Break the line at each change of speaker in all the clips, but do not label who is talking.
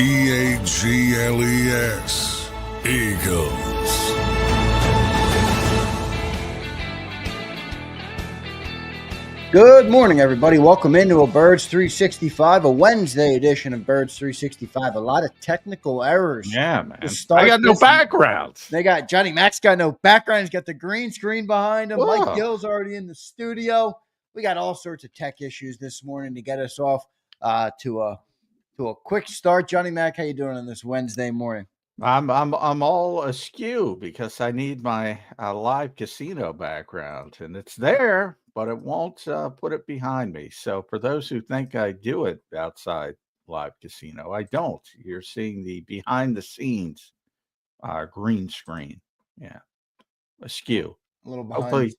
EAGLES, Eagles.
Good morning, everybody. Welcome into a Birds 365, a Wednesday edition of Birds 365. A lot of technical errors.
Yeah, man. I got no backgrounds.
They got Johnny Mac's got no background. He's got the green screen behind him.
Whoa.
Mike Gill's already in the studio. We got all sorts of tech issues this morning to get us off to a quick start. Johnny Mac, how you doing on this Wednesday morning?
I'm all askew because I need my live casino background, and it's there, but it won't put it behind me. So for those who think I do it outside live casino, I don't. You're seeing the behind the scenes green screen. Yeah, askew.
A little behind.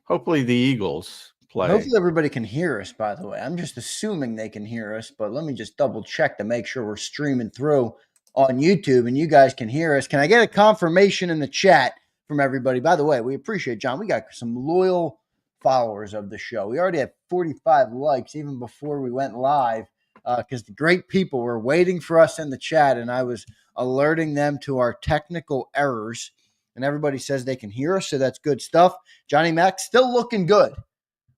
Hopefully the Eagles play.
Hopefully everybody can hear us, by the way. I'm just assuming they can hear us, but let me just double check to make sure we're streaming through on YouTube and you guys can hear us. Can I get a confirmation in the chat from everybody? By the way, we appreciate, John. We got some loyal followers of the show. We already had 45 likes even before we went live because the great people were waiting for us in the chat, and I was alerting them to our technical errors, and everybody says they can hear us, so that's good stuff. Johnny Mac still looking good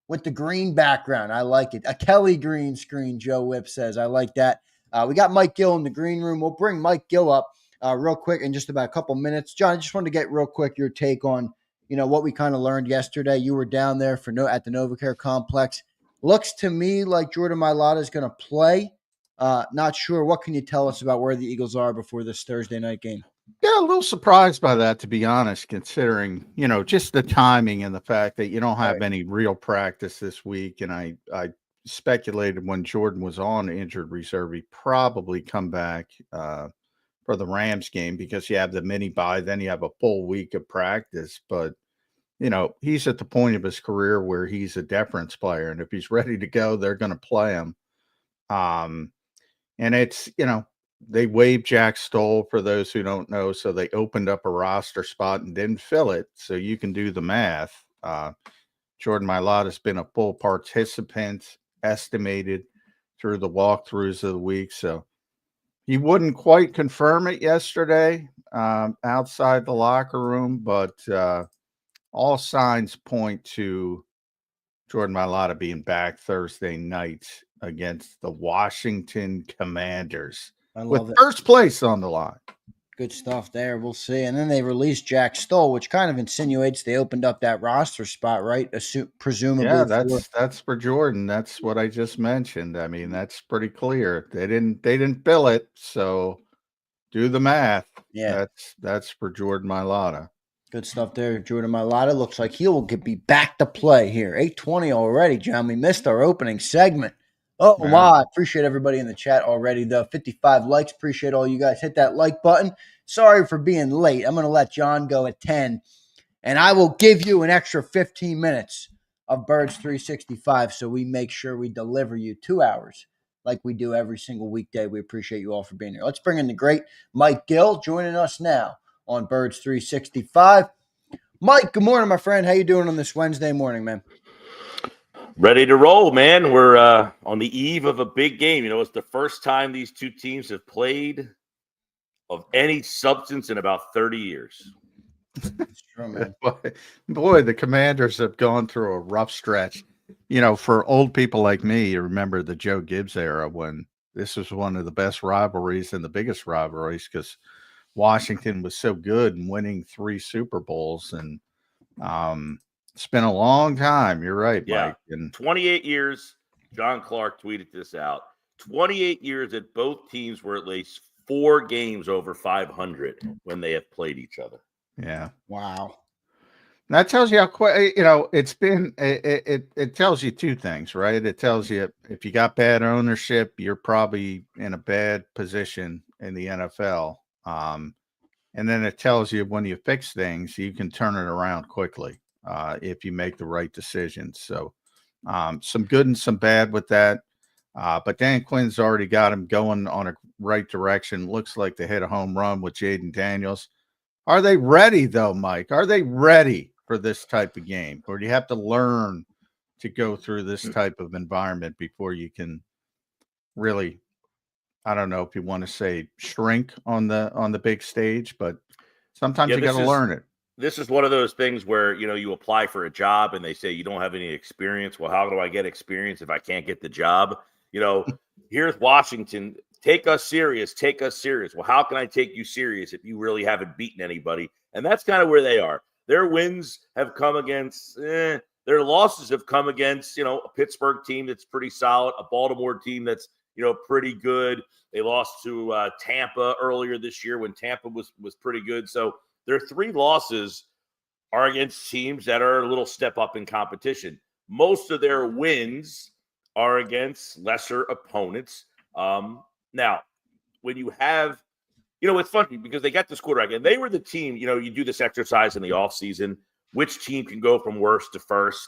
with the green background. I like it. A Kelly green screen, Joe Whip says. I like that. We got Mike Gill in the green room. We'll bring Mike Gill up real quick in just about a couple minutes. John, I just wanted to get real quick your take on, what we kind of learned yesterday. You were down there at the NovaCare complex. Looks to me like Jordan Mailata is going to play. Not sure. What can you tell us about where the Eagles are before this Thursday night game?
Yeah, a little surprised by that, to be honest, considering, just the timing and the fact that you don't have any real practice this week. And I speculated when Jordan was on injured reserve, he'd probably come back for the Rams game because you have the mini bye, then you have a full week of practice. But, he's at the point of his career where he's a deference player. And if he's ready to go, they're going to play him. And it's, they waived Jack Stoll, for those who don't know. So they opened up a roster spot and didn't fill it. So you can do the math. Jordan Mailata has been a full participant, estimated through the walkthroughs of the week. So he wouldn't quite confirm it yesterday outside the locker room, but all signs point to Jordan Mailata being back Thursday night against the Washington Commanders with first place on the line.
Good stuff there. We'll see. And then they released Jack Stoll, which kind of insinuates they opened up that roster spot, right? Presumably.
Yeah, that's for Jordan. That's what I just mentioned. I mean, that's pretty clear. They didn't bill it, so do the math.
Yeah,
that's for Jordan Mailata.
Good stuff there. Jordan Mailata looks like he will be back to play here. 8:20 already, John. We missed our opening segment. Oh, yeah. Wow. Appreciate everybody in the chat already, though. 55 likes. Appreciate all you guys. Hit that like button. Sorry for being late. I'm going to let John go at 10, and I will give you an extra 15 minutes of Birds 365 so we make sure we deliver you 2 hours like we do every single weekday. We appreciate you all for being here. Let's bring in the great Mike Gill joining us now on Birds 365. Mike, good morning, my friend. How you doing on this Wednesday morning, man?
Ready to roll, man. We're on the eve of a big game. It's the first time these two teams have played of any substance in about 30 years.
That's true, man.
Boy, the Commanders have gone through a rough stretch. For old people like me, you remember the Joe Gibbs era when this was one of the best rivalries and the biggest rivalries because Washington was so good and winning 3 Super Bowls. And it's been a long time. You're right, Mike.
And 28 years. John Clark tweeted this out. 28 years that both teams were at least 4 games over 500 when they have played each other.
Yeah.
Wow.
That tells you how quick, it's been, it tells you 2 things, right? It tells you if you got bad ownership, you're probably in a bad position in the NFL. And then it tells you when you fix things, you can turn it around quickly. If you make the right decisions. So some good and some bad with that. But Dan Quinn's already got him going on a right direction. Looks like they hit a home run with Jaden Daniels. Are they ready, though, Mike? Are they ready for this type of game? Or do you have to learn to go through this type of environment before you can really I don't know if you want to say shrink on the big stage, but sometimes
Yeah,
you got to learn it.
This is one of those things where, you apply for a job and they say you don't have any experience. Well, how do I get experience if I can't get the job? Here's Washington. Take us serious. Take us serious. Well, how can I take you serious if you really haven't beaten anybody? And that's kind of where they are. Their wins have come against, their losses have come against, a Pittsburgh team that's pretty solid, a Baltimore team that's, pretty good. They lost to Tampa earlier this year when Tampa was pretty good. So their 3 losses are against teams that are a little step up in competition. Most of their wins are against lesser opponents. Now, when you have, it's funny because they got this quarterback, and they were the team, you do this exercise in the offseason, which team can go from worst to first.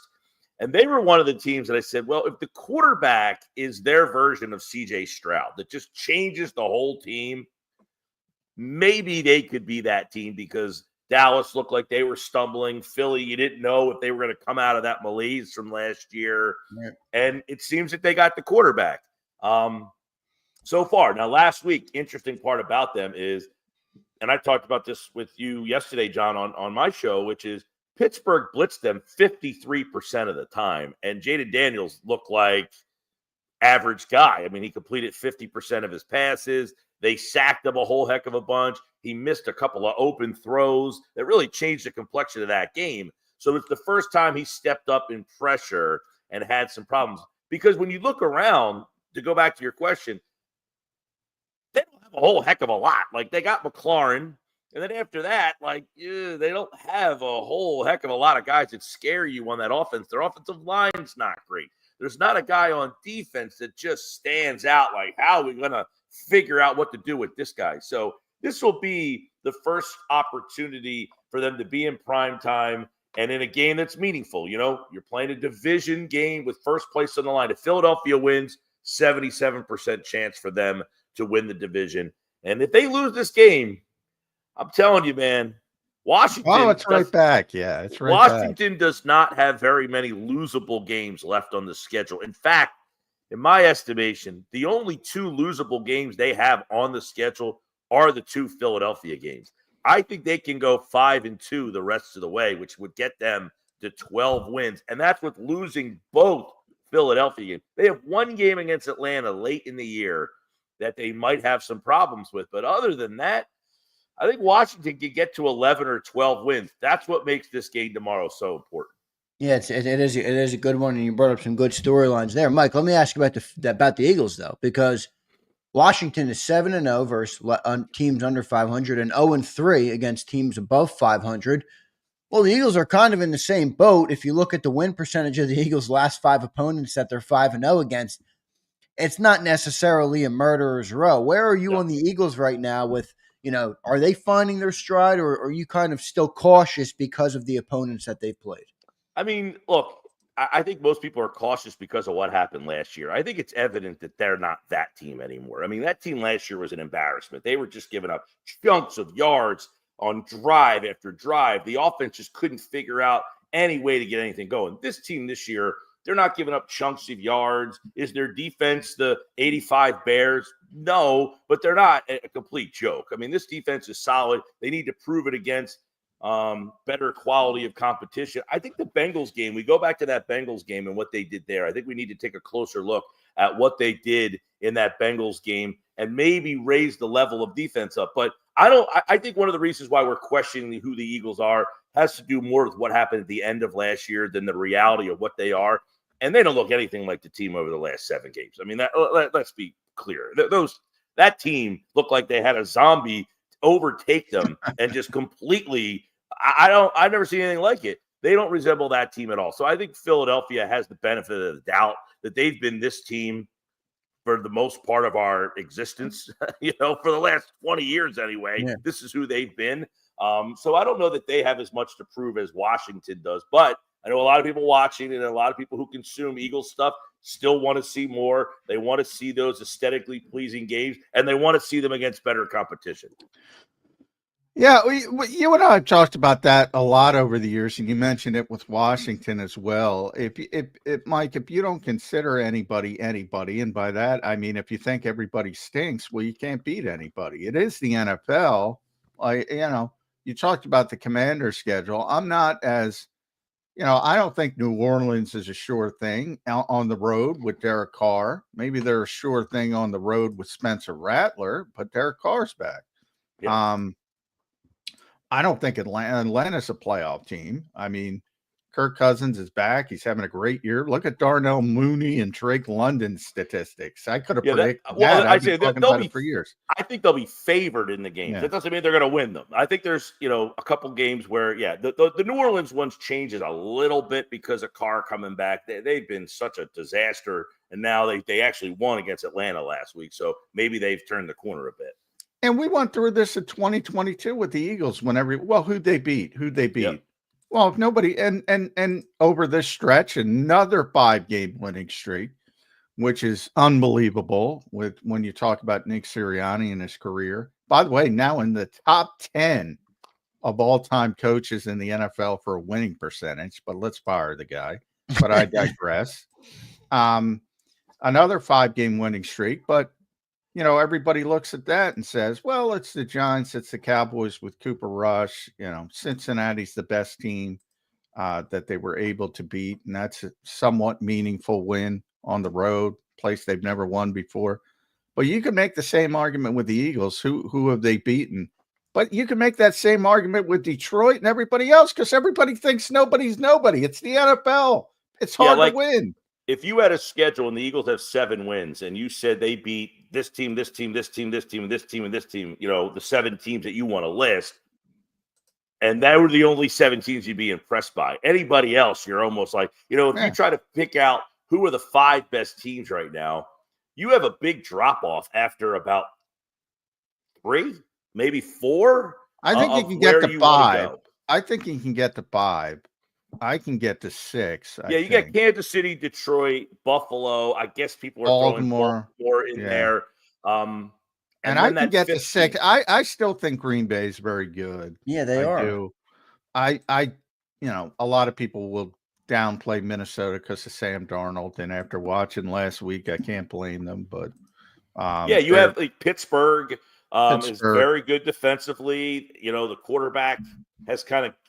And they were one of the teams that I said, well, if the quarterback is their version of C.J. Stroud that just changes the whole team, maybe they could be that team because Dallas looked like they were stumbling. Philly, you didn't know if they were going to come out of that malaise from last year. Right. And it seems that they got the quarterback so far. Now, last week, interesting part about them is, and I talked about this with you yesterday, John, on my show, which is Pittsburgh blitzed them 53% of the time. And Jaden Daniels looked like average guy. I mean, he completed 50% of his passes. They sacked him a whole heck of a bunch. He missed a couple of open throws that really changed the complexion of that game. So it's the first time he stepped up in pressure and had some problems. Because when you look around, to go back to your question, they don't have a whole heck of a lot. Like, they got McLaurin, and then after that, they don't have a whole heck of a lot of guys that scare you on that offense. Their offensive line's not great. There's not a guy on defense that just stands out like, how are we going to figure out what to do with this guy? So this will be the first opportunity for them to be in prime time and in a game that's meaningful. You're playing a division game with first place on the line. If Philadelphia wins, 77% chance for them to win the division. And if they lose this game, I'm telling you, man, Washington.
Oh, it's right back. Yeah, it's right
Washington
back.
does not have very many losable games left on the schedule. In fact, in my estimation, the only 2 losable games they have on the schedule are the 2 Philadelphia games. I think they can go 5-2 the rest of the way, which would get them to 12 wins. And that's with losing both Philadelphia games. They have 1 game against Atlanta late in the year that they might have some problems with. But other than that, I think Washington can get to 11 or 12 wins. That's what makes this game tomorrow so important.
Yeah, it is a good one, and you brought up some good storylines there, Mike. Let me ask you about the Eagles though, because Washington is 7-0 versus teams under 500, and 0-3 against teams above 500. Well, the Eagles are kind of in the same boat. If you look at the win percentage of the Eagles' last 5 opponents that they're 5-0 against, it's not necessarily a murderer's row. Where are you on the Eagles right now with, are they finding their stride, or are you kind of still cautious because of the opponents that they've played?
I mean, look, I think most people are cautious because of what happened last year. I think it's evident that they're not that team anymore. I mean, that team last year was an embarrassment. They were just giving up chunks of yards on drive after drive. The offense just couldn't figure out any way to get anything going. This team this year, they're not giving up chunks of yards. Is their defense the 85 Bears? No, but they're not a complete joke. I mean, this defense is solid. They need to prove it against better quality of competition. I think the Bengals game, we go back to that Bengals game and what they did there. I think we need to take a closer look at what they did in that Bengals game and maybe raise the level of defense up. But I think one of the reasons why we're questioning who the Eagles are has to do more with what happened at the end of last year than the reality of what they are. And they don't look anything like the team over the last 7 games. I mean, let's be clear. That team looked like they had a zombie overtake them and just completely. I've never seen anything like it. They don't resemble that team at all. So I think Philadelphia has the benefit of the doubt that they've been this team for the most part of our existence, for the last 20 years anyway. Yeah. This is who they've been. So I don't know that they have as much to prove as Washington does, but I know a lot of people watching and a lot of people who consume Eagles stuff still want to see more. They want to see those aesthetically pleasing games, and they want to see them against better competition.
Yeah, you and I have talked about that a lot over the years, and you mentioned it with Washington as well. Mike, if you don't consider anybody, and by that I mean if you think everybody stinks, well, you can't beat anybody. It is the NFL. You talked about the Commander schedule. I'm not as I don't think New Orleans is a sure thing on the road with Derek Carr. Maybe they're a sure thing on the road with Spencer Rattler, but Derek Carr's back.
Yeah.
I don't think Atlanta's a playoff team. I mean, Kirk Cousins is back. He's having a great year. Look at Darnell Mooney and Drake London's statistics. I could have predicted that. I've been talking about it for years.
I think they'll be favored in the games. Yeah. That doesn't mean they're going to win them. I think there's, a couple games where, the New Orleans ones changes a little bit because of Carr coming back. They've been such a disaster, and now they actually won against Atlanta last week. So maybe they've turned the corner a bit.
And we went through this in 2022 with the Eagles who'd they beat? Yep. Well, if nobody, and over this stretch, another 5-game winning streak, which is unbelievable when you talk about Nick Sirianni and his career. By the way, now in the top 10 of all-time coaches in the NFL for a winning percentage, but let's fire the guy. But I digress. Another 5-game winning streak, but everybody looks at that and says, well, it's the Giants, it's the Cowboys with Cooper Rush. Cincinnati's the best team that they were able to beat. And that's a somewhat meaningful win on the road, place they've never won before. But you can make the same argument with the Eagles. Who have they beaten? But you can make that same argument with Detroit and everybody else because everybody thinks nobody's nobody. It's the NFL. It's hard to win.
If you had a schedule and the Eagles have 7 wins and you said they beat this team, this team, this team, this team, and this team, and this team, the 7 teams that you want to list, and that were the only 7 teams you'd be impressed by. Anybody else, you're almost like, if you try to pick out who are the 5 best teams right now, you have a big drop-off after about 3, maybe 4.
I think you can get to 5. I think you can get to 5. I can get to 6.
You got Kansas City, Detroit, Buffalo. I guess people are throwing Baltimore in there. And
I can get to 6. I still think Green Bay is very good.
Yeah, they are.
Do. A lot of people will downplay Minnesota because of Sam Darnold, and after watching last week, I can't blame them. But
you have Pittsburgh. Is very good defensively. The quarterback has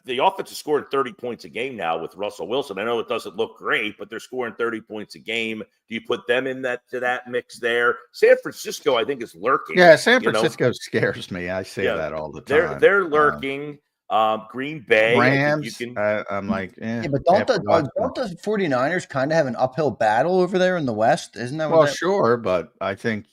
the offense is scoring 30 points a game now with Russell Wilson. I know it doesn't look great, but they're scoring 30 points a game. Do you put them in that mix there? San Francisco, I think, is lurking.
Yeah, San Francisco scares me. I say that all the time.
They're lurking. Green Bay,
Rams. I'm like,
but don't the 49ers kind of have an uphill battle over there in the West? Isn't that?
Well, sure, but I think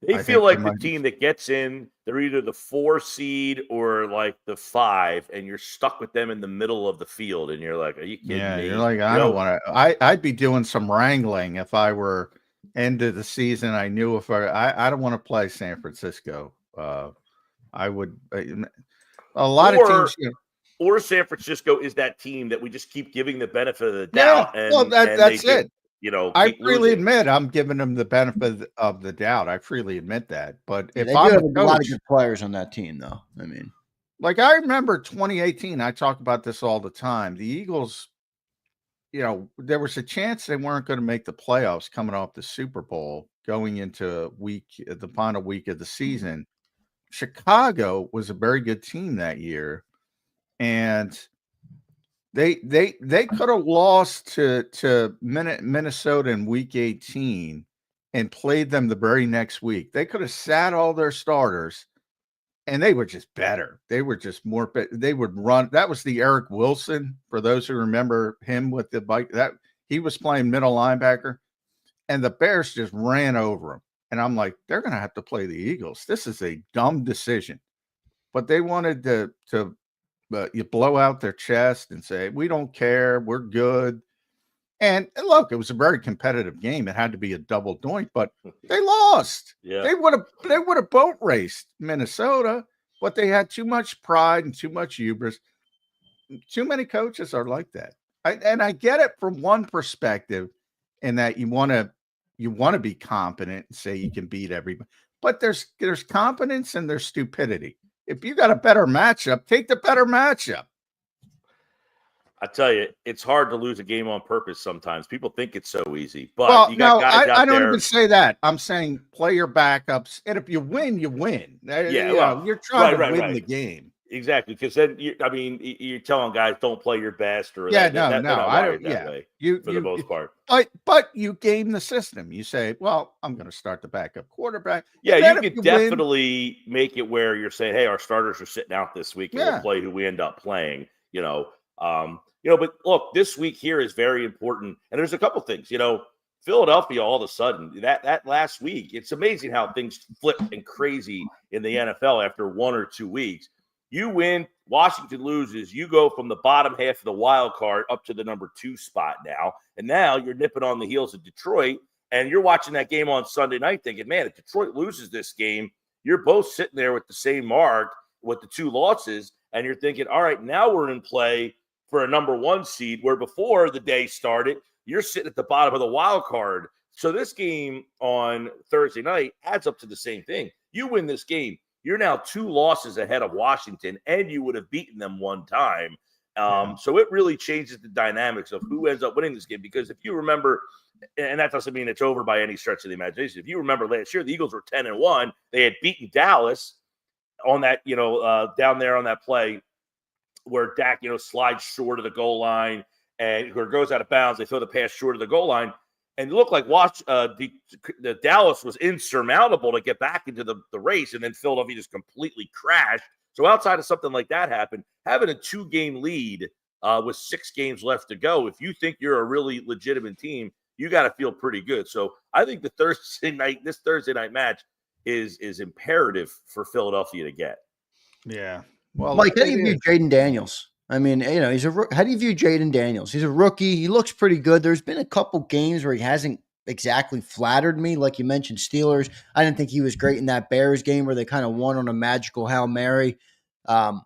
they feel like the team that gets in, they're either the 4 seed or like the 5, and you're stuck with them in the middle of the field, and you're like, are you kidding me?
You're like, I don't want to. I'd be doing some wrangling if I were into the season. I knew if I don't want to play San Francisco. I would. A lot of teams.
Or San Francisco is that team that we just keep giving the benefit of the doubt.
Yeah, that's it. I freely
losing.
admit I'm giving them the benefit of the doubt. I freely admit that. But if
they
I'm
have a lot of good players on that team, though. I mean,
like I remember 2018. I talk about this all the time. The Eagles, there was a chance they weren't going to make the playoffs coming off the Super Bowl, going into the final week of the season. Chicago was a very good team that year, and They could have lost to Minnesota in week 18 and played them the very next week. They could have sat all their starters, and they were just better. They were just more. They would run. That was the Eric Wilson, for those who remember him with the bike. That he was playing middle linebacker, and the Bears just ran over him. And I'm like, they're going to have to play the Eagles. This is a dumb decision, but they wanted to. But you blow out their chest and say, we don't care, we're good. And look, it was a very competitive game. It had to be a double doink, but they lost.
Yeah.
They would have boat raced Minnesota, but they had too much pride and too much hubris. Too many coaches are like that. I get it from one perspective, in that you want to be confident and say you can beat everybody. But there's competence and there's stupidity. If you got a better matchup, take the better matchup.
I tell you, it's hard to lose a game on purpose sometimes. People think it's so easy, but you got guys out
I don't
there.
even say that. I'm saying play your backups, and if you win, you win.
Yeah,
You're trying to win the game.
Exactly, because then you're telling guys don't play your best, or
Yeah,
they're not
I
wired
don't.
that
Yeah,
way for
you
the most part.
but you game the system. You say, well, I'm going to start the backup quarterback.
Yeah,
And
you could definitely make it where you're saying, hey, our starters are sitting out this week, and we'll play who we end up playing. But look, this week here is very important, and there's a couple things. Philadelphia, all of a sudden, that last week, it's amazing how things flip and crazy in the NFL after 1 or 2 weeks. You win, Washington loses, you go from the bottom half of the wild card up to the number 2 spot now, and now you're nipping on the heels of Detroit, and you're watching that game on Sunday night thinking, man, if Detroit loses this game, you're both sitting there with the same mark with the 2 losses, and you're thinking, all right, now we're in play for a number 1 seed, where before the day started, you're sitting at the bottom of the wild card. So this game on Thursday night adds up to the same thing. You win this game, you're now 2 losses ahead of Washington, and you would have beaten them 1 time. So it really changes the dynamics of who ends up winning this game. Because if you remember, and that doesn't mean it's over by any stretch of the imagination. If you remember last year, the Eagles were 10-1. They had beaten Dallas on that, down there on that play where Dak, slides short of the goal line and goes out of bounds. They throw the pass short of the goal line. And it looked like the Dallas was insurmountable to get back into the race, and then Philadelphia just completely crashed. So outside of something like that happen, having a 2-game lead with 6 games left to go, if you think you're a really legitimate team, you got to feel pretty good. So I think this Thursday night match is imperative for Philadelphia to get.
Yeah. Well,
Mike, how do you view Jaden Daniels? I mean, how do you view Jaden Daniels? He's a rookie. He looks pretty good. There's been a couple games where he hasn't exactly flattered me. Like you mentioned, Steelers. I didn't think he was great in that Bears game where they kind of won on a magical Hail Mary. A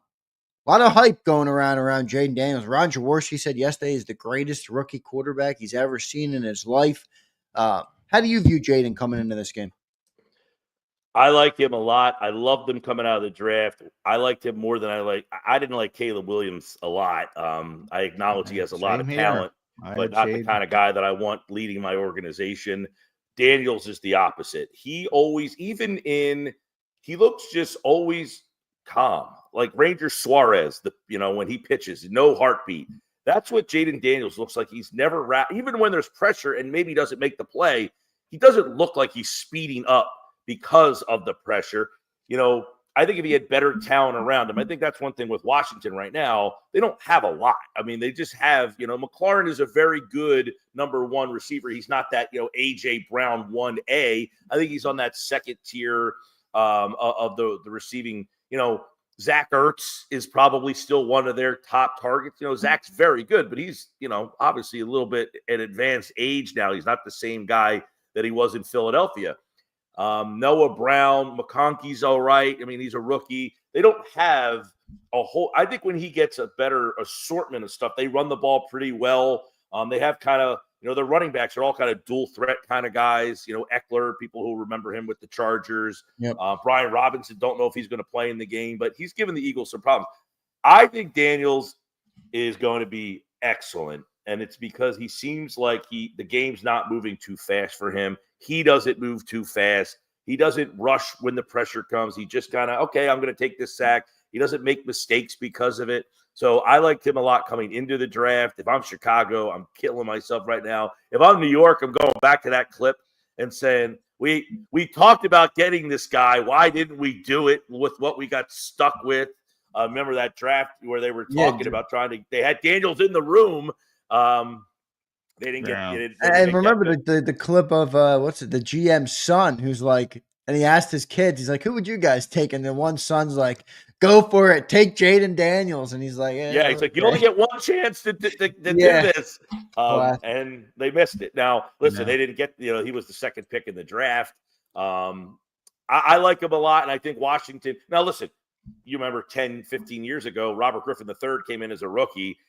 lot of hype going around Jaden Daniels. Ron Jaworski said yesterday he's the greatest rookie quarterback he's ever seen in his life. How do you view Jaden coming into this game?
I like him a lot. I loved him coming out of the draft. I liked him more than I didn't like Caleb Williams a lot. I acknowledge he has a lot of talent, but not the kind of guy that I want leading my organization. Daniels is the opposite. He looks just always calm, like Ranger Suarez, when he pitches, no heartbeat. That's what Jaden Daniels looks like. He's never even when there's pressure and maybe doesn't make the play, he doesn't look like he's speeding up because of the pressure. I think if he had better talent around him, I think that's one thing with Washington right now. They don't have a lot. I mean, they just have, McLaurin is a very good number 1 receiver. He's not that, A.J. Brown 1A. I think he's on that second tier of the receiving. Zach Ertz is probably still one of their top targets. Zach's very good, but he's, obviously a little bit at advanced age now. He's not the same guy that he was in Philadelphia. Noah Brown, McConkey's all right. I mean, he's a rookie. They don't have a whole – I think when he gets a better assortment of stuff, they run the ball pretty well. They have kind of – their running backs are all kind of dual threat kind of guys. Eckler, people who remember him with the Chargers.
Yep.
Brian Robinson, don't know if he's going to play in the game, but he's given the Eagles some problems. I think Daniels is going to be excellent, and it's because he seems like the game's not moving too fast for him. He doesn't move too fast. He doesn't rush when the pressure comes. He just kind of, okay, I'm going to take this sack. He doesn't make mistakes because of it. So I liked him a lot coming into the draft. If I'm Chicago, I'm killing myself right now. If I'm New York, I'm going back to that clip and saying, we talked about getting this guy. Why didn't we do it with what we got stuck with? Remember that draft where they were talking about they had Daniels in the room. They didn't get it.
And remember the clip of the GM's son who's like, and he asked his kids, he's like, who would you guys take? And then one son's like, go for it, take Jaden Daniels. And he's like,
he's like, you only get one chance to do this. And they missed it. Now, listen, they didn't get, he was the second pick in the draft. I like him a lot. And I think Washington, now listen, you remember 10, 15 years ago, Robert Griffin III came in as a rookie.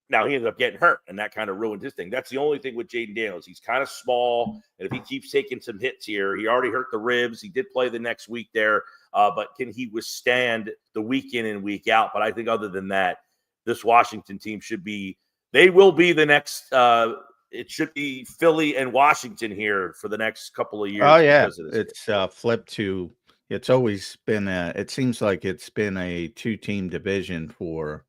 Now he ended up getting hurt, and that kind of ruined his thing. That's the only thing with Jaden Daniels. He's kind of small, and if he keeps taking some hits here, he already hurt the ribs. He did play the next week there, but can he withstand the week in and week out? But I think other than that, this Washington team they will be the next it should be Philly and Washington here for the next couple of years.
Oh, yeah. It's flipped to – it's always been it seems like it's been a two-team division for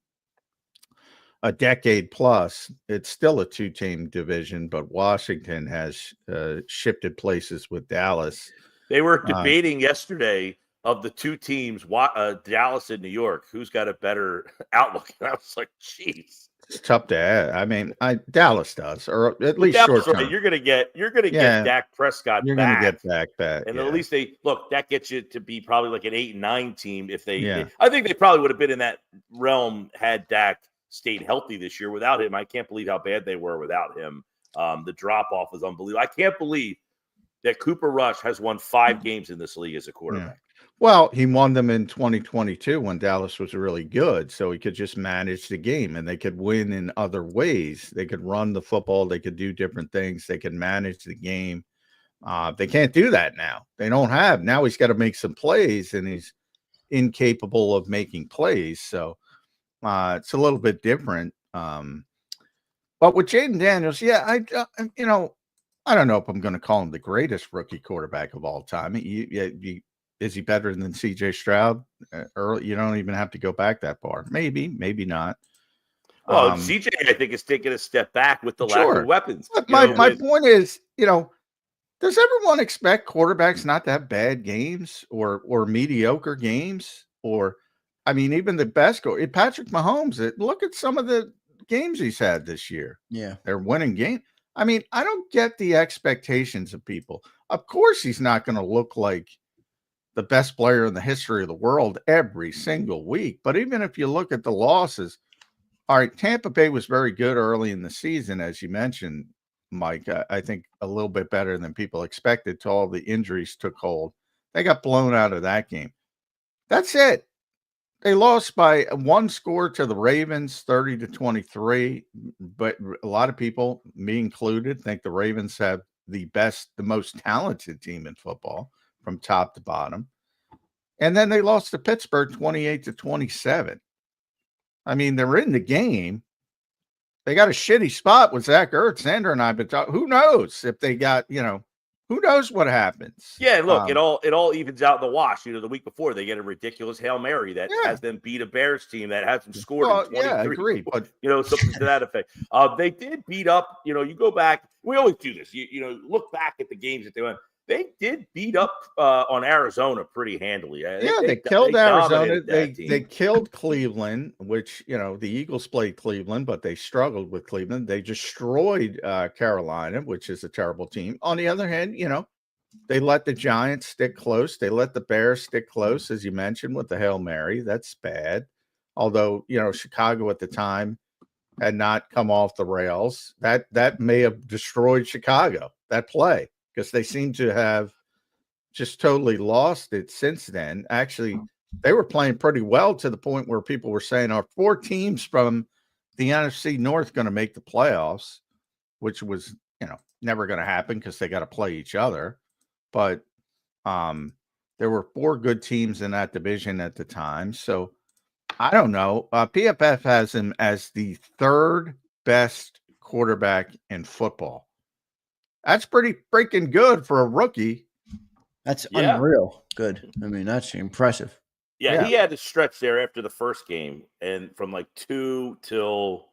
a decade plus. It's still a two-team division, but Washington has shifted places with Dallas.
They were debating yesterday of the two teams, Dallas and New York, who's got a better outlook. And I was like, geez.
It's tough to add. I mean, Dallas does, or at least short term.
Right. You're gonna get Dak Prescott.
You're
going
to get Dak back,
and at least that gets you to be probably like an 8-9 team. If
I
think they probably would have been in that realm had Dak stayed healthy this year. Without him, I can't believe how bad they were without him. The drop off was unbelievable. I can't believe that Cooper Rush has won 5 games in this league as a quarterback.
Yeah. Well, he won them in 2022 when Dallas was really good, so he could just manage the game, and they could win in other ways. They could run the football. They could do different things. They could manage the game. They can't do that now. They don't have. Now he's got to make some plays, and he's incapable of making plays. So it's a little bit different. But with Jaden Daniels, I don't know if I'm going to call him the greatest rookie quarterback of all time. Is he better than C.J. Stroud? You don't even have to go back that far. Maybe not.
Well, C.J. I think is taking a step back with the lack of weapons.
My point is, does everyone expect quarterbacks not to have bad games or mediocre games? Or, I mean, even the best Patrick Mahomes. Look at some of the games he's had this year.
Yeah,
they're winning games. I mean, I don't get the expectations of people. Of course, he's not going to look like the best player in the history of the world every single week. But even if you look at the losses, all right, Tampa Bay was very good early in the season, as you mentioned, Mike. I think a little bit better than people expected till all the injuries took hold. They got blown out of that game. That's it. They lost by 1 score to the Ravens, 30-23. But a lot of people, me included, think the Ravens have the most talented team in football from top to bottom. And then they lost to Pittsburgh 28-27. I mean, they're in the game. They got a shitty spot with Zach Ertz. Zander and I have been talking. Who knows if they got, who knows what happens?
Yeah, look, it all evens out in the wash. The week before they get a ridiculous Hail Mary that has them beat a Bears team that hasn't scored in 23.
Yeah, I agree. But
something to that effect. They did beat up, you go back. We always do this. You look back at the games that they won. They did beat up on Arizona pretty handily.
They killed Arizona. They killed Cleveland, which, the Eagles played Cleveland, but they struggled with Cleveland. They destroyed Carolina, which is a terrible team. On the other hand, they let the Giants stick close. They let the Bears stick close, as you mentioned, with the Hail Mary. That's bad. Although, Chicago at the time had not come off the rails. That may have destroyed Chicago, that play. Because they seem to have just totally lost it since then. Actually, they were playing pretty well to the point where people were saying, are 4 teams from the NFC North going to make the playoffs? Which was, never going to happen because they got to play each other. But there were 4 good teams in that division at the time. So I don't know. PFF has him as the 3rd best quarterback in football. That's pretty freaking good for a rookie.
That's unreal good. I mean, that's impressive.
Yeah, he had a stretch there after the first game, and from like 2 till,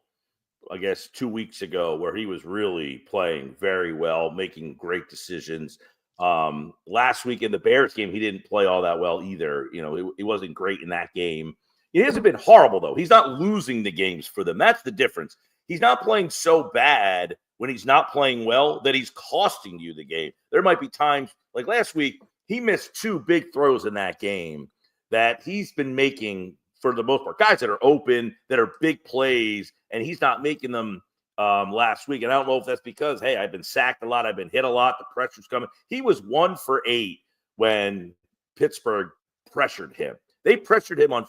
I guess, 2 weeks ago, where he was really playing very well, making great decisions. Last week in the Bears game, he didn't play all that well either. He wasn't great in that game. He hasn't been horrible, though. He's not losing the games for them. That's the difference. He's not playing so bad when he's not playing well that he's costing you the game. There might be times, like last week, he missed 2 big throws in that game that he's been making for the most part. Guys that are open, that are big plays, and he's not making them last week. And I don't know if that's because, hey, I've been sacked a lot, I've been hit a lot, the pressure's coming. He was 1 for 8 when Pittsburgh pressured him. They pressured him on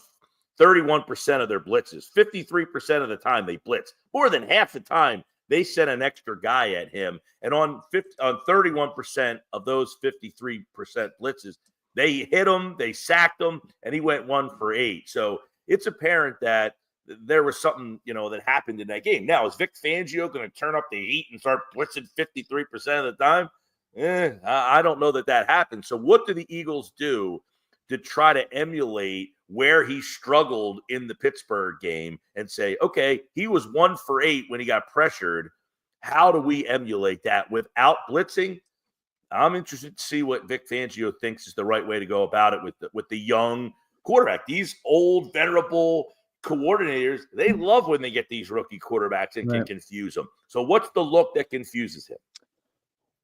31% of their blitzes. 53% of the time they blitz. More than half the time they sent an extra guy at him. And on 31% of those 53% blitzes, they hit him, they sacked him, and he went 1 for 8. So it's apparent that there was something, that happened in that game. Now, is Vic Fangio going to turn up the heat and start blitzing 53% of the time? I don't know that happens. So what do the Eagles do to try to emulate where he struggled in the Pittsburgh game and say, okay, he was 1 for 8 when he got pressured. How do we emulate that without blitzing? I'm interested to see what Vic Fangio thinks is the right way to go about it with the young quarterback. These old, venerable coordinators, they love when they get these rookie quarterbacks and can confuse them. So what's the look that confuses him?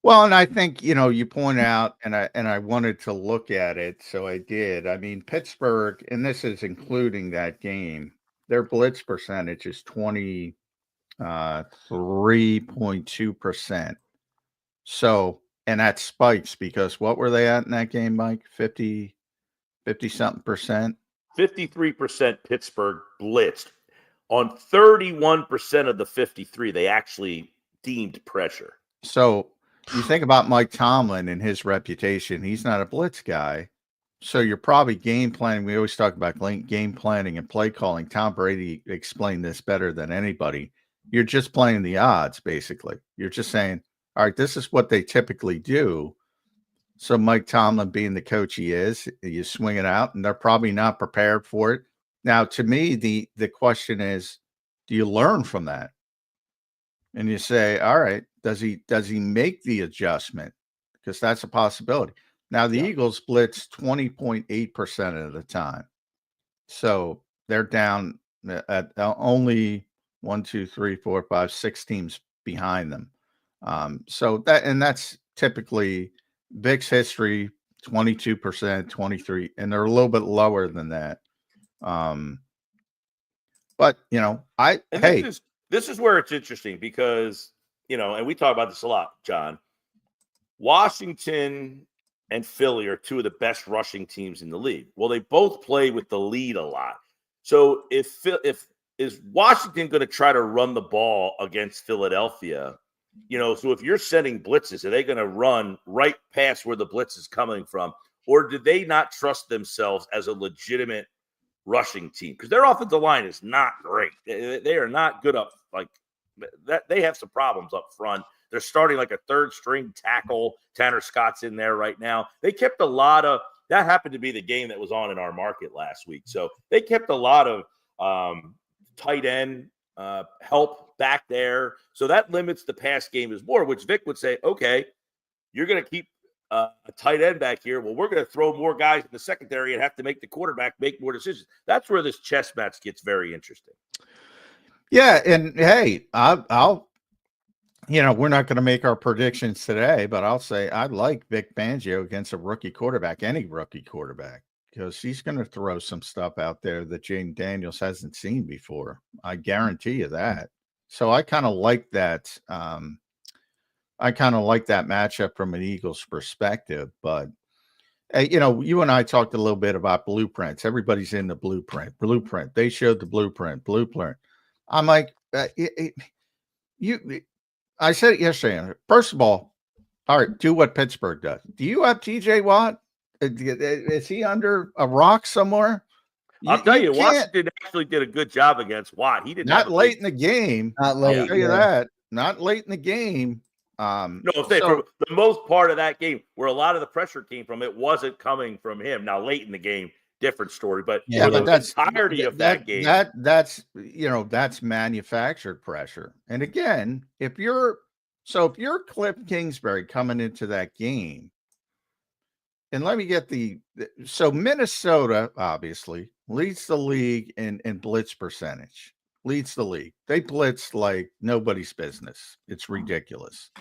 Well, and I think, you point out, and I wanted to look at it, so I did. I mean, Pittsburgh, and this is including that game, their blitz percentage is 23.2%. So, and that spikes because what were they at in that game, Mike? 50 something percent?
53% Pittsburgh blitzed. On 31% of the 53, they actually deemed pressure.
So you think about Mike Tomlin and his reputation. He's not a blitz guy. So you're probably game planning. We always talk about game planning and play calling. Tom Brady explained this better than anybody. You're just playing the odds, basically. You're just saying, all right, this is what they typically do. So Mike Tomlin, being the coach he is, you swing it out, and they're probably not prepared for it. Now, to me, the question is, do you learn from that? And you say, all right, does he make the adjustment? Because that's a possibility. Now, the Eagles blitz 20.8% of the time. So they're down at only 6 teams behind them. So that's typically Vic's history, 22%, 23, and they're a little bit lower than that. But
this is where it's interesting because, and we talk about this a lot, John. Washington and Philly are two of the best rushing teams in the league. Well, they both play with the lead a lot. So if is Washington going to try to run the ball against Philadelphia? So if you're sending blitzes, are they going to run right past where the blitz is coming from? Or do they not trust themselves as a legitimate rushing team? Because their offensive line is not great. They are not good up like that. They have some problems up front. They're starting like a third string tackle. Tanner Scott's in there right now. They kept a lot of – that happened to be the game that was on in our market last week. So they kept a lot of tight end help back there. So that limits the pass game is more, which Vic would say, okay, you're going to keep a tight end back here. Well, we're going to throw more guys in the secondary and have to make the quarterback make more decisions. That's where this chess match gets very interesting.
Yeah, and hey, I'll we're not going to make our predictions today, but I'll say I like Vic Fangio against a rookie quarterback, any rookie quarterback, because he's going to throw some stuff out there that Jaden Daniels hasn't seen before. I guarantee you that. So I kind of like that. I kind of like that matchup from an Eagles perspective. But, you and I talked a little bit about blueprints. Everybody's in the blueprint. They showed the blueprint. I'm like, I said it yesterday. First of all right, do what Pittsburgh does. Do you have TJ Watt? Is he under a rock somewhere?
I'll tell you, Washington actually did a good job against Watt. He did
not late in the game.
Not late.
I'll tell you that. Not late in the game.
For the most part of that game, where a lot of the pressure came from, it wasn't coming from him. Now, late in the game, different story. But that's entirety of that game. That's manufactured pressure. And again, if you're Cliff Kingsbury coming into that game, and let me get so Minnesota obviously leads the league in blitz percentage. Leads the league. They blitz like nobody's business. It's ridiculous.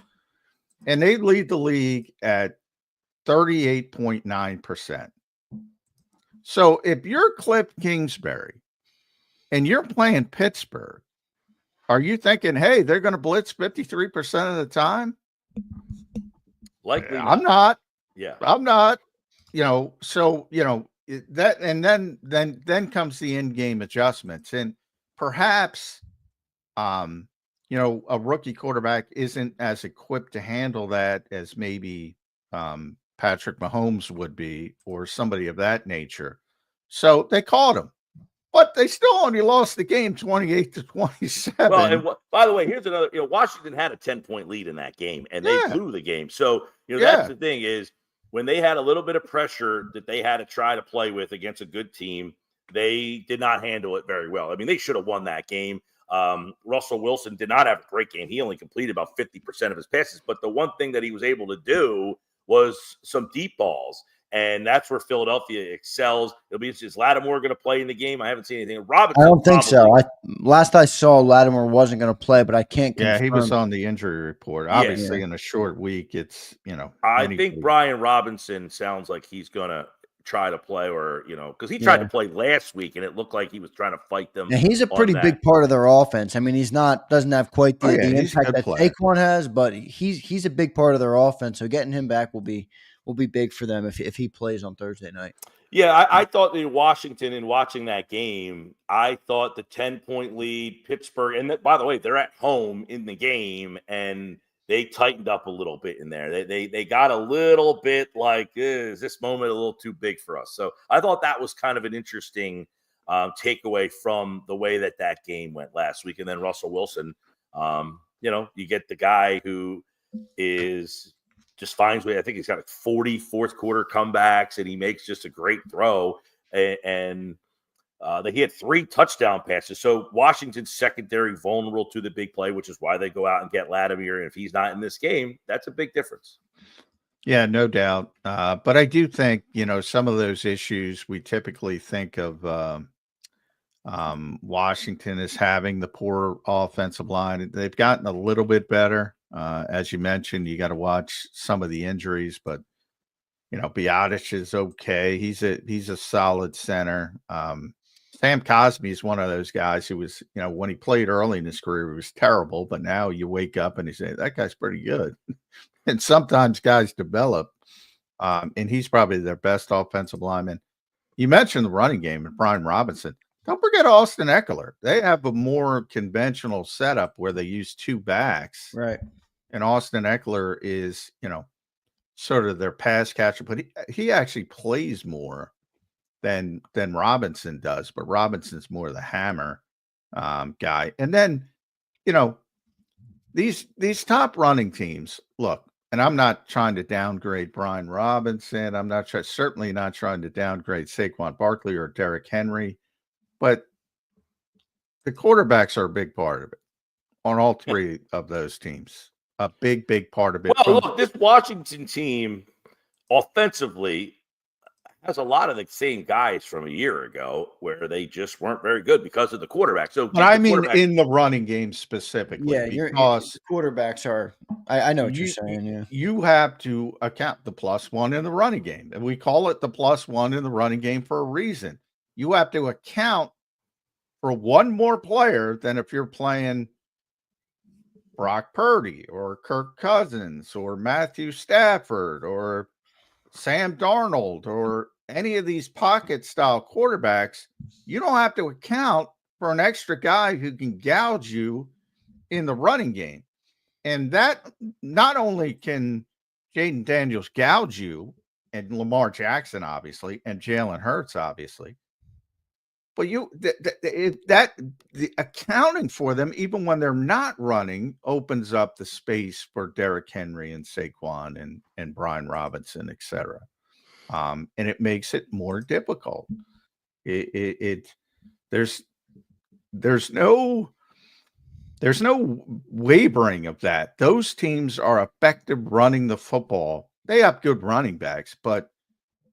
And they lead the league at 38.9%. So if you're Cliff Kingsbury and you're playing Pittsburgh, are you thinking, hey, they're going to blitz 53% of the time? Likely not.
I'm not.
Yeah.
I'm not. that, and then comes the in-game adjustments, and perhaps, a rookie quarterback isn't as equipped to handle that as maybe Patrick Mahomes would be, or somebody of that nature. So they called him, but they still only lost the game 28-27.
Well, and by the way, here's another. Washington had a 10-point lead in that game, and they blew the game. So that's the thing is when they had a little bit of pressure that they had to try to play with against a good team, they did not handle it very well. I mean, they should have won that game. Russell Wilson did not have a great game. He only completed about 50% of his passes, but the one thing that he was able to do was some deep balls. And that's where Philadelphia excels. It'll be is Lattimore going to play in the game? I haven't seen anything. Robinson,
I don't think so. Last I saw, Lattimore wasn't going to play, but I can't confirm.
Yeah, he was on the injury report. Obviously, in a short week, it's
I think Brian Robinson sounds like he's going to try to play, or because he tried to play last week, and it looked like he was trying to fight them.
Yeah, he's a pretty big part of their offense. I mean, doesn't have quite the impact that Saquon has, but he's a big part of their offense. So getting him back will be big for them if he plays on Thursday night.
Yeah, I thought in Washington, in watching that game, I thought the 10-point lead, Pittsburgh, and by the way, they're at home in the game, and they tightened up a little bit in there. They got a little bit like, is this moment a little too big for us? So I thought that was kind of an interesting takeaway from the way that game went last week. And then Russell Wilson, you get the guy who is just finds way. I think he's got like 40 fourth quarter comebacks, and he makes just a great throw. And he had 3 touchdown passes. So Washington's secondary vulnerable to the big play, which is why they go out and get Lattimore. And if he's not in this game, that's a big difference.
Yeah, no doubt. But I do think, some of those issues we typically think of Washington as having the poor offensive line. They've gotten a little bit better. As you mentioned, you got to watch some of the injuries, but Biotic is okay. He's a solid center. Sam Cosmi is one of those guys who was, when he played early in his career, he was terrible, but now you wake up and you say, that guy's pretty good. And sometimes guys develop, and he's probably their best offensive lineman. You mentioned the running game and Brian Robinson. Don't forget Austin Eckler. They have a more conventional setup where they use 2 backs.
Right.
And Austin Eckler is, sort of their pass catcher, but he actually plays more than Robinson does, but Robinson's more the hammer guy. And then, these top running teams, look, and I'm not trying to downgrade Brian Robinson. I'm certainly not trying to downgrade Saquon Barkley or Derrick Henry, but the quarterbacks are a big part of it on all 3 of those teams. A big, big part of it.
Well, look, this Washington team offensively has a lot of the same guys from a year ago where they just weren't very good because of the quarterback. So,
but I mean, in the running game specifically,
because the quarterbacks are. I know what you're saying. Yeah,
you have to account the +1 in the running game, and we call it the +1 in the running game for a reason. You have to account for one more player than if you're playing Brock Purdy or Kirk Cousins or Matthew Stafford or Sam Darnold or any of these pocket style quarterbacks. You don't have to account for an extra guy who can gouge you in the running game. And that not only can Jaden Daniels gouge you, and Lamar Jackson, obviously, and Jalen Hurts, obviously, but the accounting for them, even when they're not running, opens up the space for Derrick Henry and Saquon and Brian Robinson, et cetera. And it makes it more difficult. There's no wavering of that. Those teams are effective running the football. They have good running backs, but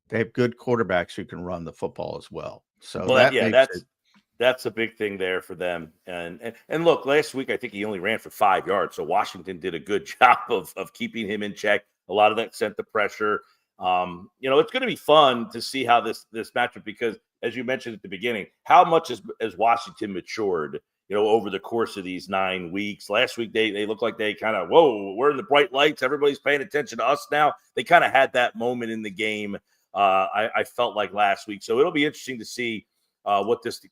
they have good quarterbacks who can run the football as well. So
that's a big thing there for them. And look, last week I think he only ran for 5 yards. So Washington did a good job of keeping him in check. A lot of that sent the pressure. It's going to be fun to see how this matchup, because as you mentioned at the beginning, how much has Washington matured, over the course of these 9 weeks. Last week they looked like they kind of, whoa, we're in the bright lights. Everybody's paying attention to us now. They kind of had that moment in the game I felt like last week. So it'll be interesting to see what this,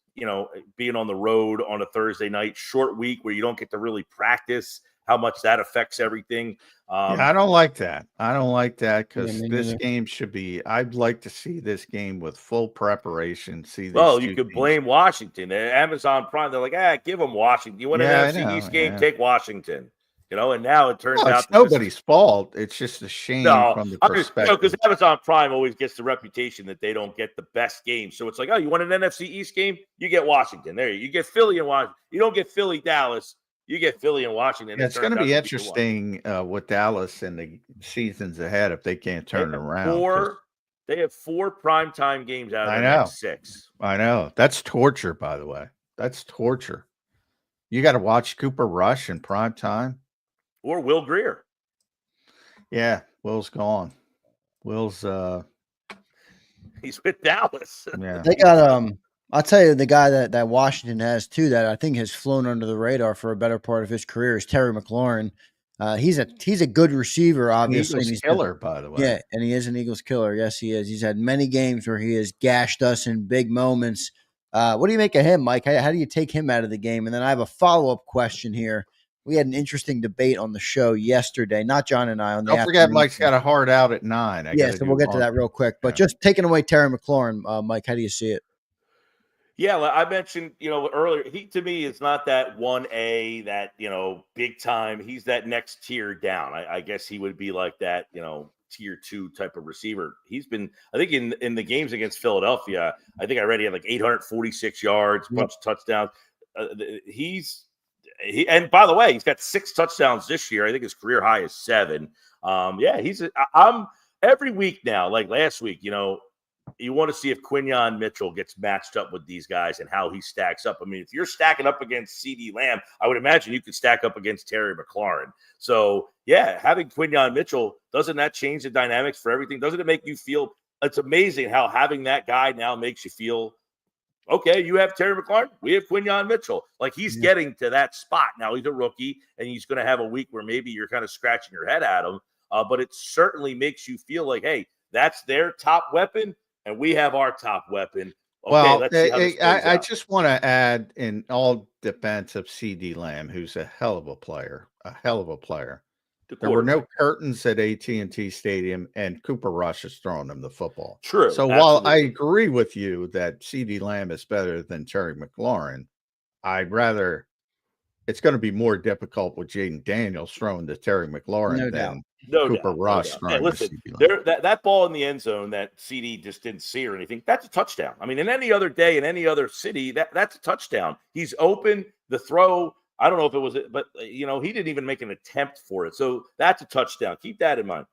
being on the road on a Thursday night, short week where you don't get to really practice, how much that affects everything.
I don't like that. I don't like that because
me
this
neither.
game should be. I'd like to see this game with full preparation. See, these
Well, you
two
could
teams.
blame Washington. Amazon Prime, they're like, give them Washington. You want
Yeah,
an
I
NFC
know,
East game?
yeah.
Take Washington. And now it turns
No,
out
it's
that this is-
nobody's fault. It's just a shame
No,
from the
because
perspective.
Amazon Prime always gets the reputation that they don't get the best game. So it's like, you want an NFC East game? You get Washington. There you get Philly and Washington. You don't get Philly, Dallas. You get Philly and Washington.
Yeah, it's going to
turns
be
out to the one.
interesting with Dallas in the seasons ahead if they can't turn it around.
They have 4 primetime games out of the
I know.
next 6.
I know. That's torture, by the way. That's torture. You got to watch Cooper Rush in prime time.
Or Will Grier.
Yeah, Will's gone. Will's
He's with Dallas.
yeah.
They got I'll tell you, the guy that Washington has too that I think has flown under the radar for a better part of his career is Terry McLaurin. He's a good receiver, obviously.
Eagles killer, by the way.
Yeah, and he is an Eagles killer. Yes, he is. He's had many games where he has gashed us in big moments. What do you make of him, Mike? How do you take him out of the game? And then I have a follow-up question here. We had an interesting debate on the show yesterday. Not John and I. On the
Don't forget,
afternoon
Mike's
show.
got a hard out at 9.
Yeah, so we'll get to that real quick. But just taking away Terry McLaurin, Mike, how do you see it?
Yeah, like I mentioned, earlier, he to me is not that 1A, that, big time. He's that next tier down. I guess he would be like that, tier 2 type of receiver. He's been, I think in the games against Philadelphia, I think I read he had like 846 yards, bunch of touchdowns. And by the way, he's got 6 touchdowns this year. I think his career high is 7. I'm every week now, like last week, you want to see if Quinyon Mitchell gets matched up with these guys and how he stacks up. I mean, if you're stacking up against CeeDee Lamb, I would imagine you could stack up against Terry McLaurin. So, yeah, having Quinyon Mitchell, doesn't that change the dynamics for everything? Doesn't it make you feel – it's amazing how having that guy now makes you feel, okay, you have Terry McLaurin, we have Quinyon Mitchell. Like, he's getting to that spot. Now, he's a rookie, and he's going to have a week where maybe you're kind of scratching your head at him. But it certainly makes you feel like, hey, that's their top weapon, and we have our top weapon. Okay,
well,
let's see how this plays
I
out.
just want to add, in all defense of CeeDee Lamb, who's a hell of a player. There were no curtains at AT&T Stadium, and Cooper Rush is throwing him the football.
True.
So while I agree with you that CeeDee Lamb is better than Terry McLaurin, it's going to be more difficult with Jaden Daniels throwing to Terry McLaurin than Cooper Rush throwing
hey, listen,
to CeeDee Lamb.
that ball in the end zone that CD just didn't see or anything, that's a touchdown. I mean, in any other day, in any other city, that's a touchdown. He's open, the throw, I don't know if it was it, but, he didn't even make an attempt for it. So that's a touchdown. Keep that in mind.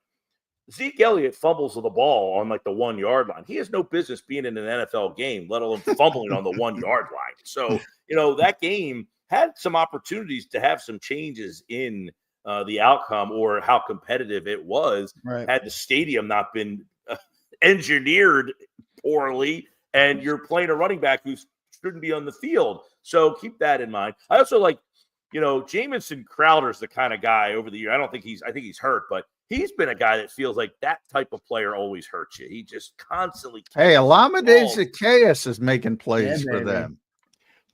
Zeke Elliott fumbles the ball on like the 1 yard line. He has no business being in an NFL game, let alone fumbling on the 1 yard line. So, that game had some opportunities to have some changes in the outcome or how competitive it was.
Right.
Had the stadium not been engineered poorly, and you're playing a running back who shouldn't be on the field. So keep that in mind. I also like, Jamison Crowder's the kind of guy over the year. I think he's hurt, but he's been a guy that feels like that type of player always hurts you. He just constantly.
Hey, Alameda Zacchaeus is making plays for them.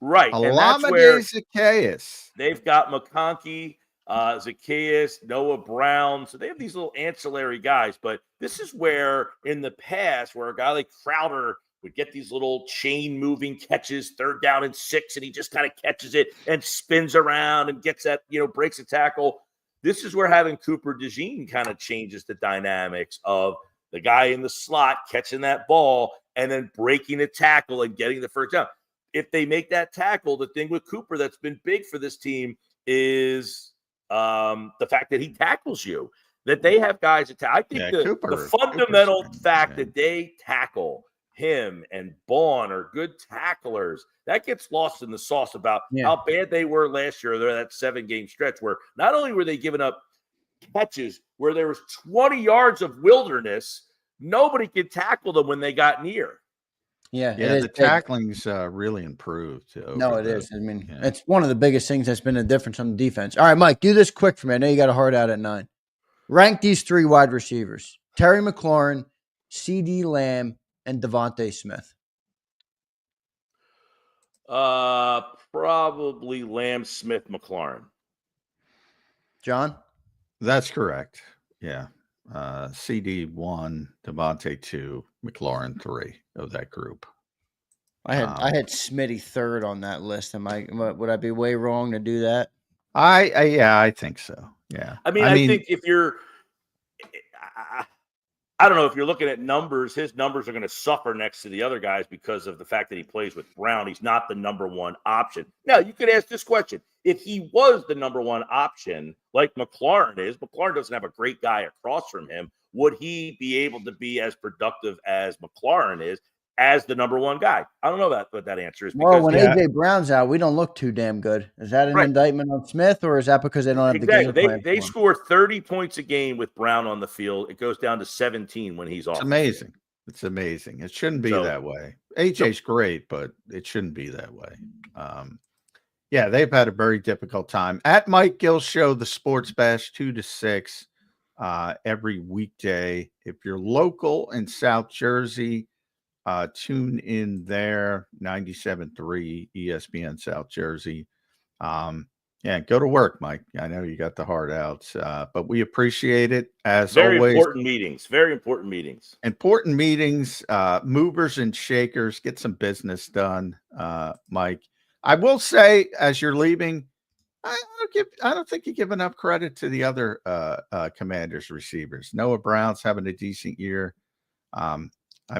Right.
Alameda Zacchaeus.
They've got McConkey, Zacchaeus, Noah Brown. So they have these little ancillary guys. But this is where in the past, where a guy like Crowder would get these little chain moving catches, 3rd down and 6, and he just kind of catches it and spins around and gets that, breaks a tackle. This is where having Cooper DeJean kind of changes the dynamics of the guy in the slot catching that ball and then breaking a tackle and getting the first down. If they make that tackle, the thing with Cooper that's been big for this team is the fact that he tackles you, that they have guys that I think the fundamental fact that they tackle him and Bond are good tacklers, that gets lost in the sauce about how bad they were last year. They're that 7-game stretch where not only were they giving up catches where there was 20 yards of wilderness, nobody could tackle them when they got near.
Yeah,
the tackling's really improved.
No, it is. I mean, it's one of the biggest things that's been a difference on the defense. All right, Mike, do this quick for me. I know you got a hard out at 9. Rank these 3 wide receivers: Terry McLaurin, CeeDee Lamb, and Devontae Smith?
Probably Lamb, Smith, McLaurin.
John?
That's correct. Yeah. CD 1, Devontae 2, McLaurin 3 of that group.
I had Smitty third on that list. Would I be way wrong to do that?
I think so. Yeah.
I mean, think if you're, I don't know, if you're looking at numbers, his numbers are going to suffer next to the other guys because of the fact that he plays with Brown. He's not the number one option. Now, you could ask this question. If he was the number one option, like McLaurin is, McLaurin doesn't have a great guy across from him. Would he be able to be as productive as McLaurin is as the number one guy? I don't know what that answer is.
Well, when A.J. Brown's out, we don't look too damn good. Is that an indictment on Smith, or is that because they don't have the game plan?
They score 30 points a game with Brown on the field. It goes down to 17 when he's off.
It's amazing. It's amazing. It shouldn't be that way. AJ's great, but it shouldn't be that way. Yeah, they've had a very difficult time. At Mike Gill Show, the Sports Bash, 2 to 6 every weekday. If you're local in South Jersey, tune in there, 97.3 ESPN South Jersey. Yeah, go to work, Mike. I know you got the heart out, but we appreciate it as always.
Very important meetings. Very important meetings.
Important meetings, movers and shakers. Get some business done, Mike. I will say, as you're leaving, I don't think you give enough credit to the other Commanders receivers. Noah Brown's having a decent year. I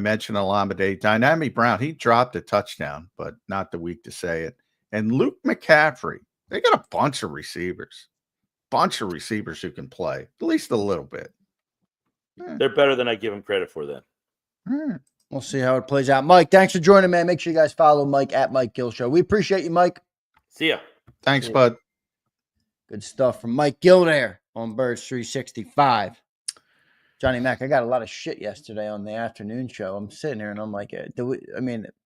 mentioned Olamide Dynamic Brown. He dropped a touchdown, but not the week to say it. And Luke McCaffrey. They got a bunch of receivers who can play at least a little bit.
They're better than I give them credit for then.
We'll see how it plays out. Mike, thanks for joining, man. Make sure you guys follow Mike at Mike Gill Show. We appreciate you, Mike.
See ya.
Thanks, bud.
Good stuff from Mike Gill there on Birds 365. Johnny Mac, I got a lot of shit yesterday on the afternoon show. I'm sitting here and I'm like,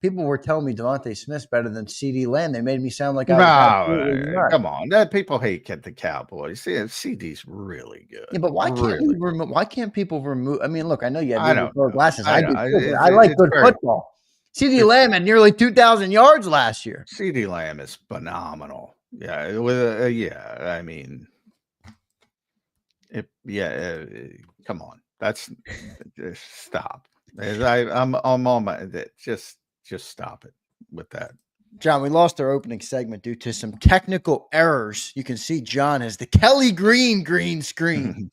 people were telling me Devontae Smith's better than CeeDee Lamb. They made me sound like
come on. People hate the Cowboys. CeeDee's really good.
Yeah, but why can't people remove? I mean, look, I know you have glasses. I like good football. CeeDee Lamb had nearly 2,000 yards last year.
CeeDee Lamb is phenomenal. Yeah, I mean, come on. That's stop. I'm on my just stop it with that.
John, we lost our opening segment due to some technical errors. You can see John has the Kelly green screen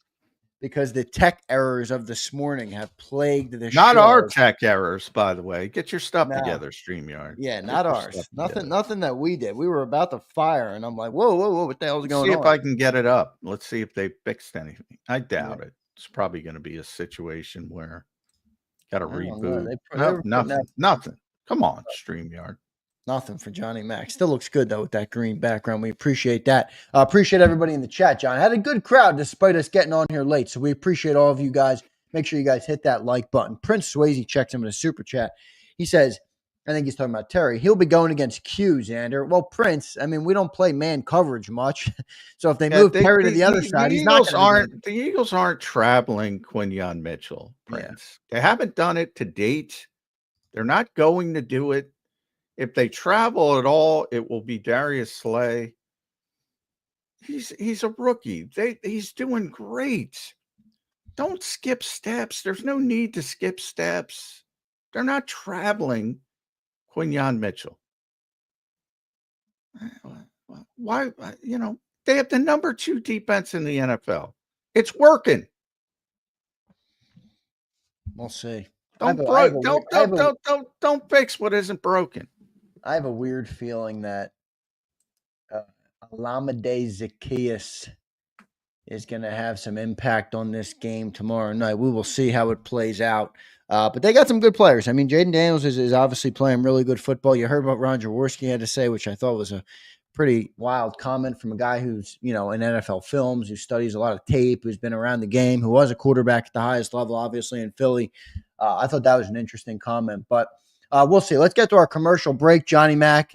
because the tech errors of this morning have plagued the show.
Not our tech errors, by the way. Get your stuff together, StreamYard.
Yeah, not ours. Nothing that we did. We were about to fire, and I'm like, whoa, what the hell's going on?
See if I can get it up. Let's see if they fixed anything. I doubt it. It's probably going to be a situation where got to reboot. Nothing. Come on, StreamYard.
Nothing for Johnny Mac. Still looks good, though, with that green background. We appreciate that. Appreciate everybody in the chat, John. Had a good crowd despite us getting on here late, so we appreciate all of you guys. Make sure you guys hit that like button. Prince Swayze checks him in a super chat. He says, I think he's talking about Terry. He'll be going against Q, Zander. Well, Prince, I mean, we don't play man coverage much. So if they move Terry to the other side, he's not going to.
The Eagles aren't traveling Quinyon Mitchell, Prince. Yeah. They haven't done it to date. They're not going to do it. If they travel at all, it will be Darius Slay. He's a rookie. He's doing great. Don't skip steps. There's no need to skip steps. They're not traveling Quinyon Mitchell. Why? They have the number 2 defense in the NFL. It's working.
We'll see.
Don't fix what isn't broken.
I have a weird feeling that Olamide Zaccheaus is going to have some impact on this game tomorrow night. We will see how it plays out. But they got some good players. I mean, Jaden Daniels is obviously playing really good football. You heard what Ron Jaworski had to say, which I thought was a pretty wild comment from a guy who's, in NFL films, who studies a lot of tape, who's been around the game, who was a quarterback at the highest level, obviously, in Philly. I thought that was an interesting comment. But we'll see. Let's get to our commercial break. Johnny Mac,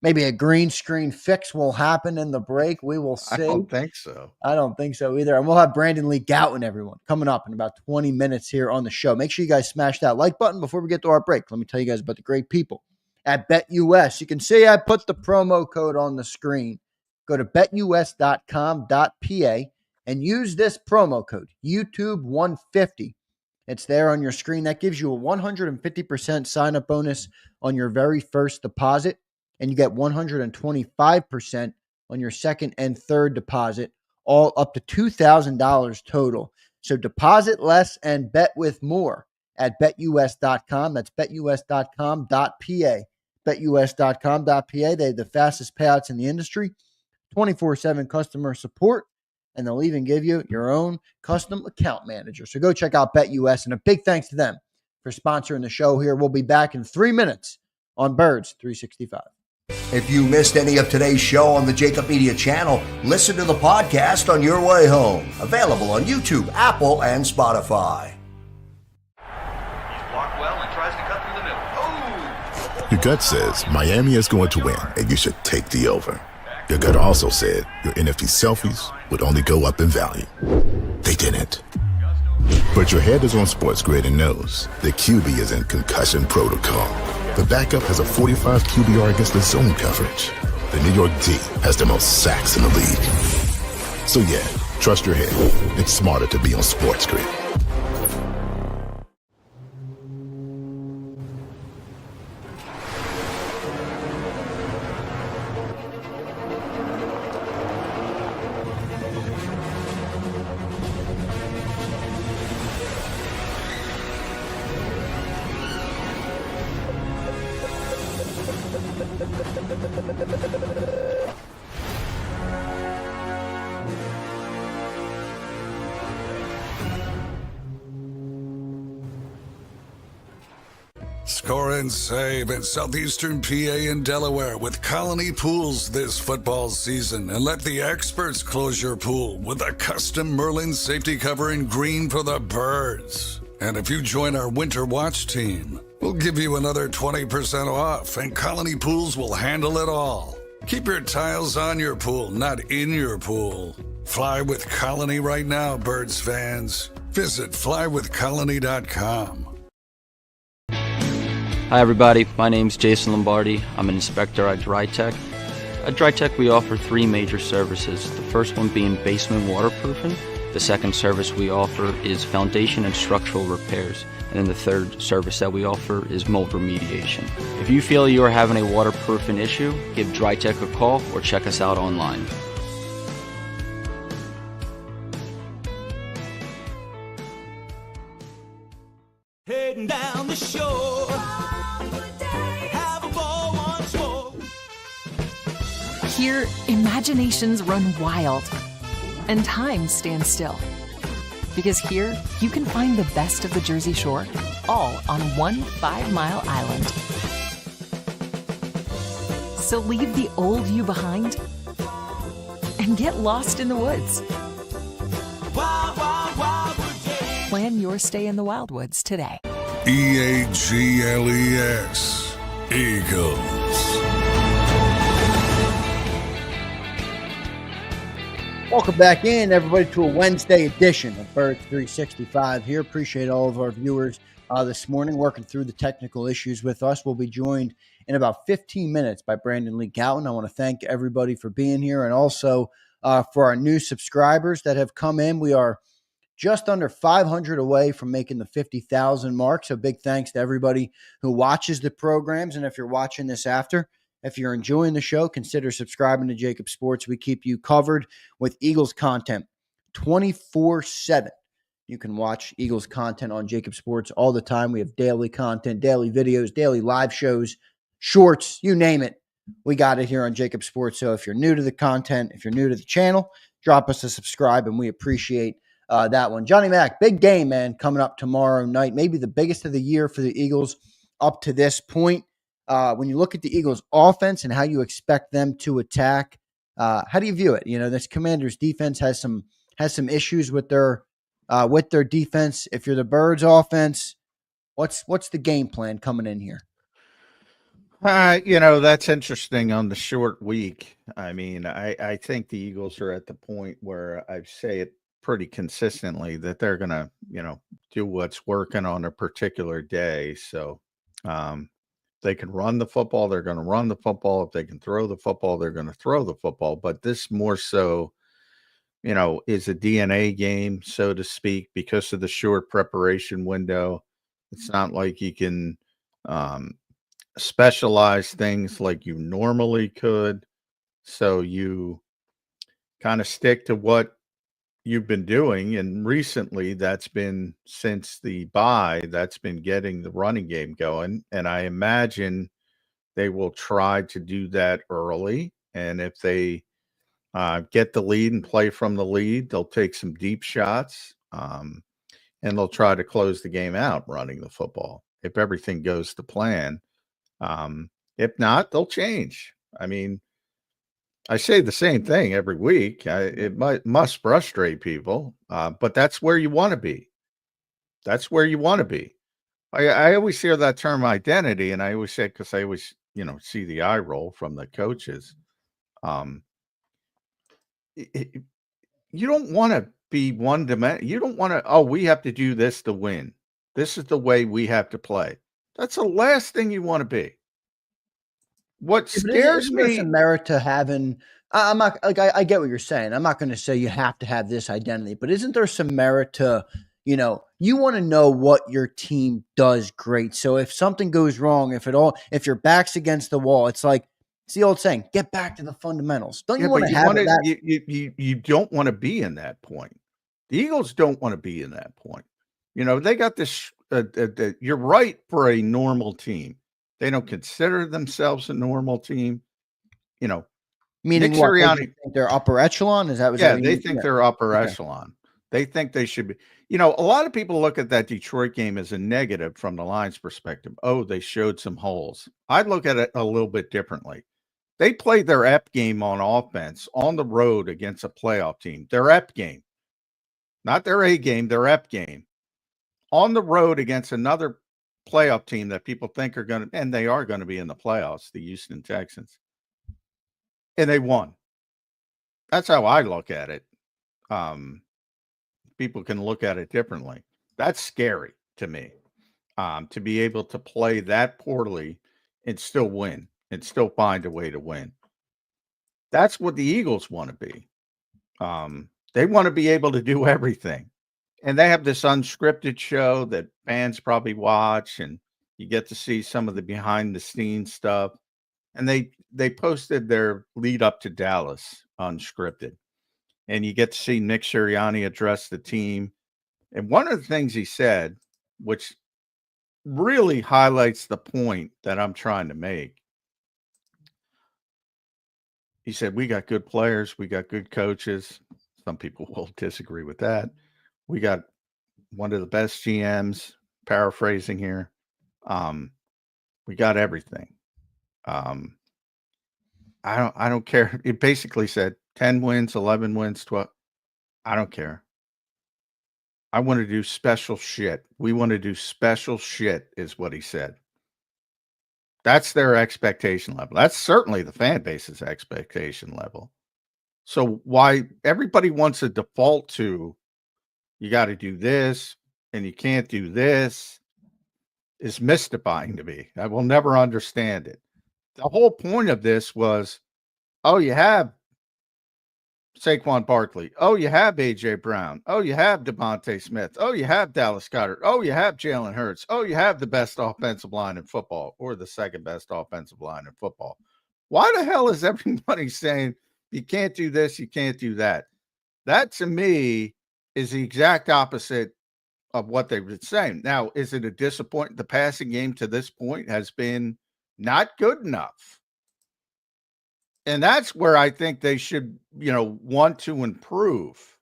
Maybe a green screen fix will happen in the break. We will see.
I don't think so.
I don't think so either. And we'll have Lee Gowton, everyone, coming up in about 20 minutes here on the show. Make sure you guys smash that like button before we get to our break. Let me tell you guys about the great people at BetUS. You can see I put the promo code on the screen. Go to betus.com.pa and use this promo code, YouTube150. It's there on your screen. That gives you a 150% sign-up bonus on your very first deposit, and you get 125% on your second and third deposit, all up to $2,000 total. So deposit less and bet with more at betus.com. That's betus.com.pa. betus.com.pa. They have the fastest payouts in the industry, 24/7 customer support, and they'll even give you your own custom account manager. So go check out BetUS, and a big thanks to them for sponsoring the show here. We'll be back in 3 minutes on Birds 365.
If you missed any of today's show on the JAKIB Media channel, listen to the podcast on your way home. Available on YouTube, Apple, and Spotify.
He's blocked well and tries to cut through the middle. Oh!
Your gut says Miami is going to win, and you should take the over. Your gut also said your NFT selfies would only go up in value. They didn't. But your head is on Sports Grid and knows the QB is in concussion protocol. The backup has a 45 QBR against the zone coverage. The New York D has the most sacks in the league. So yeah, trust your head. It's smarter to be on Sports Grid. Score and save in southeastern PA and Delaware with Colony Pools this football season, and let the experts close your pool with a custom Merlin safety cover in green for the birds. And if you join our Winter Watch team, we'll give you another 20% off, and Colony Pools will handle it all. Keep your tiles on your pool, not in your pool. Fly with Colony right now, Birds fans. Visit flywithcolony.com.
Hi everybody, my name's Jason Lombardi. I'm an inspector at DryTech. At DryTech we offer three major services, the first one being basement waterproofing, the second service we offer is foundation and structural repairs, and then the third service that we offer is mold remediation. If you feel you are having a waterproofing issue, give DryTech a call or check us out online.
Heading down the shore, have a ball once more.
Here, imaginations run wild and time stands still. Because here, you can find the best of the Jersey Shore, all on one 5-mile island. So leave the old you behind and get lost in the woods.
Wild, wild, wildwood.
Plan your stay in the Wildwoods today.
EAGLES, Eagles.
Welcome back in, everybody, to a Wednesday edition of Birds 365 here. Appreciate all of our viewers this morning working through the technical issues with us. We'll be joined in about 15 minutes by Lee Gowton. I want to thank everybody for being here, and also for our new subscribers that have come in. We are just under 500 away from making the 50,000 mark. So big thanks to everybody who watches the programs. And if you're watching this after, if you're enjoying the show, consider subscribing to JAKIB Sports. We keep you covered with Eagles content 24/7. You can watch Eagles content on JAKIB Sports all the time. We have daily content, daily videos, daily live shows, shorts, you name it. We got it here on JAKIB Sports. So if you're new to the content, if you're new to the channel, drop us a subscribe, and we appreciate that one. Johnny Mac, big game, man, coming up tomorrow night. Maybe the biggest of the year for the Eagles up to this point. When you look at the Eagles' offense and how you expect them to attack, how do you view it? You know, this Commanders' defense has some issues with their defense. If you're the Birds' offense, what's the game plan coming in here?
That's interesting on the short week. I mean, I think the Eagles are at the point where I say it pretty consistently that they're going to, do what's working on a particular day. So they can run the football, they're going to run the football. If they can throw the football, they're going to throw the football. But this more so, is a DNA game, so to speak, because of the short preparation window. It's not like you can specialize things like you normally could. So you kind of stick to what you've been doing. And recently, that's been since the bye, that's been getting the running game going. And I imagine they will try to do that early. And if they get the lead and play from the lead, they'll take some deep shots, and they'll try to close the game out running the football if everything goes to plan. If not, they'll change. I mean, I say the same thing every week. It must frustrate people, but that's where you want to be. That's where you want to be. I always hear that term identity, and I always say, because I always, see the eye roll from the coaches. You don't want to be one dimension. You don't want to, we have to do this to win. This is the way we have to play. That's the last thing you want to be. What scares me.
There's some merit to having. I'm not like I get what you're saying. I'm not going to say you have to have this identity, but isn't there some merit to, you want to know what your team does great. So if something goes wrong, if your back's against the wall, it's like it's the old saying: get back to the fundamentals. Don't you want to have that?
You don't want to be in that point. The Eagles don't want to be in that point. They got this. You're right for a normal team. They don't consider themselves a normal team.
Meaning
Nick
what?
Sirianni,
They think they're upper echelon? Is that what
they think they're upper echelon. They think they should be. A lot of people look at that Detroit game as a negative from the Lions' perspective. Oh, they showed some holes. I'd look at it a little bit differently. They played their EP game on offense on the road against a playoff team. Their EP game, not their A game, their EP game on the road against another playoff team that people think are going to, and they are going to be in the playoffs, the Houston Texans. And they won. That's how I look at it. People can look at it differently. That's scary to me, to be able to play that poorly and still win and still find a way to win. That's what the Eagles want to be. They want to be able to do everything. And they have this unscripted show that fans probably watch, and you get to see some of the behind the scenes stuff. And they posted their lead up to Dallas unscripted. And you get to see Nick Sirianni address the team. And one of the things he said, which really highlights the point that I'm trying to make, he said, we got good players. We got good coaches. Some people will disagree with that. We got one of the best GMs, paraphrasing here. We got everything. I don't care. It basically said 10 wins, 11 wins, 12. I don't care. I want to do special shit. We want to do special shit is what he said. That's their expectation level. That's certainly the fan base's expectation level. So why everybody wants to default to you got to do this and you can't do this is mystifying to me. I will never understand it. The whole point of this was, you have Saquon Barkley. You have A.J. Brown. You have Devontae Smith. You have Dallas Goedert. You have Jalen Hurts. You have the best offensive line in football, or the second best offensive line in football. Why the hell is everybody saying you can't do this, you can't do that? That, to me, is the exact opposite of what they've been saying. Now, is it a disappointment? The passing game to this point has been not good enough. And that's where I think they should, want to improve.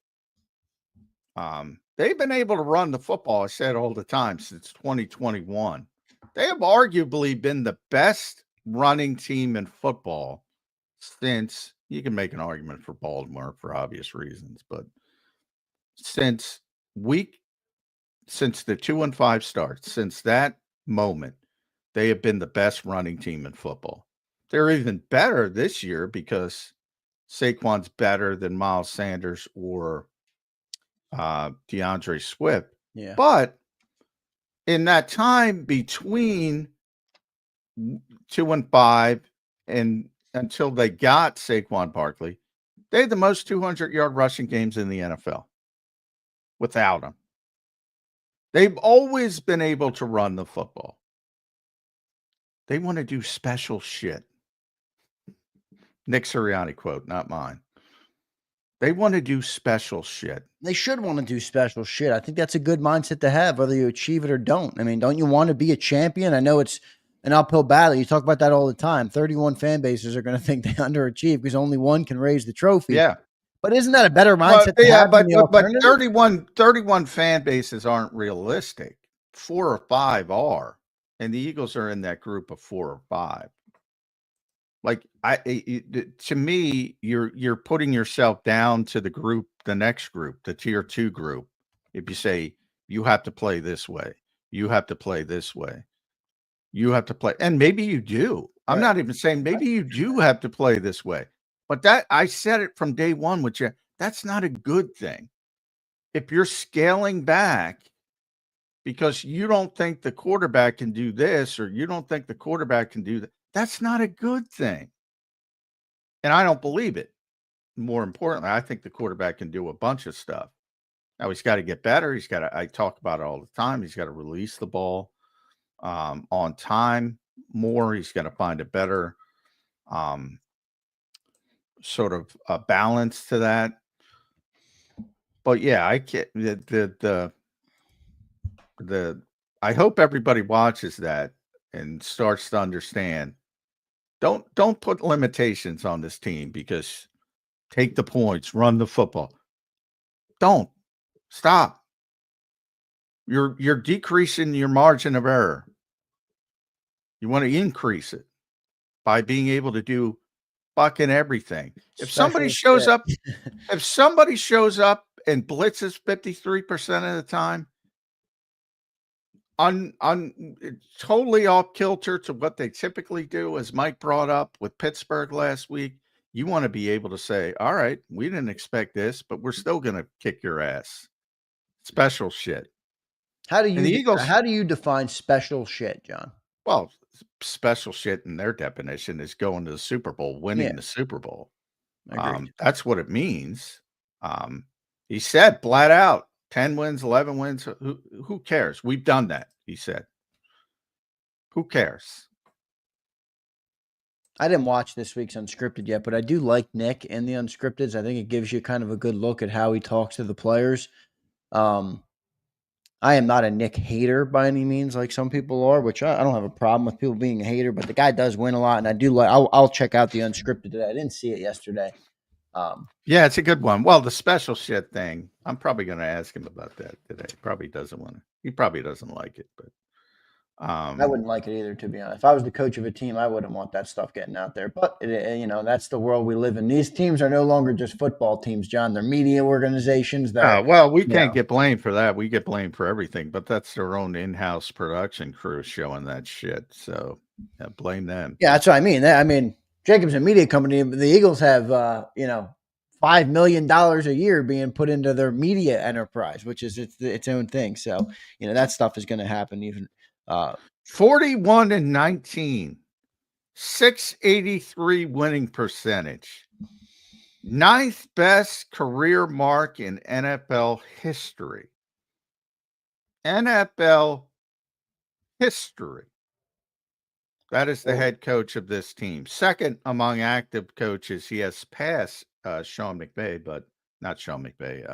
They've been able to run the football, I said all the time, since 2021. They have arguably been the best running team in football since, you can make an argument for Baltimore for obvious reasons, but since the 2-5 start, since that moment, they have been the best running team in football. They're even better this year because Saquon's better than Miles Sanders or DeAndre Swift.
Yeah.
But in that time between 2 and 5 and until they got Saquon Barkley, they had the most 200-yard rushing games in the NFL without him. They've always been able to run the football. They want to do special shit. Nick Sirianni quote, not mine. They want to do special shit.
They should want to do special shit. I think that's a good mindset to have, whether you achieve it or don't. I mean, don't you want to be a champion? I know it's an uphill battle. You talk about that all the time. 31 fan bases are going to think they underachieve because only one can raise the trophy.
Yeah.
But isn't that a better mindset to have than the
but
alternative?
31 fan bases aren't realistic. 4 or 5 are. And the Eagles are in that group of 4 or 5. Like to me, you're putting yourself down to the group, the next group, the tier 2 group. If you say you have to play this way, you have to play this way, you have to play, and maybe you do. I'm not even saying maybe you do have to play this way, but that I said it from day one with you. That's not a good thing. If you're scaling back because you don't think the quarterback can do this, or you don't think the quarterback can do that, that's not a good thing. And I don't believe it. More importantly, I think the quarterback can do a bunch of stuff. Now he's got to get better. I talk about it all the time. He's got to release the ball on time more. He's got to find a better sort of a balance to that. But yeah, I can't, I hope everybody watches that and starts to understand. Don't put limitations on this team because take the points, run the football. Don't stop. You're decreasing your margin of error. You want to increase it by being able to do fucking everything. If somebody shows up, and blitzes 53% of the time, totally off kilter to what they typically do, as Mike brought up with Pittsburgh last week, you want to be able to say, all right, we didn't expect this, but we're still going to kick your ass. Special shit.
How do you define special shit, John?
Well, special shit in their definition is going to the Super Bowl, winning the Super Bowl. That's what it means. He said flat out, 10 wins, 11 wins. Who cares? We've done that, he said. Who cares?
I didn't watch this week's Unscripted yet, but I do like Nick in the Unscripted. I think it gives you kind of a good look at how he talks to the players. I am not a Nick hater by any means, like some people are, which I don't have a problem with people being a hater, but the guy does win a lot, and I do like. I'll check out the Unscripted today. I didn't see it yesterday.
Yeah, it's a good one. Well, the special shit thing, I'm probably going to ask him about that today. He probably doesn't like it, but
I wouldn't like it either, to be honest. If I was the coach of a team, I wouldn't want that stuff getting out there. But that's the world we live in. These teams are no longer just football teams, John. They're media organizations.
Well, we can't get blamed for that. We get blamed for everything, but that's their own in-house production crew showing that shit. So blame them.
Yeah, that's what I mean. JAKIB's a media company. The Eagles have, $5 million a year being put into their media enterprise, which is its own thing. So, that stuff is going to happen even.
41-19, 683 winning percentage, 9th best career mark in NFL history. NFL history. That is the head coach of this team. Second among active coaches. He has passed Sean McVay, but not Sean McVay,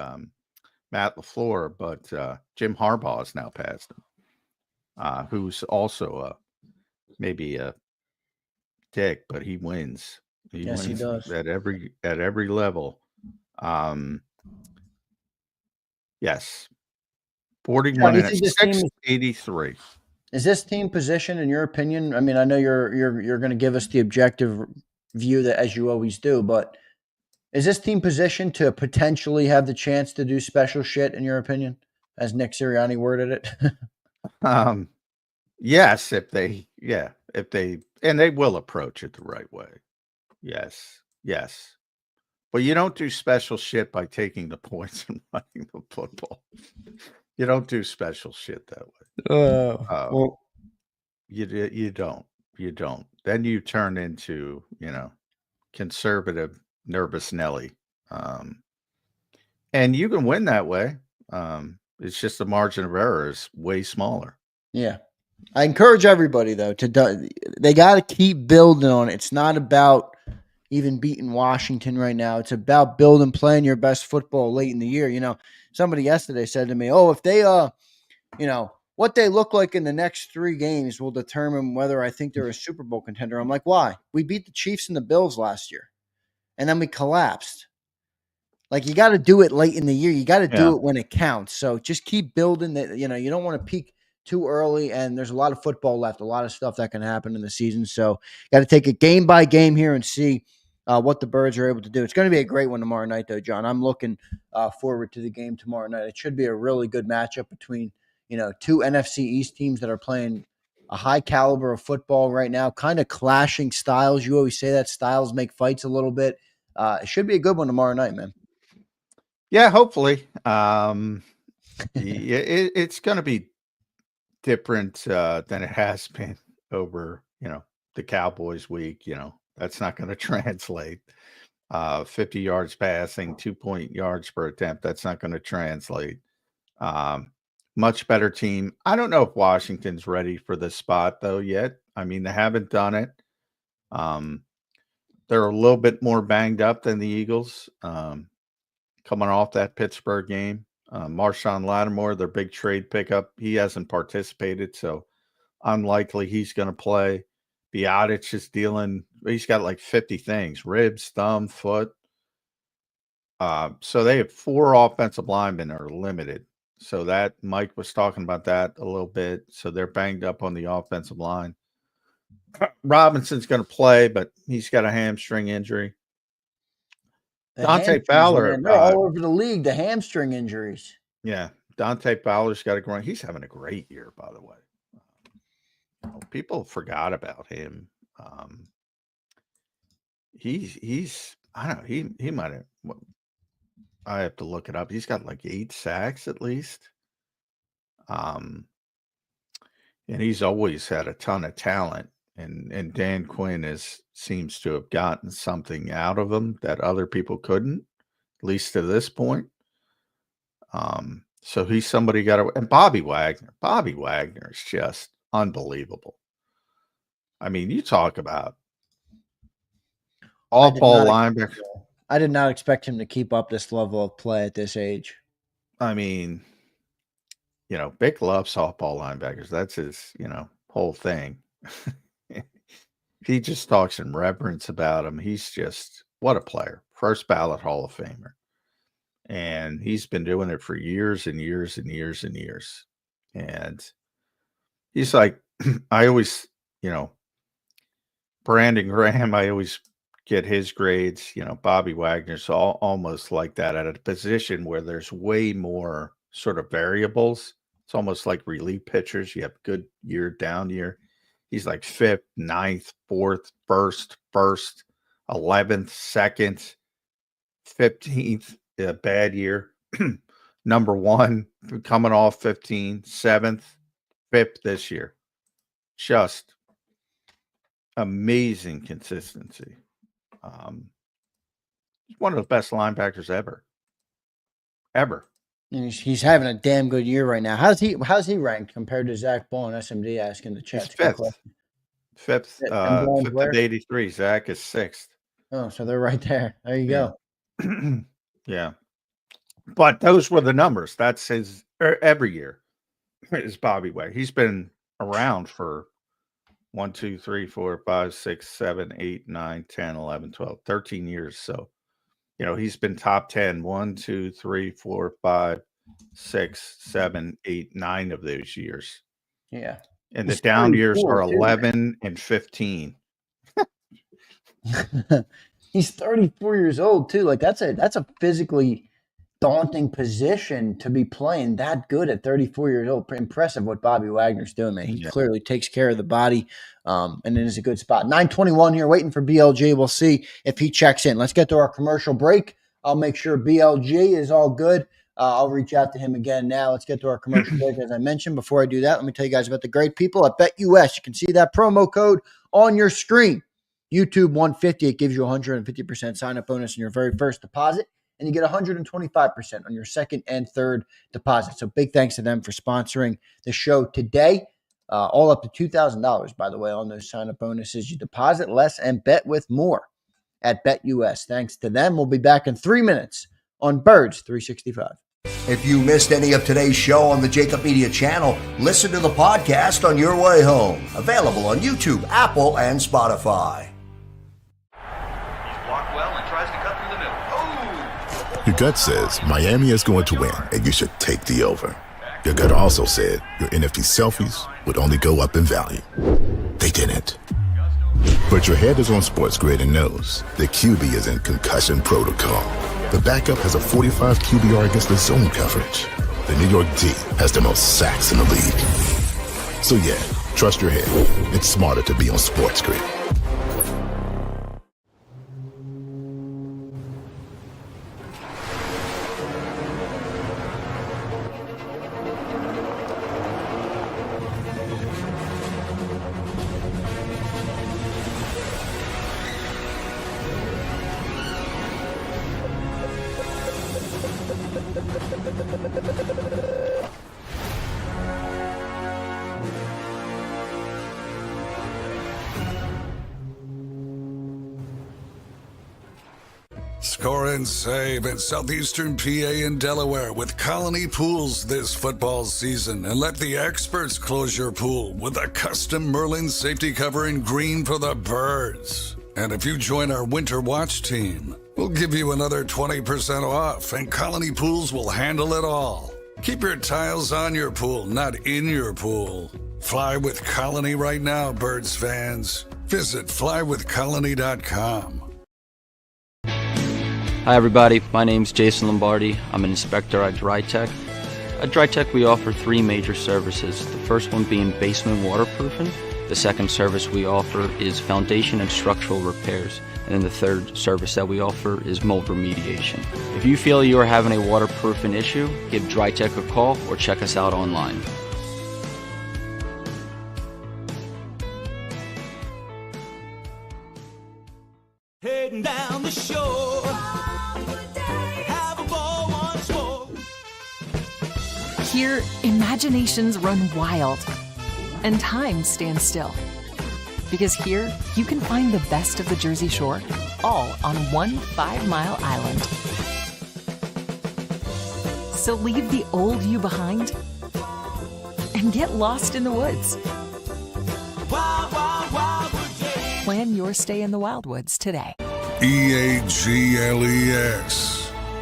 Matt LaFleur, but Jim Harbaugh has now passed him. Who's also maybe a dick, but he wins. He does at every level. Yes, 41 and 683.
Is this team positioned, in your opinion? I mean, I know you're going to give us the objective view that, as you always do, but is this team positioned to potentially have the chance to do special shit, in your opinion, as Nick Sirianni worded it?
Yes, if they and they will approach it the right way. Yes, yes. But you don't do special shit by taking the points and running the football. You don't do special shit that way.
Well,
You don't. You don't. Then you turn into, conservative nervous Nelly. And you can win that way. It's just the margin of error is way smaller.
yeah. I encourage everybody though they got to keep building on it. It's not about even beating Washington right now. It's about building, playing your best football late in the year. Somebody yesterday said to me, "Oh, if they what they look like in the next 3 games will determine whether I think they're a Super Bowl contender." I'm like, "Why? We beat the Chiefs and the Bills last year, and then we collapsed." Like, you got to do it late in the year. You got to do it when it counts. So just keep building that. You don't want to peak too early, and there's a lot of football left, a lot of stuff that can happen in the season. So got to take it game by game here and see what the Birds are able to do. It's going to be a great one tomorrow night, though, John. I'm looking forward to the game tomorrow night. It should be a really good matchup between, 2 NFC East teams that are playing a high caliber of football right now, kind of clashing styles. You always say that styles make fights a little bit. It should be a good one tomorrow night, man.
Yeah, hopefully. It's going to be different than it has been over, the Cowboys week. That's not going to translate. 50 yards passing, 2 yards per attempt. That's not going to translate. Much better team. I don't know if Washington's ready for this spot though yet. I mean, they haven't done it. They're a little bit more banged up than the Eagles. Coming off that Pittsburgh game. Marshawn Lattimore, their big trade pickup, he hasn't participated, so unlikely he's going to play. Biotic is dealing, he's got like 50 things, ribs, thumb, foot. So they have 4 offensive linemen are limited. So that Mike was talking about that a little bit. So they're banged up on the offensive line. Robinson's going to play, but he's got a hamstring injury. Dante Fowler,
man, they're all over the league. The hamstring injuries.
Yeah, Dante Fowler's got a great. He's having a great year, by the way. People forgot about him. He's I don't know. He might have. I have to look it up. He's got like 8 sacks at least. And he's always had a ton of talent. And Dan Quinn seems to have gotten something out of him that other people couldn't, at least to this point. So he's somebody got to, and Bobby Wagner. Bobby Wagner is just unbelievable. I mean, you talk about all-ball linebacker.
I did not expect him to keep up this level of play at this age.
I mean, Vic loves softball linebackers. That's his, whole thing. He just talks in reverence about him. He's just, what a player. First ballot Hall of Famer. And he's been doing it for years and years and years and years. And he's like, I always, Brandon Graham, I always get his grades. Bobby Wagner's almost like that at a position where there's way more sort of variables. It's almost like relief pitchers. You have good year, down year. He's like 5th, 9th, 4th, 1st, 11th, 2nd, 15th, a bad year. Number 1, coming off 15, 7th, 5th this year. Just amazing consistency. He's one of the best linebackers ever.
He's having a damn good year right now. How's he ranked compared to Zach Ball and SMD asking the chat?
Fifth of 83. Zach is 6th.
Oh, so they're right there. There you go.
Yeah. But those were the numbers. That's his every year is Bobby Wagner. He's been around for 1, 2, 3, 4, 5, 6, 7, 8, 9, 10, 11, 12, 13 years. So, he's been top 10, 1, 2, 3, 4, 5, 6, 7, 8, 9 of those years.
Yeah.
And the down years are 11 and 15.
He's 34 years old too. Like that's a physically daunting position to be playing that good at 34 years old. Impressive what Bobby Wagner's doing, man. He clearly takes care of the body, and it is a good spot. 9:21 here, waiting for BLG. We'll see if he checks in. Let's get to our commercial break. I'll make sure BLG is all good. I'll reach out to him again now. Let's get to our commercial break. As I mentioned, before I do that, let me tell you guys about the great people at BetUS. You can see that promo code on your screen. YouTube 150. It gives you 150% sign-up bonus on your very first deposit, and you get 125% on your second and third deposit. So big thanks to them for sponsoring the show today. All up to $2,000, by the way, on those sign-up bonuses. You deposit less and bet with more at BetUS. Thanks to them. We'll be back in 3 minutes on Birds 365.
If you missed any of today's show on the JAKIB Media channel, listen to the podcast on your way home. Available on YouTube, Apple, and Spotify.
He's blocked well and tries to cut through the middle. Oh!
Your gut says Miami is going to win, and you should take the over. Your gut also said your NFT selfies would only go up in value. They didn't. But your head is on Sports Grid and knows the QB is in concussion protocol. The backup has a 45 QBR against the zone coverage. The New York D has the most sacks in the league. So yeah, trust your head. It's smarter to be on Sports Grid.
Score and save in Southeastern PA and Delaware with Colony Pools this football season, and let the experts close your pool with a custom Merlin safety cover in green for the birds. And if you join our Winter Watch team, we'll give you another 20% off, and Colony Pools will handle it all. Keep your tiles on your pool, not in your pool. Fly with Colony right now, Birds fans. Visit flywithcolony.com.
Hi everybody, my name's Jason Lombardi. I'm an inspector at DryTech. At DryTech we offer three major services, the first one being basement waterproofing. The second service we offer is foundation and structural repairs. And then the third service that we offer is mold remediation. If you feel you are having a waterproofing issue, give DryTech a call or check us out online.
Heading down the shore. Have a ball once more.
Here, imaginations run wild and time stands still. Because here, you can find the best of the Jersey Shore, all on one 5-mile island. So leave the old you behind and get lost in the woods.
Wild, wild, wildwood day.
Plan your stay in the Wildwoods today.
EAGLES,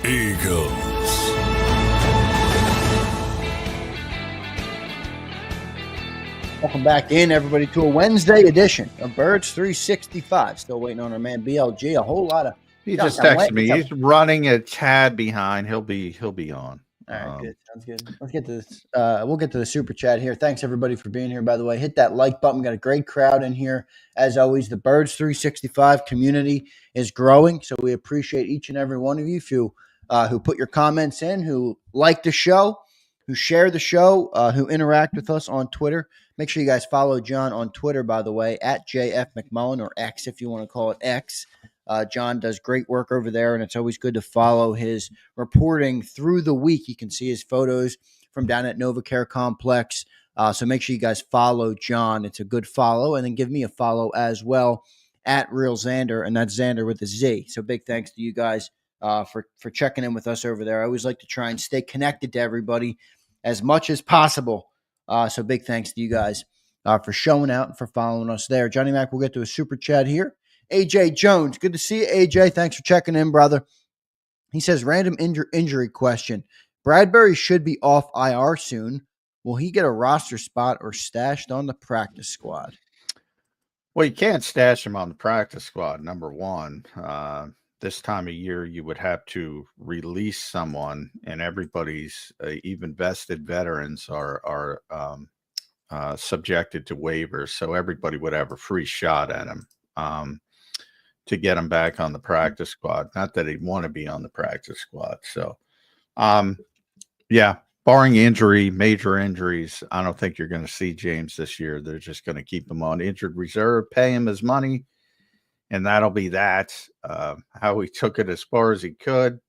Eagles.
Welcome back in, everybody, to a Wednesday edition of Birds 365. Still waiting on our man BLG. A whole lot of.
He just texted me. He's running a tad behind. He'll be on.
All right, good. Sounds good. Let's get to this. We'll get to the super chat here. Thanks everybody for being here. By the way, hit that like button. We got a great crowd in here. As always, the Birds 365 community is growing, so we appreciate each and every one of you who put your comments in, who like the show, who share the show, who interact with us on Twitter. Make sure you guys follow John on Twitter, by the way, at JF McMullen, or X if you want to call it X. John does great work over there, and it's always good to follow his reporting through the week. You can see his photos from down at NovaCare Complex. So make sure you guys follow John. It's a good follow. And then give me a follow as well at Real Zander, and that's Zander with a Z. So big thanks to you guys for checking in with us over there. I always like to try and stay connected to everybody as much as possible. So big thanks to you guys for showing out and for following us there. Johnny Mac, we'll get to a super chat here. AJ Jones, good to see you, AJ. Thanks for checking in, brother. He says, random injury question. Bradbury should be off IR soon. Will he get a roster spot or stashed on the practice squad?
Well, you can't stash him on the practice squad, number one. this time of year, you would have to release someone, and everybody's even vested veterans are subjected to waivers, so everybody would have a free shot at him to get him back on the practice squad. Not that he'd want to be on the practice squad. So, yeah, barring injury, major injuries, I don't think you're going to see James this year. They're just going to keep him on injured reserve, pay him his money, and that'll be that. How he took it as far as he could.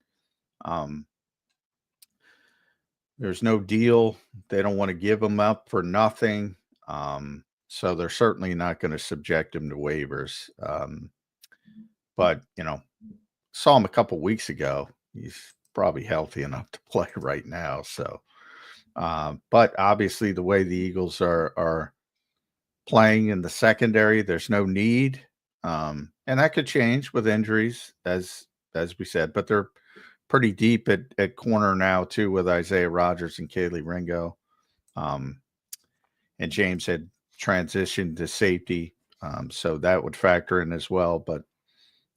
There's no deal. They don't want to give him up for nothing. So they're certainly not going to subject him to waivers. But, saw him a couple weeks ago. He's probably healthy enough to play right now. So, but obviously the way the Eagles are playing in the secondary, there's no need. And that could change with injuries, as we said, but they're pretty deep at corner now too, with Isaiah Rodgers and Kaylee Ringo. And James had transitioned to safety. So that would factor in as well. But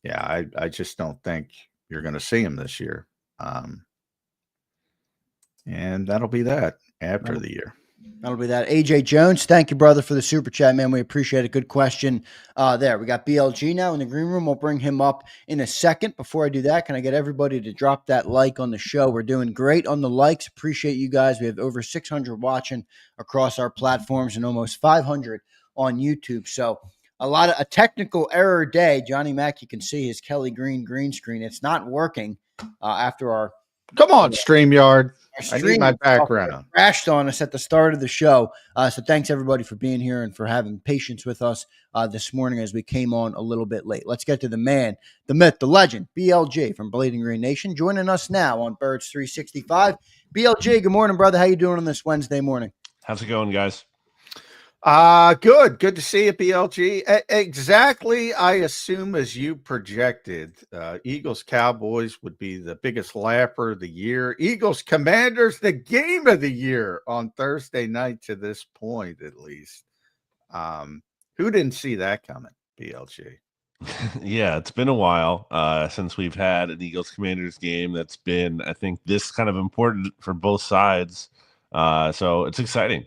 yeah, I just don't think you're going to see him this year. And that'll be that after the year.
That'll be that. AJ Jones, thank you, brother, for the super chat, man. We appreciate it. Good question. There, we got BLG now in the green room. We'll bring him up in a second. Before I do that, can I get everybody to drop that like on the show? We're doing great on the likes. Appreciate you guys. We have over 600 watching across our platforms and almost 500 on YouTube. So a technical error day. Johnny Mack, you can see his Kelly Green green screen. It's not working after our.
Come on, StreamYard. I need my background.
Crashed on us at the start of the show. So thanks, everybody, for being here and for having patience with us this morning as we came on a little bit late. Let's get to the man, the myth, the legend, BLJ from Bleeding Green Nation, joining us now on Birds 365. BLJ, good morning, brother. How you doing on this Wednesday morning?
How's it going, guys?
Good to see you, BLG. Exactly, I assume, as you projected, Eagles Cowboys would be the biggest laugher of the year. Eagles Commanders, the game of the year on Thursday night, to this point at least. Who didn't see that coming, BLG?
Yeah, it's been a while since we've had an Eagles Commanders game that's been, I think, this kind of important for both sides. So it's exciting.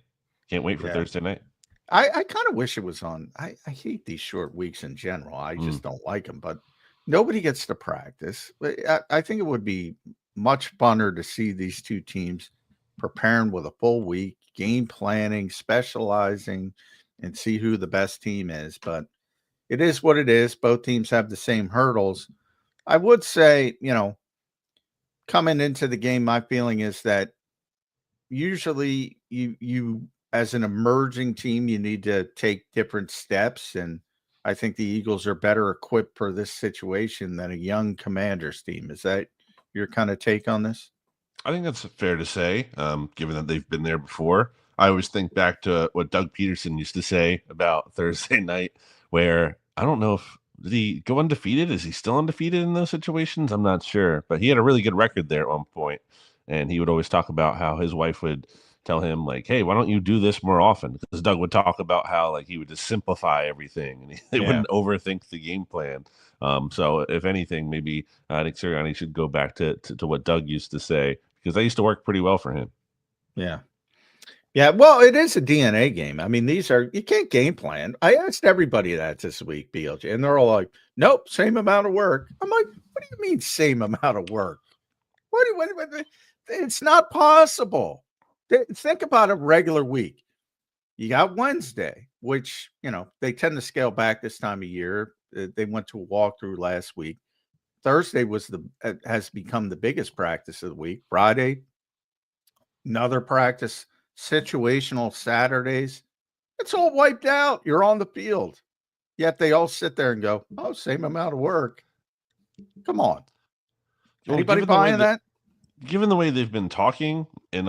Can't wait for Thursday night.
I kind of wish it was on. I hate these short weeks in general. I just don't like them, but nobody gets to practice. I think it would be much funner to see these two teams preparing with a full week, game planning, specializing, and see who the best team is. But it is what it is. Both teams have the same hurdles. I would say, coming into the game, my feeling is that usually you as an emerging team, you need to take different steps. And I think the Eagles are better equipped for this situation than a young Commanders team. Is that your kind of take on this?
I think that's fair to say, given that they've been there before. I always think back to what Doug Peterson used to say about Thursday night, where I don't know if did he go undefeated? Is he still undefeated in those situations? I'm not sure. But he had a really good record there at one point. And he would always talk about how his wife would tell him, like, hey, why don't you do this more often? Because Doug would talk about how, like, he would just simplify everything and he wouldn't overthink the game plan. So if anything, maybe Nick Sirianni should go back to what Doug used to say, because that used to work pretty well for him.
Yeah. Yeah, well, it is a DNA game. I mean, you can't game plan. I asked everybody that this week, BLJ, and they're all like, nope, same amount of work. I'm like, what do you mean same amount of work? What it's not possible. Think about a regular week. You got Wednesday, which, they tend to scale back this time of year. They went to a walkthrough last week. Thursday has become the biggest practice of the week. Friday, another practice. Situational Saturdays. It's all wiped out. You're on the field. Yet they all sit there and go, oh, same amount of work. Come on. Anybody buying that?
Given the way they've been talking and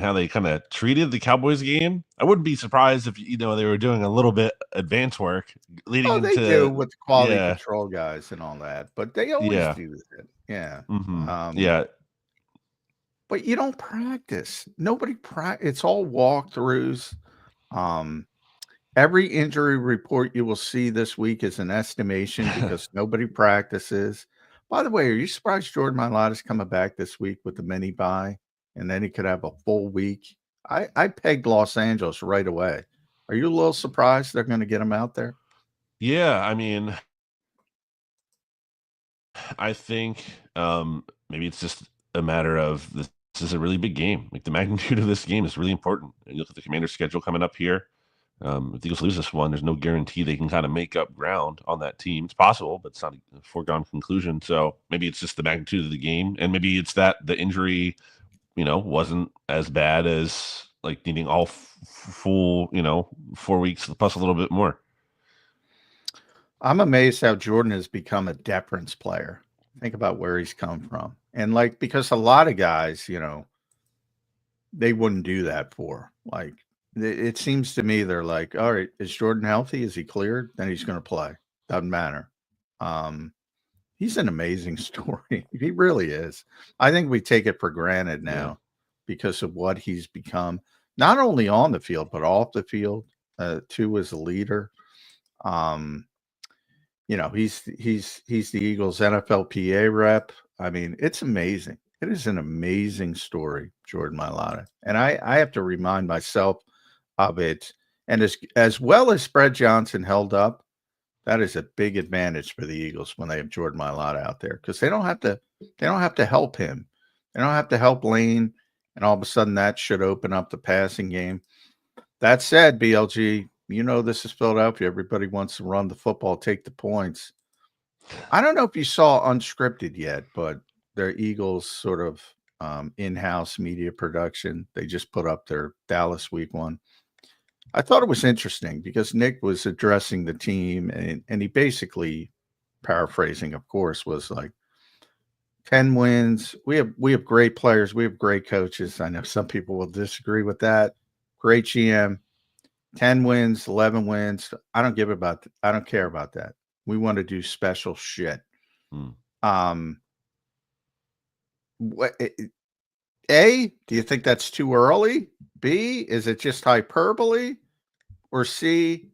how they kind of treated the Cowboys game, I wouldn't be surprised if they were doing a little bit advanced work leading into. They do
with quality control guys and all that, but they always do that. Yeah,
yeah.
But you don't practice. Nobody practice. It's all walkthroughs. Every injury report you will see this week is an estimation because nobody practices. By the way, are you surprised Jordan Mailata's coming back this week with the mini bye, and then he could have a full week? I pegged Los Angeles right away. Are you a little surprised they're going to get him out there?
Yeah, I mean, I think maybe it's just a matter of this is a really big game. Like the magnitude of this game is really important. And you look at the Commanders' schedule coming up here. If the Eagles lose this one, there's no guarantee they can kind of make up ground on that team. It's possible, but it's not a foregone conclusion. So maybe it's just the magnitude of the game, and maybe it's that the injury, wasn't as bad as like needing all full, 4 weeks plus a little bit more.
I'm amazed how Jordan has become a deference player. Think about where he's come from. And because a lot of guys, they wouldn't do that for. Like, it seems to me they're like, all right, is Jordan healthy? Is he cleared? Then he's going to play. Doesn't matter. He's an amazing story. He really is. I think we take it for granted now because of what he's become, not only on the field, but off the field, too, as a leader. He's the Eagles NFLPA rep. I mean, it's amazing. It is an amazing story, Jordan Mailata. And I have to remind myself of it. And as well as Fred Johnson held up, that is a big advantage for the Eagles when they have Jordan Mailata out there, because they don't have to help him. They don't have to help Lane, and all of a sudden that should open up the passing game. That said, BLG, this is Philadelphia. Everybody wants to run the football, take the points. I don't know if you saw Unscripted yet, but their Eagles sort of in-house media production, they just put up their Dallas week 1. I thought it was interesting because Nick was addressing the team, and he basically, paraphrasing, of course, was like, 10 wins. We have great players. We have great coaches. I know some people will disagree with that. Great GM. 10 wins, 11 wins. I don't care about that. We want to do special shit. A, do you think that's too early? B, is it just hyperbole? Or C,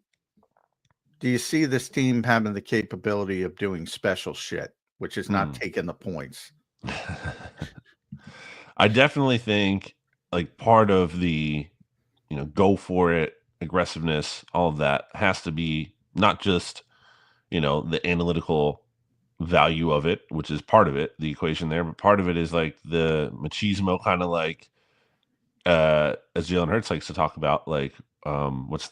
do you see this team having the capability of doing special shit, which is not taking the points?
I definitely think like part of the, go for it, aggressiveness, all of that has to be not just, the analytical value of it, which is part of it, the equation there, but part of it is like the machismo kind of like, as Jalen Hurts likes to talk about, like, impose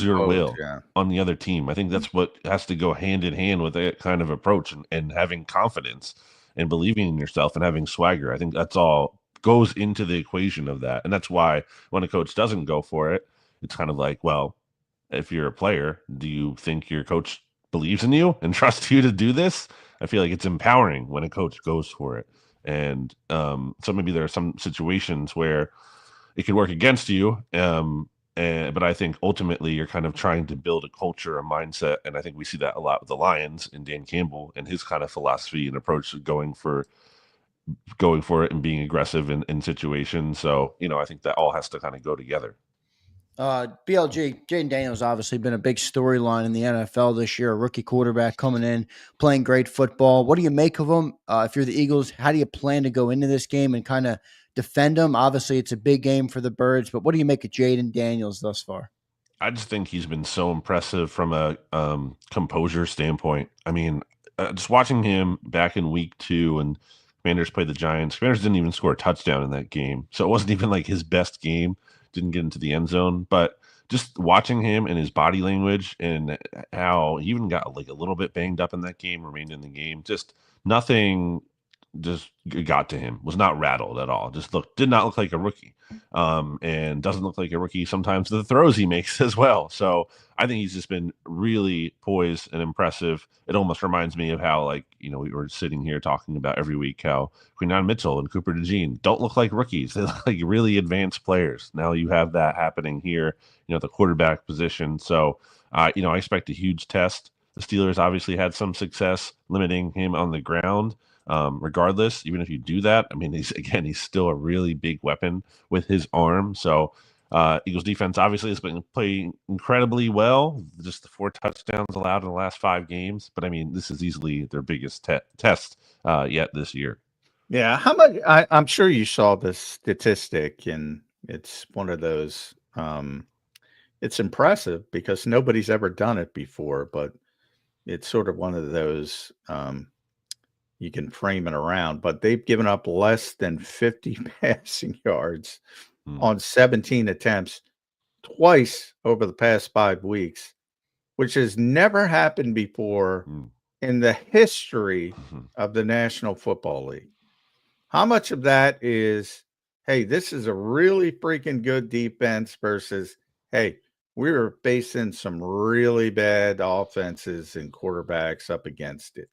your will on the other team. I think that's what has to go hand in hand with that kind of approach and having confidence and believing in yourself and having swagger. I think that's all goes into the equation of that. And that's why when a coach doesn't go for it, it's kind of like, well, if you're a player, do you think your coach believes in you and trusts you to do this? I feel like it's empowering when a coach goes for it. And so maybe there are some situations where it could work against you. But I think ultimately you're kind of trying to build a culture, a mindset. And I think we see that a lot with the Lions and Dan Campbell and his kind of philosophy and approach to going for it and being aggressive in situations. So, I think that all has to kind of go together.
BLG, Jaden Daniels obviously been a big storyline in the NFL this year, a rookie quarterback coming in, playing great football. What do you make of him? If you're the Eagles, how do you plan to go into this game and kind of defend him? Obviously, it's a big game for the Birds, but what do you make of Jaden Daniels thus far?
I just think he's been so impressive from a composure standpoint. I mean, just watching him back in week 2 and Commanders played the Giants. Commanders didn't even score a touchdown in that game. So it wasn't even like his best game. Didn't get into the end zone. But just watching him and his body language and how he even got like a little bit banged up in that game, remained in the game. Just nothing just got to him. Was not rattled at all. Did not look like a rookie. And doesn't look like a rookie sometimes the throws he makes as well. So I think he's just been really poised and impressive. It almost reminds me of how, like, we were sitting here talking about every week how Quinyon Mitchell and Cooper DeJean don't look like rookies. They look like really advanced players. Now you have that happening here, the quarterback position. So, I expect a huge test. The Steelers obviously had some success limiting him on the ground. Regardless, even if you do that, I mean, he's still a really big weapon with his arm. So Eagles defense obviously has been playing incredibly well. Just the 4 touchdowns allowed in the last 5 games. But I mean, this is easily their biggest test yet this year.
Yeah, how much? I'm sure you saw this statistic, and it's one of those. It's impressive because nobody's ever done it before, but it's sort of one of those. You can frame it around, but they've given up less than 50 passing yards on 17 attempts twice over the past 5 weeks, which has never happened before in the history of the National Football League. How much of that is, hey, this is a really freaking good defense versus, hey, we were facing some really bad offenses and quarterbacks up against it?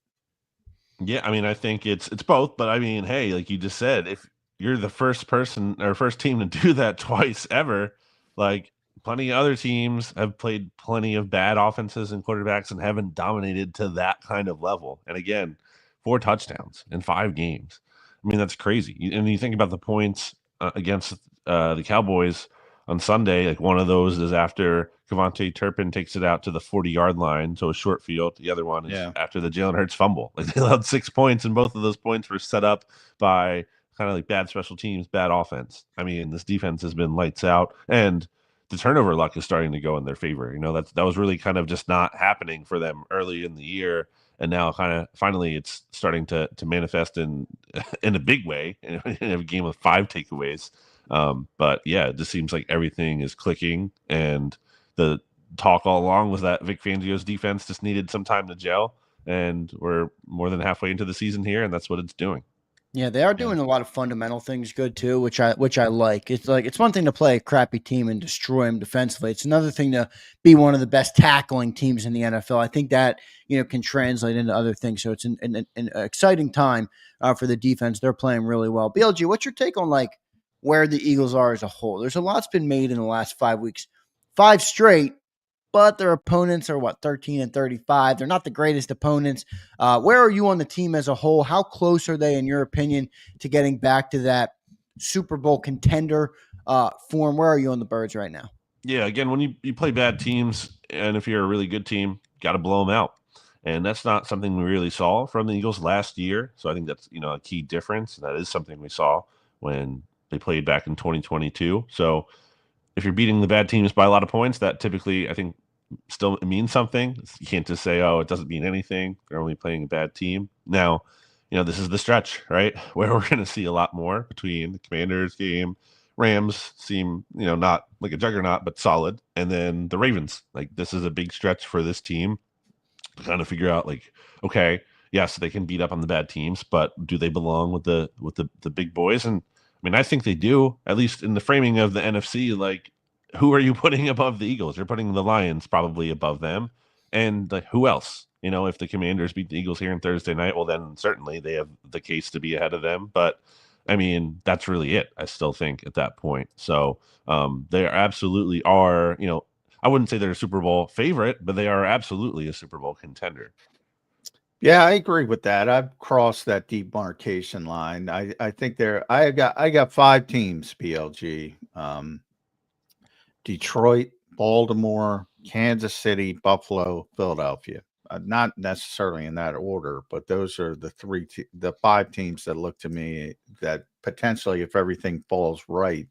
Yeah, I mean, I think it's both, but I mean, hey, like you just said, if you're the first person or first team to do that twice ever, like plenty of other teams have played plenty of bad offenses and quarterbacks and haven't dominated to that kind of level. And again, 4 touchdowns in 5 games. I mean, that's crazy. And you think about the points against the Cowboys on Sunday, like one of those is after Kevontae Turpin takes it out to the 40-yard line, so a short field. The other one is after the Jalen Hurts fumble. Like they allowed 6 points, and both of those points were set up by kind of like bad special teams, bad offense. I mean, this defense has been lights out, and the turnover luck is starting to go in their favor. You know, that was really kind of just not happening for them early in the year, and now kind of finally it's starting to manifest in a big way in a game with 5 takeaways. But yeah, it just seems like everything is clicking, and the talk all along was that Vic Fangio's defense just needed some time to gel, and we're more than halfway into the season here, and that's what it's doing.
Yeah, they are doing a lot of fundamental things good too, which I like. It's one thing to play a crappy team and destroy them defensively. It's another thing to be one of the best tackling teams in the NFL. I think that can translate into other things. So it's an exciting time for the defense. They're playing really well. BLG, what's your take on like where the Eagles are as a whole? There's a lot's been made in the last 5 weeks, 5 straight, but their opponents are 13-35. They're not the greatest opponents. Where are you on the team as a whole? How close are they, in your opinion, to getting back to that Super Bowl contender form? Where are you on the Birds right now?
Yeah, again, when you play bad teams, and if you're a really good team, got to blow them out. And that's not something we really saw from the Eagles last year. So I think that's a key difference. That is something we saw when they played back in 2022. So if you're beating the bad teams by a lot of points, that typically, I think, still means something. You can't just say, oh, it doesn't mean anything. They're only playing a bad team. Now, this is the stretch, right? Where we're going to see a lot more between the Commanders game. Rams seem, not like a juggernaut, but solid. And then the Ravens. Like, this is a big stretch for this team to kind of figure out, like, okay, yes, they can beat up on the bad teams, but do they belong with the big boys? And I mean, I think they do, at least in the framing of the NFC. Like, who are you putting above the Eagles? You're putting the Lions probably above them. And like, who else? If the Commanders beat the Eagles here on Thursday night, well, then certainly they have the case to be ahead of them. But I mean, that's really it, I still think, at that point. So they absolutely are, I wouldn't say they're a Super Bowl favorite, but they are absolutely a Super Bowl contender.
Yeah, I agree with that. I've crossed that demarcation line. I think I got 5 teams, BLG. Detroit, Baltimore, Kansas City, Buffalo, Philadelphia. Not necessarily in that order, but those are the 5 teams that look to me that potentially, if everything falls right,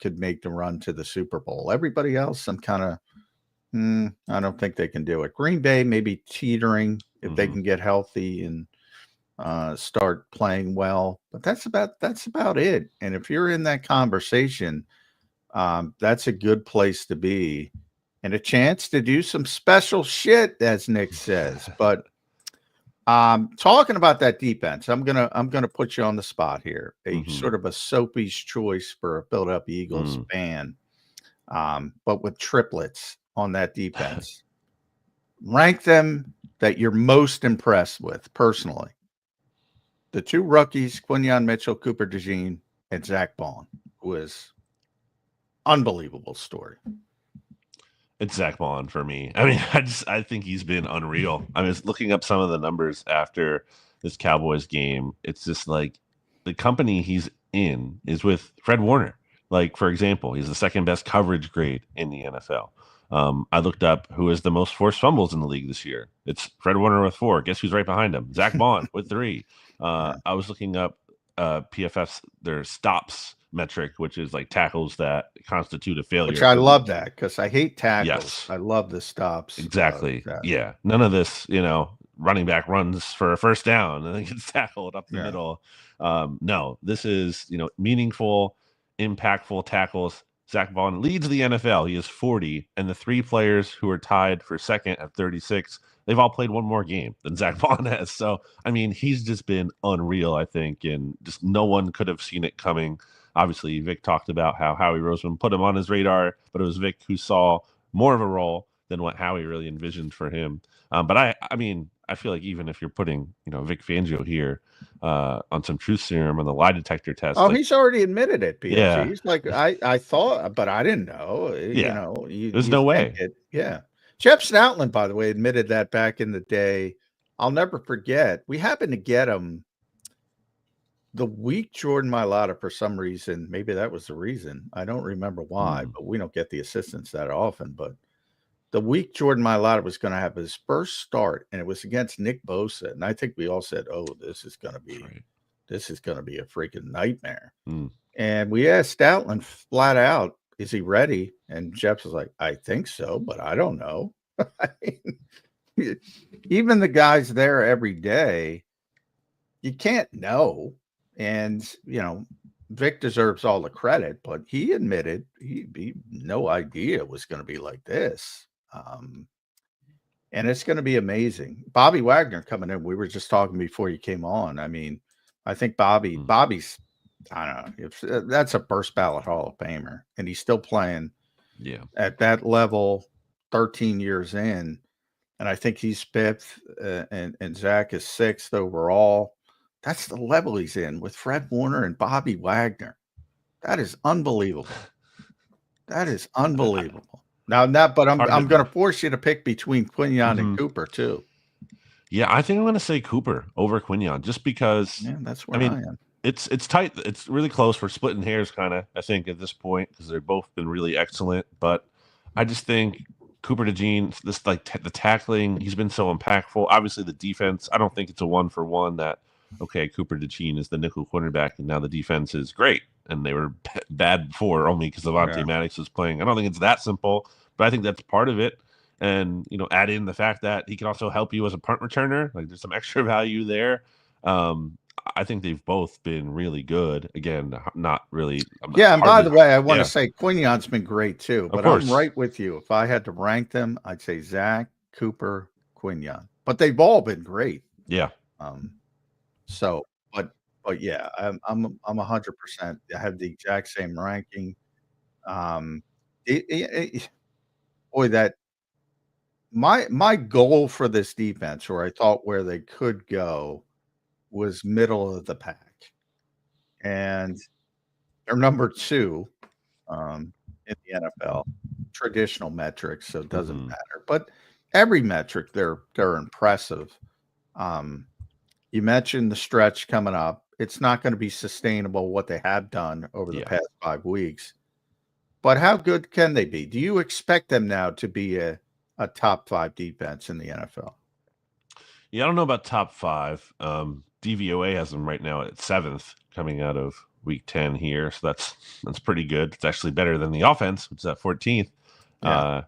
could make the run to the Super Bowl. Everybody else, I'm kind of, I don't think they can do it. Green Bay maybe teetering if they can get healthy and start playing well, but that's about it. And if you're in that conversation, that's a good place to be, and a chance to do some special shit, as Nick says. But talking about that defense, I'm gonna put you on the spot here. A sort of a Soapy's choice for a Philadelphia Eagles fan, but with triplets on that defense. Rank them that you're most impressed with personally. The 2 rookies, Quinyon Mitchell, Cooper DeJean, and Zach Bond, who is unbelievable story.
It's Zach Bond for me. I mean, I think he's been unreal. I was looking up some of the numbers after this Cowboys game. It's just like the company he's in is with Fred Warner. Like, for example, he's the second best coverage grade in the NFL. I looked up who has the most forced fumbles in the league this year. It's Fred Warner with 4. Guess who's right behind him? Zach Bond with 3. I was looking up PFF's their stops metric, which is like tackles that constitute a failure.
Which I love that because I hate tackles.
Yes.
I love the stops.
Exactly. Yeah. None of this, running back runs for a first down and then gets tackled up the middle. No, this is, meaningful, impactful tackles. Zach Bond leads the NFL. He has 40, and the 3 players who are tied for second at 36, they've all played one more game than Zach Bond has. So, I mean, he's just been unreal, I think, and just no one could have seen it coming. Obviously, Vic talked about how Howie Roseman put him on his radar, but it was Vic who saw more of a role than what Howie really envisioned for him. But I mean, I feel like even if you're putting, Vic Fangio here on some truth serum on the lie detector test.
Oh, he's already admitted it, PFG.
Yeah.
He's like, I thought, but I didn't know.
Yeah. There's no way.
Yeah. Jeff Stoutland, by the way, admitted that back in the day. I'll never forget. We happened to get him the week Jordan Mailata, for some reason. Maybe that was the reason. I don't remember why, but we don't get the assistants that often. But the week Jordan Mailata was going to have his first start, and it was against Nick Bosa. And I think we all said, oh, this is going to be a freaking nightmare. And we asked Stoutland flat out, is he ready? And Jeff was like, I think so, but I don't know. I mean, even the guys there every day, you can't know. And, Vic deserves all the credit, but he admitted he no idea it was going to be like this. And it's going to be amazing. Bobby Wagner coming in. We were just talking before you came on. I mean, I think Bobby's, I don't know, that's a first ballot Hall of Famer, and he's still playing at that level 13 years in. And I think he's 5th and Zach is 6th overall. That's the level he's in with Fred Warner and Bobby Wagner. That is unbelievable. That is unbelievable. Now, but I'm going to force you to pick between Quinion and Cooper too.
Yeah, I think I'm going to say Cooper over Quinion just because.
Yeah, that's where I am.
It's tight. It's really close. We're splitting hairs, kind of. I think at this point because they've both been really excellent. But I just think Cooper DeJean, this the tackling, he's been so impactful. Obviously, the defense. I don't think it's a 1-for-1 that. Okay, Cooper DeJean is the nickel cornerback, and now the defense is great. And they were bad before only because Avonte Maddox was playing. I don't think it's that simple, but I think that's part of it. And, add in the fact that he can also help you as a punt returner. Like, there's some extra value there. I think they've both been really good. Again, not really.
And by the way, I want to say Quinion's been great too. But I'm right with you. If I had to rank them, I'd say Zach, Cooper, Quinion. But they've all been great.
Yeah.
So, but yeah, I'm 100%. I have the exact same ranking. Boy, that my goal for this defense, or I thought where they could go, was middle of the pack, and they're number 2 in the NFL traditional metrics, so it doesn't matter. But every metric, they're impressive. You mentioned the stretch coming up. It's not going to be sustainable what they have done over the past 5 weeks. But how good can they be? Do you expect them now to be a top 5 defense in the NFL?
Yeah, I don't know about top 5. DVOA has them right now at 7th coming out of week 10 here. So that's pretty good. It's actually better than the offense, which is at 14th. I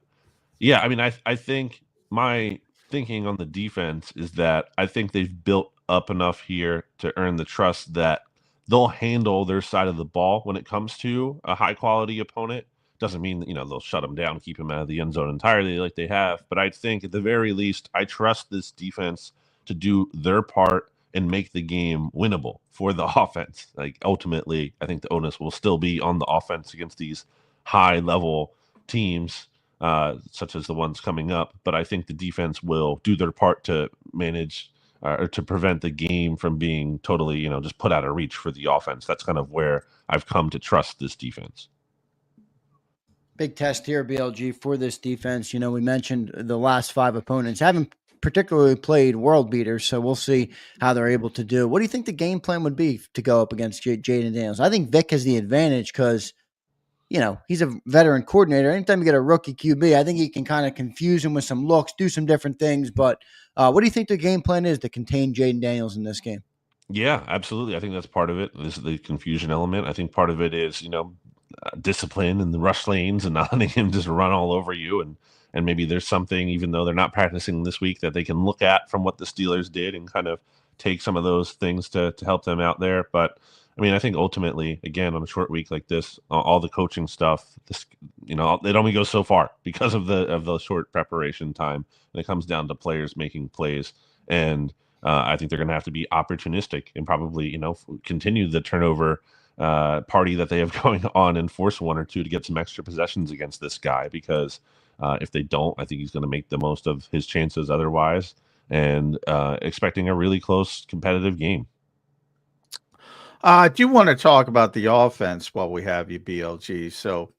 mean, I think my thinking on the defense is that I think they've built up enough here to earn the trust that they'll handle their side of the ball when it comes to a high quality opponent. Doesn't mean that, they'll shut them down, keep them out of the end zone entirely like they have. But I think at the very least, I trust this defense to do their part and make the game winnable for the offense. Like ultimately, I think the onus will still be on the offense against these high level teams, such as the ones coming up. But I think the defense will do their part to manage or to prevent the game from being totally, just put out of reach for the offense. That's kind of where I've come to trust this defense.
Big test here, BLG, for this defense. We mentioned the last 5 opponents haven't particularly played world beaters, so we'll see how they're able to do. What do you think the game plan would be to go up against Jaden Daniels? I think Vic has the advantage because he's a veteran coordinator. Anytime you get a rookie QB, I think he can kind of confuse him with some looks, do some different things. But what do you think the game plan is to contain Jaden Daniels in this game?
Yeah, absolutely. I think that's part of it. This is the confusion element. I think part of it is, discipline in the rush lanes and not letting him just run all over you. And maybe there's something, even though they're not practicing this week, that they can look at from what the Steelers did and kind of take some of those things to help them out there. But I mean, I think ultimately, again, on a short week like this, all the coaching stuff, it only goes so far because of the short preparation time. And it comes down to players making plays. And I think they're going to have to be opportunistic and probably, continue the turnover party that they have going on and force one or two to get some extra possessions against this guy. Because if they don't, I think he's going to make the most of his chances otherwise, and expecting a really close competitive game.
I do want to talk about the offense while we have you, BLG. So,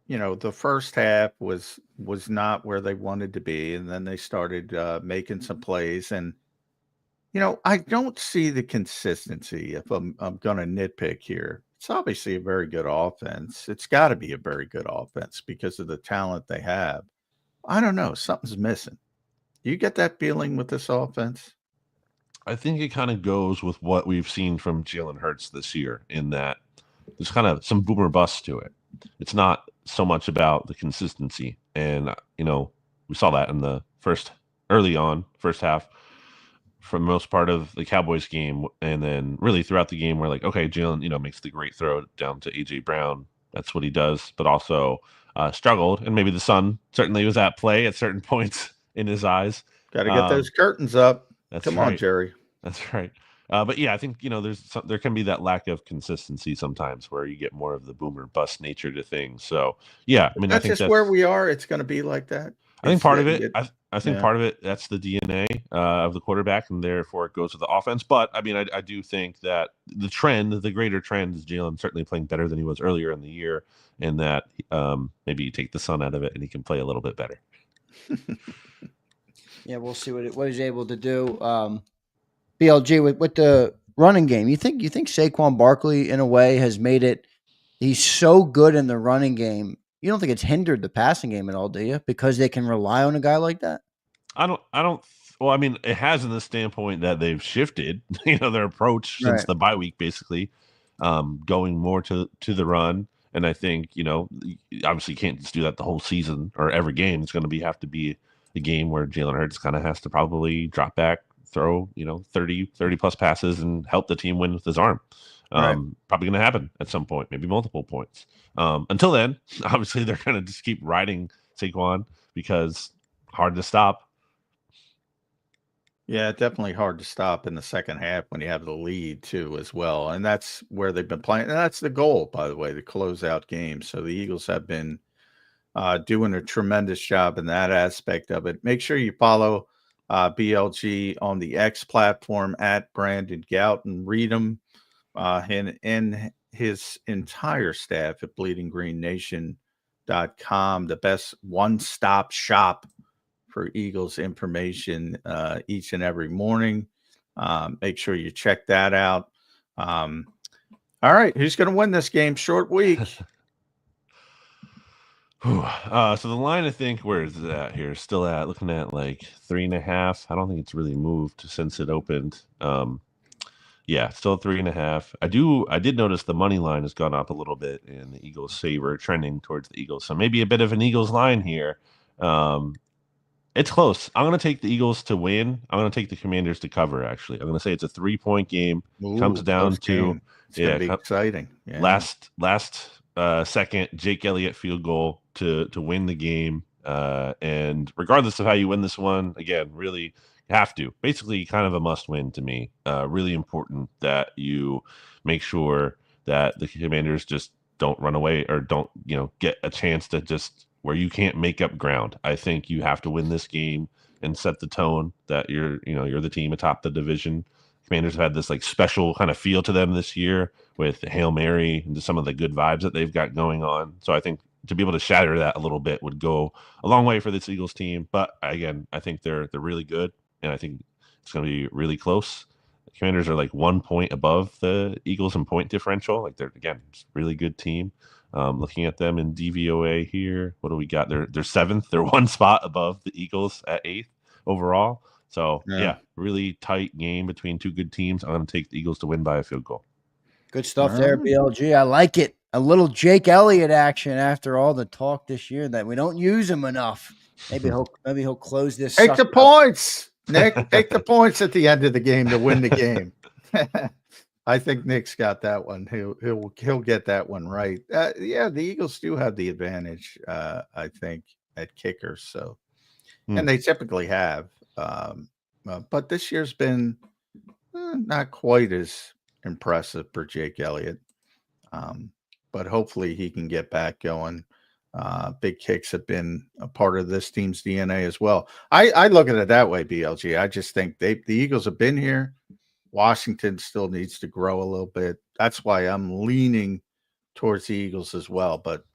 the first half was not where they wanted to be, and then they started making some plays. And, I don't see the consistency. If I'm going to nitpick here, it's obviously a very good offense. It's got to be a very good offense because of the talent they have. I don't know. Something's missing. Do you get that feeling with this offense?
I think it kind of goes with what we've seen from Jalen Hurts this year, in that there's kind of some boomer bust to it. It's not so much about the consistency. And, we saw that in the first half, for the most part of the Cowboys game. And then really throughout the game, we're like, okay, Jalen, makes the great throw down to A.J. Brown. That's what he does, but also struggled. And maybe the sun certainly was at play at certain points in his eyes.
Got to get those curtains up.
Come
on, Jerry.
That's right. But yeah, I think, there can be that lack of consistency sometimes where you get more of the boomer bust nature to things. So yeah, I mean,
that's just where we are. It's going to be like that.
I think part of it, I think part of it, that's the DNA of the quarterback, and therefore it goes with the offense. But I mean, I do think that the greater trend is Jalen certainly playing better than he was earlier in the year, and that maybe you take the sun out of it and he can play a little bit better.
Yeah, we'll see what he's able to do. BLG with the running game. You think Saquon Barkley in a way has made it? He's so good in the running game. You don't think it's hindered the passing game at all, do you? Because they can rely on a guy like that.
I don't. Well, I mean, it has in the standpoint that they've shifted, their approach since the bye week, basically, going more to the run. And I think, obviously you can't just do that the whole season or every game. It's going to have to be a game where Jalen Hurts kind of has to probably drop back, throw, 30 plus passes and help the team win with his arm. Probably going to happen at some point, maybe multiple points. Until then, obviously they're going to just keep riding Saquon because hard to stop.
Yeah, definitely hard to stop in the second half when you have the lead too, as well. And that's where they've been playing. And that's the goal, by the way, to close out games. So the Eagles have been doing a tremendous job in that aspect of it. Make sure you follow BLG on the X platform at Brandon Gowton. Read him and his entire staff at bleedinggreennation.com, the best one-stop shop for Eagles information each and every morning. Make sure you check that out. All right, who's going to win this game? Short week.
So the line, I think, where is it at here? Still looking at like 3.5. I don't think it's really moved since it opened. Yeah, still 3.5. I did notice the money line has gone up a little bit in the Eagles' favor, trending towards the Eagles. So maybe a bit of an Eagles line here. It's close. I'm going to take the Eagles to win. I'm going to take the Commanders to cover, actually. I'm going to say it's a 3-point game. Comes down to
it's going to be exciting. Yeah.
Last second Jake Elliott field goal to win the game. And regardless of how you win this one, again, really have to. Basically, kind of a must win to me. Really important that you make sure that the Commanders just don't run away or don't, get a chance to just where you can't make up ground. I think you have to win this game and set the tone that you're the team atop the division. Commanders have had this like special kind of feel to them this year with the Hail Mary and just some of the good vibes that they've got going on. So I think to be able to shatter that a little bit would go a long way for this Eagles team. But again, I think they're really good, and I think it's going to be really close. The Commanders are like 1 point above the Eagles in point differential. Like they're, again, just a really good team. Looking at them in DVOA here, what do we got? They're seventh. They're one spot above the Eagles at eighth overall. So yeah, really tight game between two good teams. I'm going to take the Eagles to win by a field goal.
Good stuff there, BLG. I like it. A little Jake Elliott action after all the talk this year that we don't use him enough. Maybe he'll close this.
Take the points, Nick. Take the points at the end of the game to win the game. I think Nick's got that one. He'll get that one right. Yeah, the Eagles do have the advantage, I think, at kickers. So, and they typically have, but this year's been not quite as impressive for Jake Elliott. But hopefully he can get back going. Big kicks have been a part of this team's DNA as well. I look at it that way, BLG. I just think the Eagles have been here. Washington still needs to grow a little bit. That's why I'm leaning towards the Eagles as well. But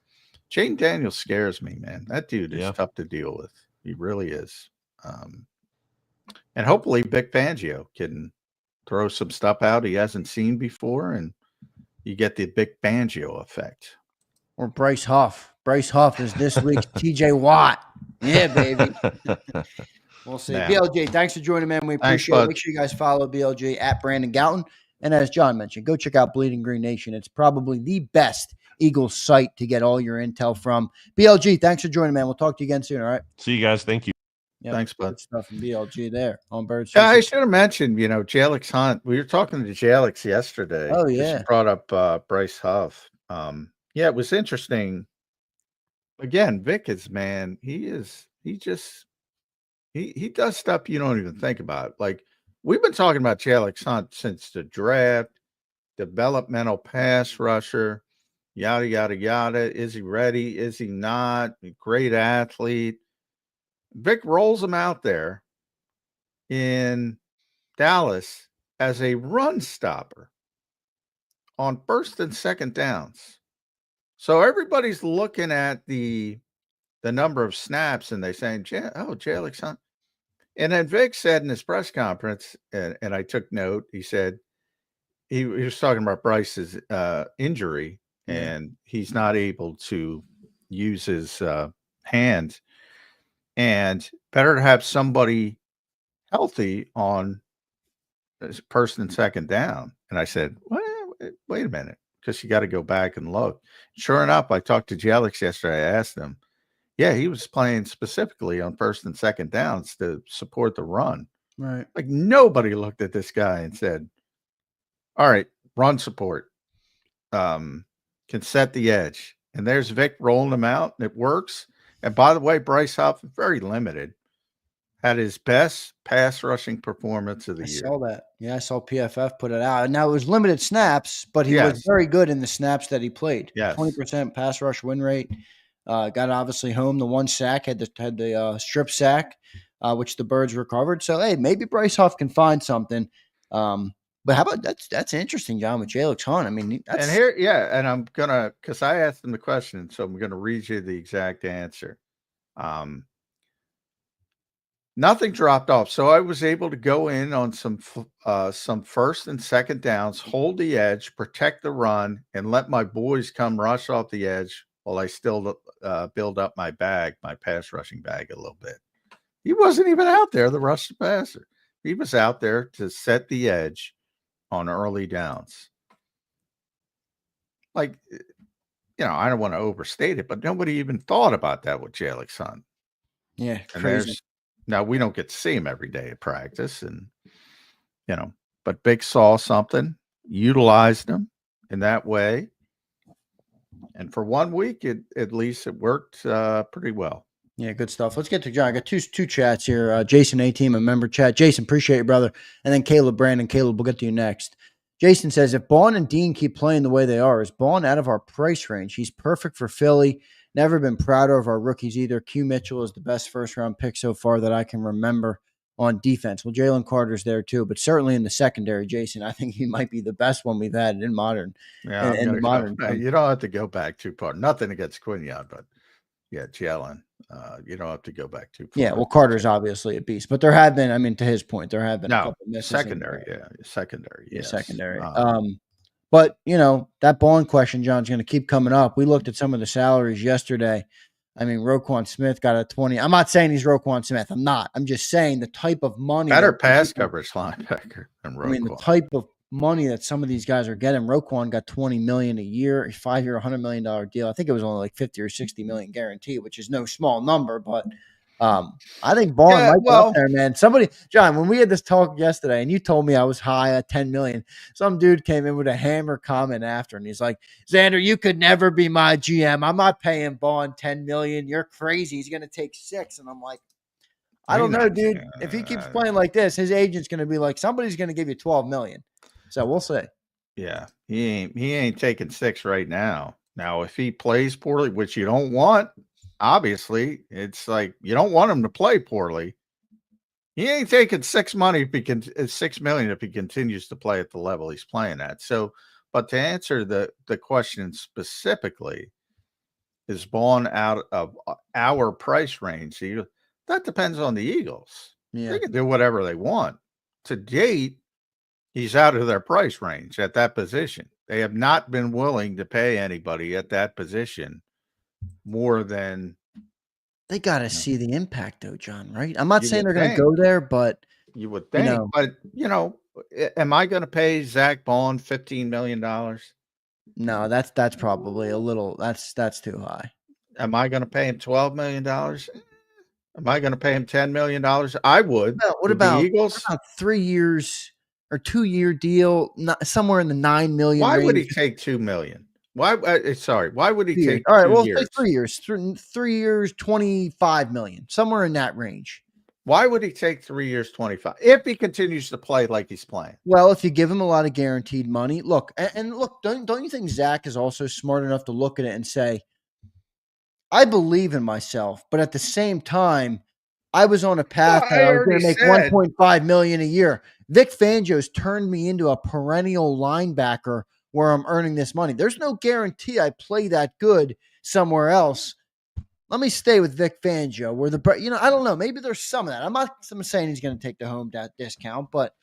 Jane Daniels scares me, man. That dude is tough to deal with. He really is. And hopefully Vic Fangio can throw some stuff out he hasn't seen before, and you get the Vic Fangio effect.
Or Bryce Huff. Bryce Huff is this week's TJ Watt. Yeah, baby. We'll see.
Nah.
BLJ, thanks for joining, man. We appreciate it. Make sure you guys follow BLJ at Brandon Gowton. And as John mentioned, go check out Bleeding Green Nation. It's probably the best Eagles site to get all your intel from. BLG, thanks for joining, man. We'll talk to you again soon, all right?
See you guys. Thank you.
Yep,
thanks, bud.
good stuff from BLG there on Birds.
Yeah, I should have mentioned, Jalix Hunt. We were talking to Jalix yesterday.
Oh, yeah.
She brought up Bryce Huff. Yeah, it was interesting. Again, Vic is, man, he does stuff you don't even think about. Like, we've been talking about Jalix Hunt since the draft, developmental pass rusher, yada, yada, yada. Is he ready? Is he not? Great athlete. Vic rolls him out there in Dallas as a run stopper on first and second downs. So everybody's looking at the number of snaps and they saying, Jalix Hunt. And then Vic said in his press conference, and I took note, he said he was talking about Bryce's injury, and he's not able to use his hands. And better to have somebody healthy on first and second down. And I said, well, wait a minute, because you got to go back and look. Sure enough, I talked to Jalix yesterday. I asked him. Yeah, he was playing specifically on first and second downs to support the run.
Right.
Like, nobody looked at this guy and said, all right, run support. Can set the edge. And there's Vic rolling him out. It works. And by the way, Bryce Huff, very limited, had his best pass rushing performance of the year.
I saw that. Yeah, I saw PFF put it out. Now, it was limited snaps, but he was very good in the snaps that he played.
Yes.
20% pass rush win rate. Got obviously home. The one sack, had the strip sack, which the Birds recovered. So, hey, maybe Bryce Huff can find something. But how about that's interesting, John, with Jalix Hunt. I mean,
and here, and I'm gonna, because I asked him the question, so I'm gonna read you the exact answer. Nothing dropped off, so I was able to go in on some first and second downs, hold the edge, protect the run, and let my boys come rush off the edge while I still build up my pass rushing bag a little bit. He wasn't even out there to rush the passer. He was out there to set the edge on early downs. Like, I don't want to overstate it, but nobody even thought about that with Jalix Hunt.
Yeah,
and
crazy.
Now we don't get to see him every day at practice, and but Big saw something, utilized him in that way, and for 1 week, at least it worked pretty well.
Yeah, good stuff. Let's get to John. I got two chats here. Jason A-Team, a member chat. Jason, appreciate you, brother. And then Caleb Brandon. Caleb, we'll get to you next. Jason says, if Bond and Dean keep playing the way they are, is Bond out of our price range? He's perfect for Philly. Never been prouder of our rookies either. Q Mitchell is the best first-round pick so far that I can remember on defense. Well, Jalen Carter's there too, but certainly in the secondary, Jason, I think he might be the best one we've had in modern.
Yeah, in modern. You don't have to go back too far. Nothing against Quinion, but yeah, Jalen. You don't have to go back too far.
Yeah, well, Carter's obviously a beast, but there have been, to his point, there have been a couple misses.
Secondary.
Secondary. But, that Bond question, John's going to keep coming up. We looked at some of the salaries yesterday. I mean, Roquan Smith got a 20. I'm not saying he's Roquan Smith. I'm not. I'm just saying the type of money.
Better pass coverage linebacker than Roquan.
I mean, the type of money that some of these guys are getting. Roquan got $20 million a year, a 5-year, $100 million deal. I think it was only like 50 or 60 million guaranteed, which is no small number, but I think Bond might be up there, man. John, when we had this talk yesterday and you told me I was high at 10 million, some dude came in with a hammer comment after and he's like, Zander, you could never be my GM. I'm not paying Bond 10 million. You're crazy. He's going to take 6. And I'm like, I don't know, dude. If he keeps playing like this, his agent's going to be like, somebody's going to give you 12 million. So we'll see.
Yeah, he ain't taking 6 right now. Now, if he plays poorly, which you don't want, obviously, it's like you don't want him to play poorly. He ain't taking 6 million if he continues to play at the level he's playing at. So, but to answer the question specifically, is Bond out of our price range? That depends on the Eagles.
Yeah.
They can do whatever they want. To date, he's out of their price range at that position. They have not been willing to pay anybody at that position more than.
They got to see the impact, though, John, right? I'm not saying they're going to
think.
go there, but.
You would think. But, am I going to pay Zach Bond $15 million?
No, that's probably a little. That's too high.
Am I going to pay him $12 million? Am I going to pay him $10 million? I would.
What about
the Eagles?
3 years or 2-year deal, somewhere in the $9 million.
Why
range?
would he take $2 million? Why? Why would he take?
All right,
2
well,
years?
take 3 years. 3 years, $25 million, somewhere in that range.
Why would he take 3 years, 25? If he continues to play like he's playing.
Well, if you give him a lot of guaranteed money, look, don't you think Zach is also smart enough to look at it and say, I believe in myself, but at the same time, I was on a path that I was going to make $1.5 million a year. Vic Fangio's turned me into a perennial linebacker where I'm earning this money. There's no guarantee I play that good somewhere else. Let me stay with Vic Fangio where I don't know. Maybe there's some of that. I'm not saying he's going to take the home discount, but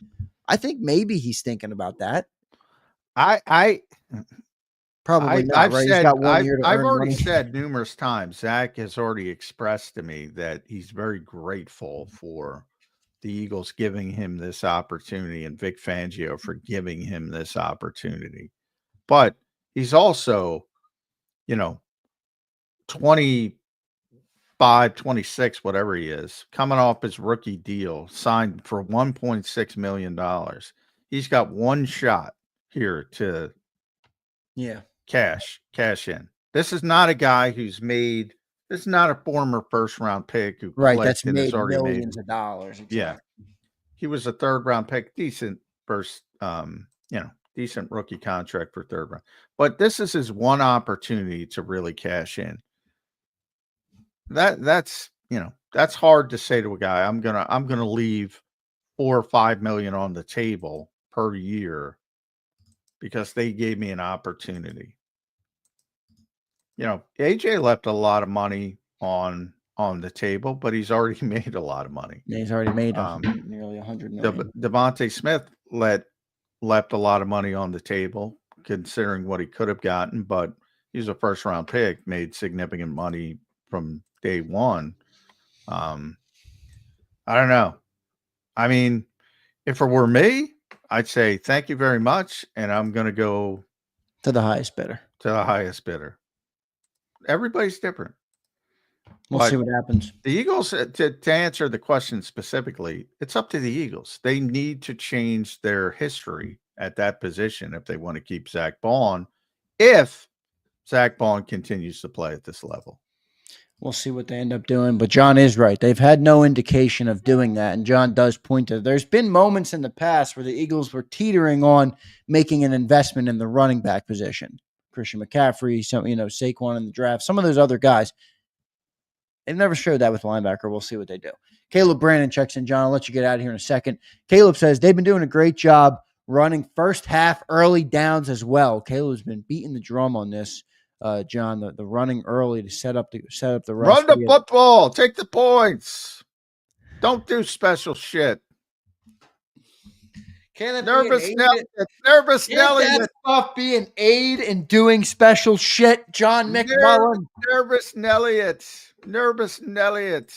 I think maybe he's thinking about that. Probably not,
I've
right?
Said,
he's got 1 year to
I've
earn
already
money.
said numerous times, Zach has already expressed to me that he's very grateful for the Eagles giving him this opportunity and Vic Fangio for giving him this opportunity. But he's also, 25, 26, whatever he is, coming off his rookie deal, signed for $1.6 million. He's got one shot here to cash in. This is not a guy who's made. This is not a former first round pick who
That's
and
made
already
millions of dollars. Exactly.
Yeah, he was a 3rd round pick, decent first, decent rookie contract for 3rd round. But this is his one opportunity to really cash in. That's hard to say to a guy. I'm gonna leave $4 or $5 million on the table per year because they gave me an opportunity. AJ left a lot of money on the table, but he's already made a lot of money.
Yeah, he's already made nearly $100 million.
Devontae Smith left a lot of money on the table, considering what he could have gotten, but he's a 1st round pick, made significant money from day one. I don't know. I mean, if it were me, I'd say thank you very much, and I'm going to go
to the highest bidder.
Everybody's different.
We'll see what happens.
The Eagles, to answer the question specifically, it's up to the Eagles. They need to change their history at that position if they want to keep Zach Bond, if Zach Bond continues to play at this level.
We'll see what they end up doing. But John is right. They've had no indication of doing that. And John does point to there's been moments in the past where the Eagles were teetering on making an investment in the running back position. Christian McCaffrey, Saquon in the draft, some of those other guys. They've never showed that with linebacker. We'll see what they do. Caleb Brandon checks in. John, I'll let you get out of here in a second. Caleb says they've been doing a great job running first half early downs as well. Caleb's been beating the drum on this. John, the running early to set up the
run the football, take the points. Don't do special shit.
Can it
Nervous
be an
Nelly.
aid?
Nervous
Can't
Nelly.
that stuff be an aid in doing special shit, John McMullen?
Nervous Nelliot. Nervous Nelliot.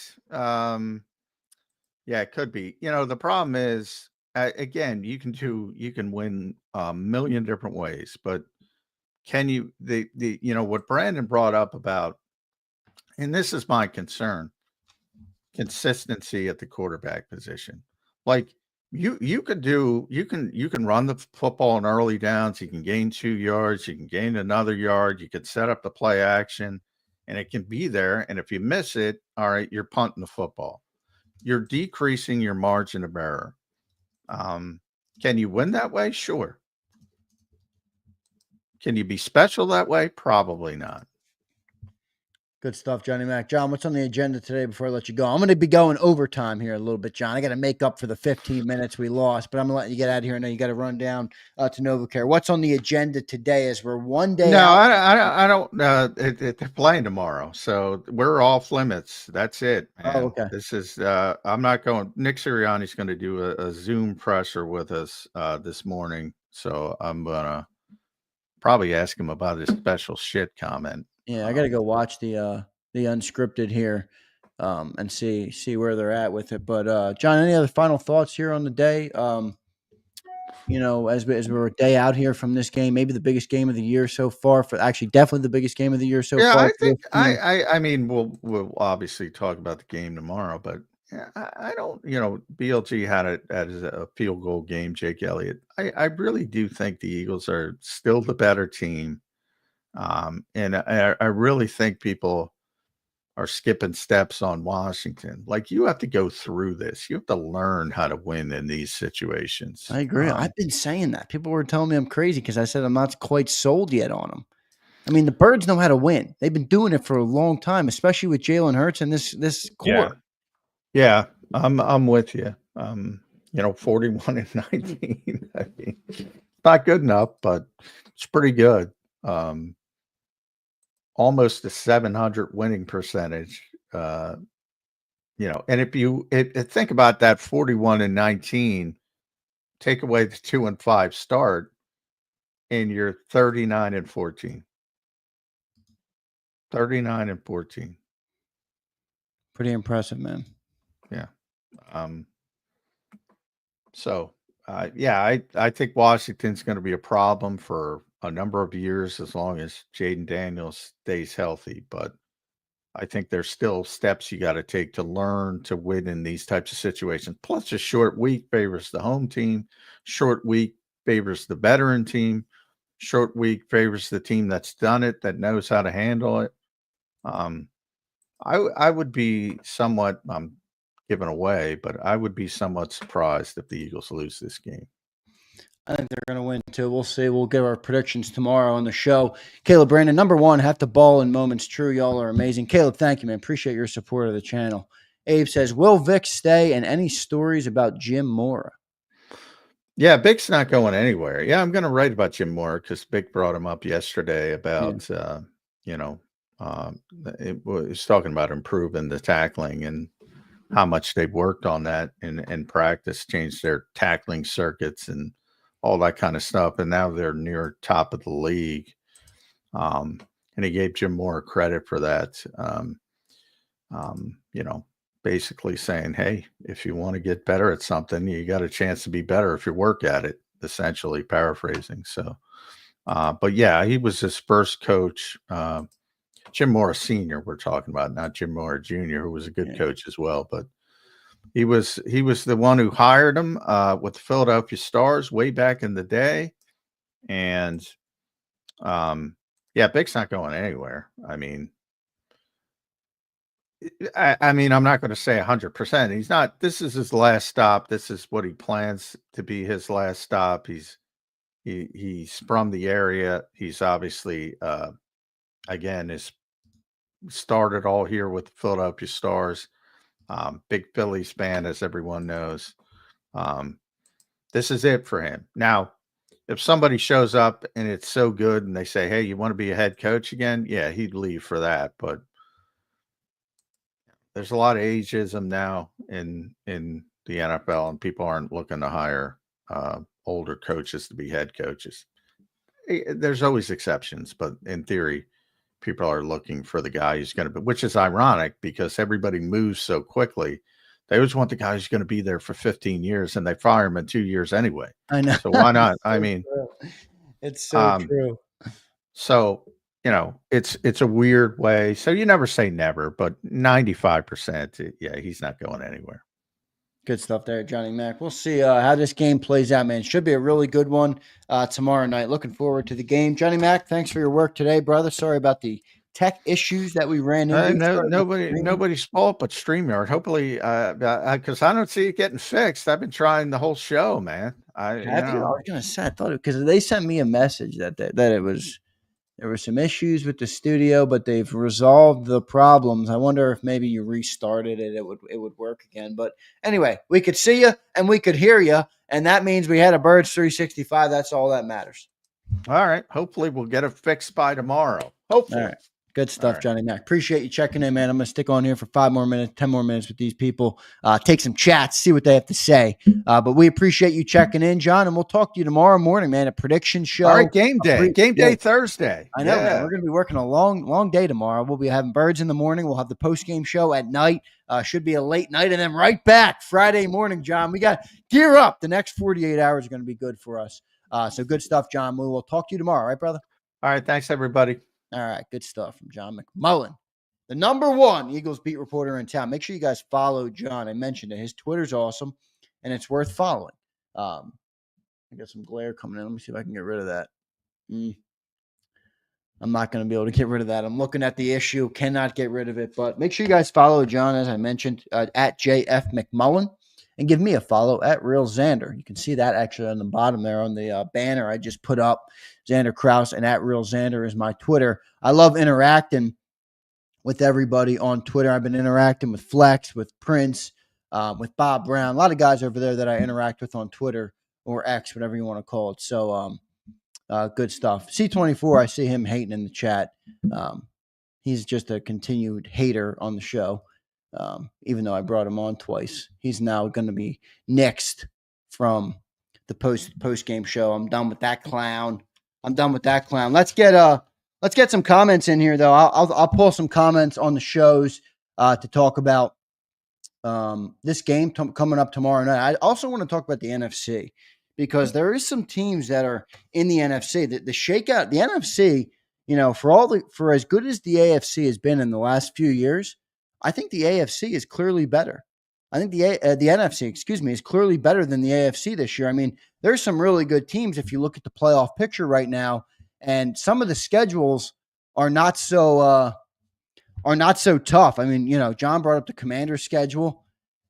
Yeah, it could be. The problem is, again, you can win a million different ways, but can you, what Brandon brought up about, and this is my concern, consistency at the quarterback position. Like you can run the football in early downs. You can gain 2 yards. You can gain another yard. You can set up the play action and it can be there. And if you miss it, all right, you're punting the football. You're decreasing your margin of error. Can you win that way? Sure. Can you be special that way? Probably not.
Good stuff, Johnny Mac. John, what's on the agenda today before I let you go? I'm going to be going overtime here a little bit, John. I got to make up for the 15 minutes we lost, but I'm going to let you get out of here. I know you got to run down to NovaCare. What's on the agenda today as we're one day out?
I don't. They're playing tomorrow, so we're off limits. That's it, man.
Oh, okay.
This is. I'm not going. Nick Sirianni's going to do a Zoom presser with us this morning, so I'm gonna probably ask him about his special shit comment.
Yeah, I got to go watch the unscripted here and see where they're at with it. But John, any other final thoughts here on the day? As we're a day out here from this game, maybe the biggest game of the year so far. Definitely the biggest game of the year so far.
I think I mean we'll obviously talk about the game tomorrow, but I don't. BLG had it as a field goal game. Jake Elliott. I really do think the Eagles are still the better team. And I really think people are skipping steps on Washington. Like, you have to go through this. You have to learn how to win in these situations.
I agree. I've been saying that. People were telling me I'm crazy because I said I'm not quite sold yet on them. I mean, the Birds know how to win. They've been doing it for a long time, especially with Jalen Hurts and this core.
Yeah, I'm with you. 41-19. I mean, not good enough, but it's pretty good. Almost a 700 winning percentage. And if you think about that 41-19, take away the 2-5 start, and you're 39-14. 39-14.
Pretty impressive, man.
Yeah. I think Washington's going to be a problem for a number of years as long as Jaden Daniels stays healthy. But I think there's still steps you got to take to learn to win in these types of situations. Plus, a short week favors the home team. Short week favors the veteran team. Short week favors the team that's done it, that knows how to handle it. I would be somewhat, I'm giving away, but I would be somewhat surprised if the Eagles lose this game.
I think they're going to win too. We'll see. We'll give our predictions tomorrow on the show. Caleb Brandon, number one, have to ball in moments true. Y'all are amazing. Caleb, thank you, man. Appreciate your support of the channel. Abe says, will Vic stay, and any stories about Jim Mora?
Yeah, Vic's not going anywhere. Yeah, I'm going to write about Jim Mora because Vic brought him up yesterday about, it was talking about improving the tackling and how much they've worked on that in practice, changed their tackling circuits and all that kind of stuff. And now they're near top of the league. And he gave Jim Mora credit for that. Basically saying, hey, if you want to get better at something, you got a chance to be better if you work at it, essentially paraphrasing. So, but yeah, he was his first coach, Jim Mora Sr. we're talking about, not Jim Mora Jr., who was a good coach as well. But he was the one who hired him with the Philadelphia Stars way back in the day. And Vic's not going anywhere. I mean, I'm not going to say 100%. He's not. This is his last stop. This is what he plans to be his last stop. He's from the area. He's obviously again is started all here with the Philadelphia Stars. Big Phillies fan, as everyone knows. This is it for him. Now, if somebody shows up and it's so good and they say, hey, you want to be a head coach again? Yeah, he'd leave for that. But there's a lot of ageism now in the NFL, and people aren't looking to hire older coaches to be head coaches. There's always exceptions, but in theory, people are looking for the guy who's going to be, which is ironic because everybody moves so quickly. They always want the guy who's going to be there for 15 years, and they fire him in 2 years anyway.
I know.
So why not?
So
I mean,
true. It's so true.
So, it's a weird way. So you never say never, but 95%, yeah, he's not going anywhere.
Good stuff there, Johnny Mac. We'll see how this game plays out, man. Should be a really good one tomorrow night. Looking forward to the game. Johnny Mac, thanks for your work today, brother. Sorry about the tech issues that we ran into.
Nobody's fault but StreamYard. Hopefully, because I don't see it getting fixed. I've been trying the whole show, man. I
was gonna say, I thought because they sent me a message that it was there were some issues with the studio, but they've resolved the problems. I wonder if maybe you restarted it, it would work again. But anyway, we could see you and we could hear you, and that means we had a Birds 365. That's all that matters.
All right. Hopefully, we'll get it fixed by tomorrow. Hopefully.
All right. Good stuff, Johnny Mac. Appreciate you checking in, man. I'm going to stick on here for 5 more minutes, 10 more minutes with these people, take some chats, see what they have to say. But we appreciate you checking in, John, and we'll talk to you tomorrow morning, man. A prediction show.
All right, game day Thursday.
I know, man. We're going to be working a long day tomorrow. We'll be having Birds in the morning. We'll have the post-game show at night. Should be a late night, and then right back Friday morning, John. We got gear up. The next 48 hours are going to be good for us. So good stuff, John. We'll talk to you tomorrow, right, brother?
All right, thanks, everybody.
All right, good stuff from John McMullen, the #1 Eagles beat reporter in town. Make sure you guys follow John. I mentioned it. His Twitter's awesome, and it's worth following. I got some glare coming in. Let me see if I can get rid of that. I'm not going to be able to get rid of that. I'm looking at the issue. Cannot get rid of it. But make sure you guys follow John, as I mentioned, at JF McMullen. And give me a follow at Real Zander. You can see that actually on the bottom there on the banner I just put up. Zander Krause and at Real Zander is my Twitter. I love interacting with everybody on Twitter. I've been interacting with Flex, with Prince, with Bob Brown. A lot of guys over there that I interact with on Twitter or X, whatever you want to call it. So good stuff. C24, I see him hating in the chat. He's just a continued hater on the show. Even though I brought him on twice, he's now going to be next from the post game show. I'm done with that clown. Let's get some comments in here though. I'll pull some comments on the shows to talk about this game coming up tomorrow night. I also want to talk about the NFC because there is some teams that are in the NFC. The shakeout, the NFC, for as good as the AFC has been in the last few years, I think the AFC is clearly better. I think the NFC, is clearly better than the AFC this year. I mean, there's some really good teams if you look at the playoff picture right now, and some of the schedules are not so tough. I mean, John brought up the Commanders' schedule.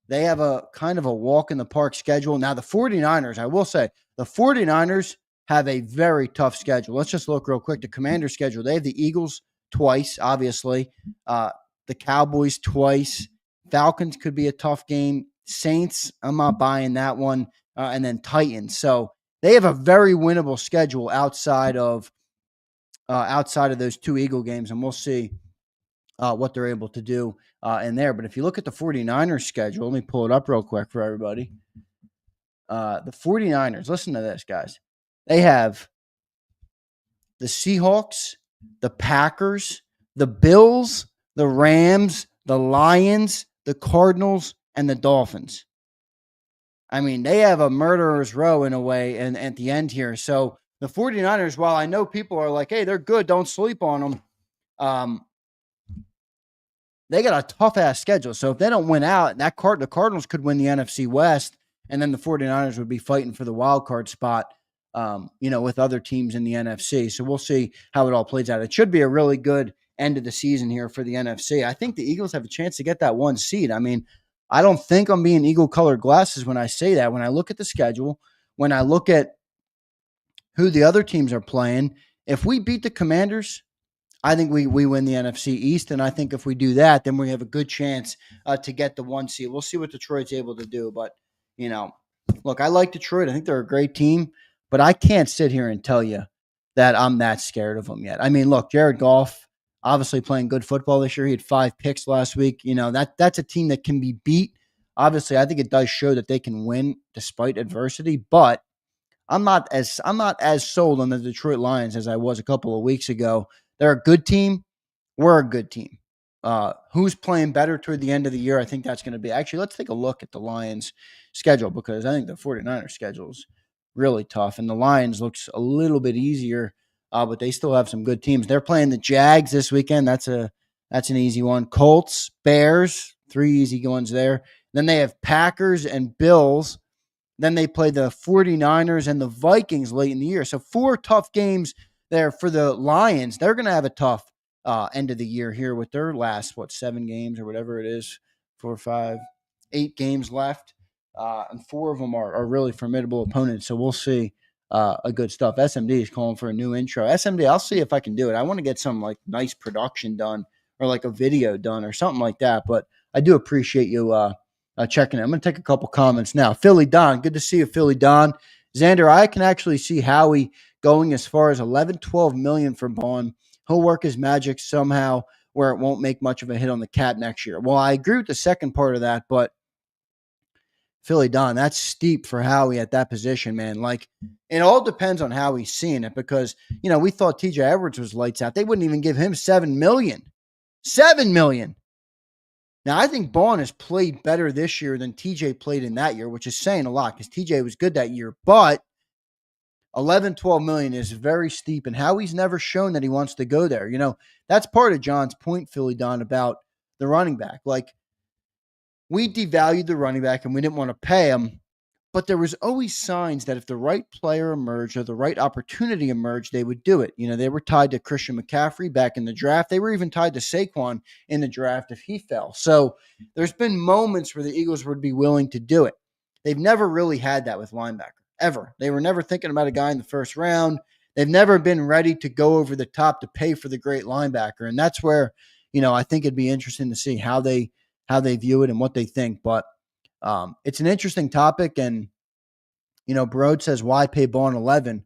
They have a kind of a walk in the park schedule. Now, the 49ers, I will say, the 49ers have a very tough schedule. Let's just look real quick. The Commanders' schedule, they have the Eagles twice, obviously. The Cowboys twice. Falcons could be a tough game. Saints, I'm not buying that one. And then Titans. So they have a very winnable schedule outside of those 2 Eagle games, and we'll see what they're able to do in there. But if you look at the 49ers schedule, let me pull it up real quick for everybody. The 49ers, listen to this, guys. They have the Seahawks, the Packers, the Bills, the Rams, the Lions, the Cardinals, and the Dolphins. I mean, they have a murderer's row in a way and at the end here. So the 49ers, while I know people are like, hey, they're good, don't sleep on them, they got a tough-ass schedule. So if they don't win out, the Cardinals could win the NFC West, and then the 49ers would be fighting for the wild card spot, with other teams in the NFC. So we'll see how it all plays out. It should be a really good end of the season here for the NFC. I think the Eagles have a chance to get that 1 seed. I mean, I don't think I'm being eagle-colored glasses when I say that. When I look at the schedule, when I look at who the other teams are playing, if we beat the Commanders, I think we win the NFC East, and I think if we do that, then we have a good chance to get the 1 seed. We'll see what Detroit's able to do, but, look, I like Detroit. I think they're a great team, but I can't sit here and tell you that I'm that scared of them yet. I mean, look, Jared Goff, obviously playing good football this year. He had 5 picks last week. That's a team that can be beat. Obviously, I think it does show that they can win despite adversity, but I'm not as sold on the Detroit Lions as I was a couple of weeks ago. They're a good team. We're a good team. Who's playing better toward the end of the year? I think that's going to be, actually, let's take a look at the Lions schedule, because I think the 49ers schedule is really tough, and the Lions looks a little bit easier, but they still have some good teams. They're playing the Jags this weekend. That's an easy one. Colts, Bears, 3 easy ones there. Then they have Packers and Bills. Then they play the 49ers and the Vikings late in the year. So 4 tough games there for the Lions. They're going to have a tough end of the year here with their last, 7 games or whatever it is, 4, 5, 8 games left. And 4 of them are really formidable opponents. So we'll see a good stuff. SMD is calling for a new intro. SMD, I'll see if I can do it. I want to get some like nice production done, or like a video done or something like that. But I do appreciate you checking it. I'm going to take a couple comments now. Philly Don, good to see you, Philly Don. Zander, I can actually see Howie going as far as 11, 12 million for Bond. He'll work his magic somehow where it won't make much of a hit on the cap next year. Well, I agree with the second part of that, but Philly Don, that's steep for Howie at that position, man. Like, it all depends on how he's seeing it, because, we thought TJ Edwards was lights out. They wouldn't even give him $7 million. $7 million. Now, I think Bond has played better this year than TJ played in that year, which is saying a lot, because TJ was good that year. But 11, 12 million is very steep, and Howie's never shown that he wants to go there. That's part of John's point, Philly Don, about the running back. Like, we devalued the running back and we didn't want to pay him, but there was always signs that if the right player emerged or the right opportunity emerged, they would do it. They were tied to Christian McCaffrey back in the draft. They were even tied to Saquon in the draft if he fell. So there's been moments where the Eagles would be willing to do it. They've never really had that with linebacker, ever. They were never thinking about a guy in the first round. They've never been ready to go over the top to pay for the great linebacker. And that's where, I think it'd be interesting to see how they view it and what they think. But it's an interesting topic. And, Brode says, why pay Bond 11?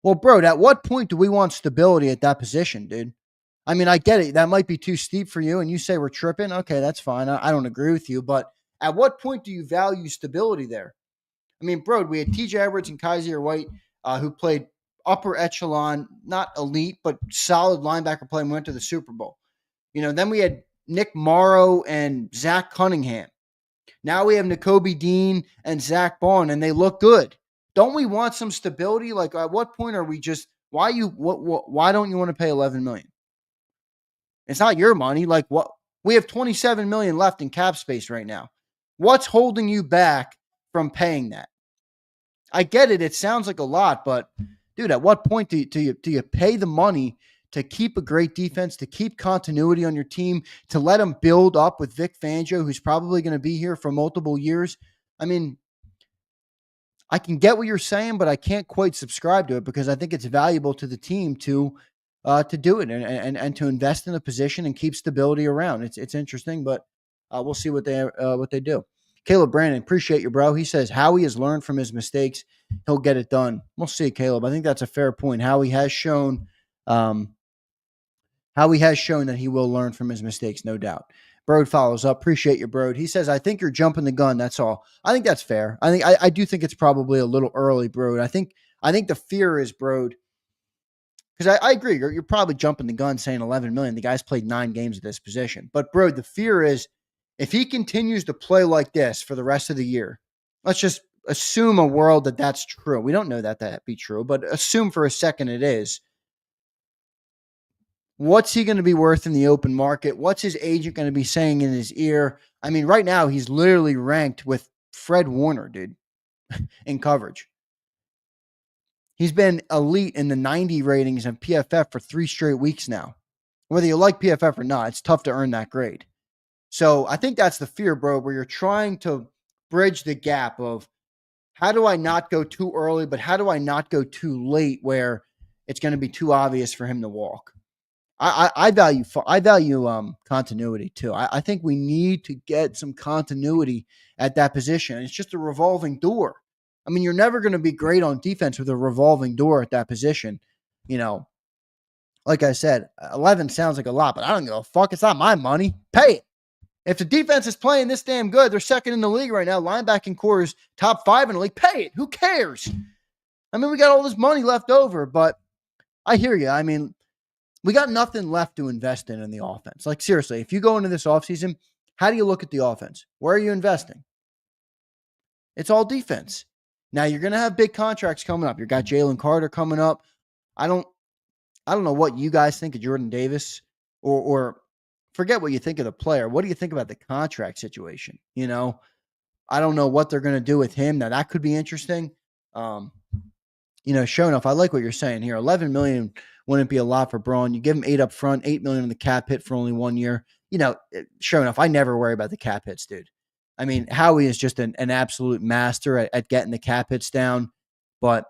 Well, Brode, at what point do we want stability at that position, dude? I mean, I get it. That might be too steep for you. And you say we're tripping. Okay, that's fine. I don't agree with you. But at what point do you value stability there? I mean, Brode, we had TJ Edwards and Kaiser White, who played upper echelon, not elite, but solid linebacker play, and went to the Super Bowl. Then we had Nick Morrow and Zach Cunningham. Now we have Nakobe Dean and Zach Bond, and they look good. Don't we want some stability? Like, at what point are we just, why don't you want to pay $11 million? It's not your money. Like, what? We have $27 million left in cap space right now. What's holding you back from paying that? I get it. It sounds like a lot, but dude, at what point do you pay the money to keep a great defense, to keep continuity on your team, to let them build up with Vic Fangio, who's probably going to be here for multiple years? I mean, I can get what you're saying, but I can't quite subscribe to it, because I think it's valuable to the team to do it and to invest in a position and keep stability around. It's interesting, but we'll see what they do. Caleb Brandon, appreciate you, bro. He says Howie has learned from his mistakes. He'll get it done. We'll see, Caleb. I think that's a fair point. Howie has shown that he will learn from his mistakes, no doubt. Brode follows up. Appreciate you, Brode. He says, I think you're jumping the gun. That's all. I think that's fair. I do think it's probably a little early, Brode. I think the fear is, Brode, because I agree. You're probably jumping the gun saying 11 million. The guy's played 9 games at this position. But, Brode, the fear is, if he continues to play like this for the rest of the year, let's just assume a world that that's true. We don't know that be true, but assume for a second it is. What's he going to be worth in the open market? What's his agent going to be saying in his ear? I mean, right now he's literally ranked with Fred Warner, dude, in coverage. He's been elite in the 90 ratings of PFF for 3 straight weeks now. Whether you like PFF or not, it's tough to earn that grade. So I think that's the fear, bro, where you're trying to bridge the gap of how do I not go too early, but how do I not go too late where it's going to be too obvious for him to walk? I value continuity too. I think we need to get some continuity at that position. It's just a revolving door. I mean, you're never going to be great on defense with a revolving door at that position. Like I said, 11 sounds like a lot, but I don't give a fuck. It's not my money. Pay it. If the defense is playing this damn good, they're second in the league right now. Linebacking core is top 5 in the league. Pay it. Who cares? I mean, we got all this money left over, but I hear you. I mean, we got nothing left to invest in the offense. Like, seriously, if you go into this offseason, how do you look at the offense? Where are you investing? It's all defense. Now, you're going to have big contracts coming up. You got Jalen Carter coming up. I don't know what you guys think of Jordan Davis, or forget what you think of the player. What do you think about the contract situation? You know, I don't know what they're going to do with him. Now, that could be interesting. You know, sure enough, I like what you're saying here. $11 million wouldn't be a lot for Braun. You give him $8 up front, $8 million in the cap hit for only 1 year. You know, sure enough, I never worry about the cap hits, dude. I mean, Howie is just an absolute master at getting the cap hits down. But,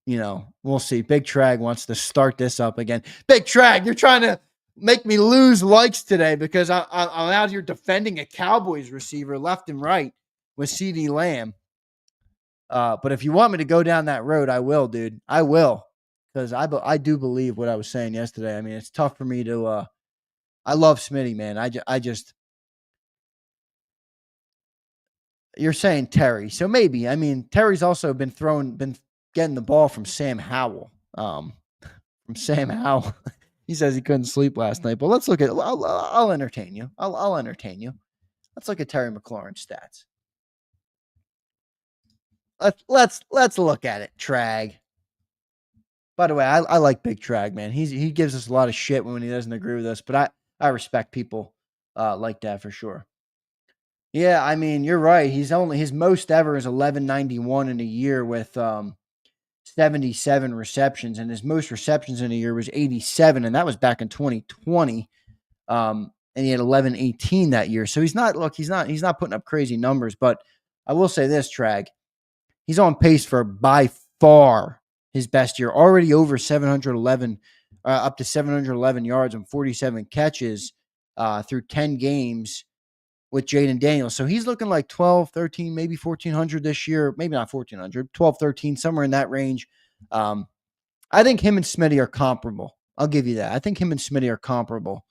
you know, we'll see. Big Trag wants to start this up again. Big Trag, you're trying to make me lose likes today because I'm out here defending a Cowboys receiver left and right with CeeDee Lamb. But if you want me to go down that road, I will, dude. I will, because I do believe what I was saying yesterday. I mean, it's tough for me to. I love Smitty, man. I just. You're saying Terry, so maybe. I mean, Terry's also been getting the ball from Sam Howell. From Sam Howell, he says he couldn't sleep last night. But let's look at. I'll entertain you. I'll entertain you. Let's look at Terry McLaurin's stats. Let's look at it, Trag. By the way, I like Big Trag, man. He gives us a lot of shit when he doesn't agree with us, but I respect people like that for sure. Yeah, I mean, you're right. His most ever is 1191 in a year with 77 receptions, and his most receptions in a year was 87, and that was back in 2020. And he had 1118 that year. So he's not putting up crazy numbers, but I will say this, Trag. He's on pace for by far his best year, already over 711, up to 711 yards and 47 catches through 10 games with Jaden Daniels. So he's looking like 12, 13, maybe 1,400 this year. Maybe not 1,400, 12, 13, somewhere in that range. I think him and Smitty are comparable. I'll give you that. I think him and Smitty are comparable.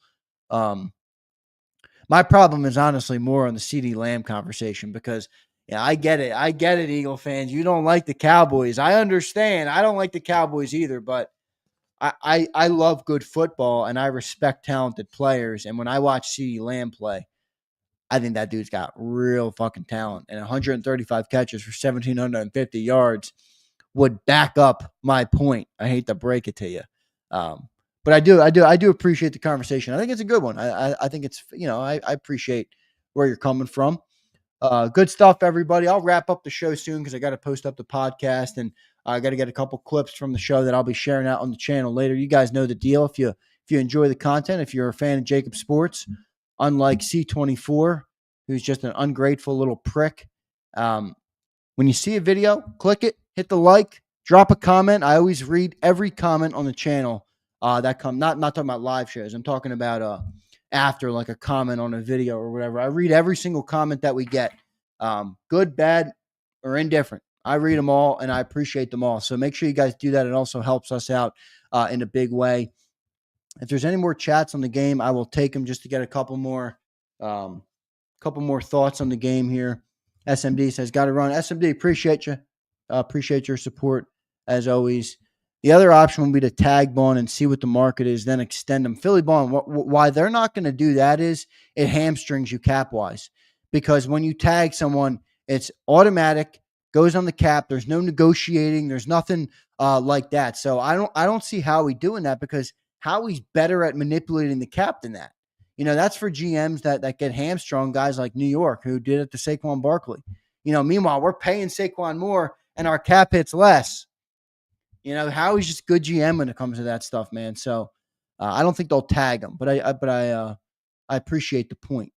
My problem is honestly more on the CeeDee Lamb conversation because, yeah, I get it, Eagle fans. You don't like the Cowboys. I understand. I don't like the Cowboys either, but I love good football and I respect talented players. And when I watch CeeDee Lamb play, I think that dude's got real fucking talent. And 135 catches for 1,750 yards would back up my point. I hate to break it to you. But I do appreciate the conversation. I think it's a good one. I think it's, I appreciate where you're coming from. Good stuff, everybody. I'll wrap up the show soon because I got to post up the podcast and I got to get a couple clips from the show that I'll be sharing out on the channel later. You guys know the deal. If you enjoy the content, if you're a fan of JAKIB Sports, unlike C24, who's just an ungrateful little prick, when you see a video, click it, hit the like, drop a comment. I always read every comment on the channel that come. Not talking about live shows. I'm talking about after like a comment on a video or whatever. I read every single comment that we get, good, bad, or indifferent. I read them all and I appreciate them all. So make sure you guys do that. It also helps us out in a big way. If there's any more chats on the game, I will take them just to get a couple more thoughts on the game here. SMD says, got to run. SMD, appreciate you. Appreciate your support as always. The other option would be to tag Bond and see what the market is, then extend them. Philly Bond, why they're not going to do that is it hamstrings you cap-wise. Because when you tag someone, it's automatic, goes on the cap. There's no negotiating. There's nothing like that. So I don't see Howie doing that because Howie's better at manipulating the cap than that. That's for GMs that get hamstrung, guys like New York who did it to Saquon Barkley. Meanwhile, we're paying Saquon more and our cap hits less. Howie's just good GM when it comes to that stuff, man. So I don't think they'll tag him, but I appreciate the point.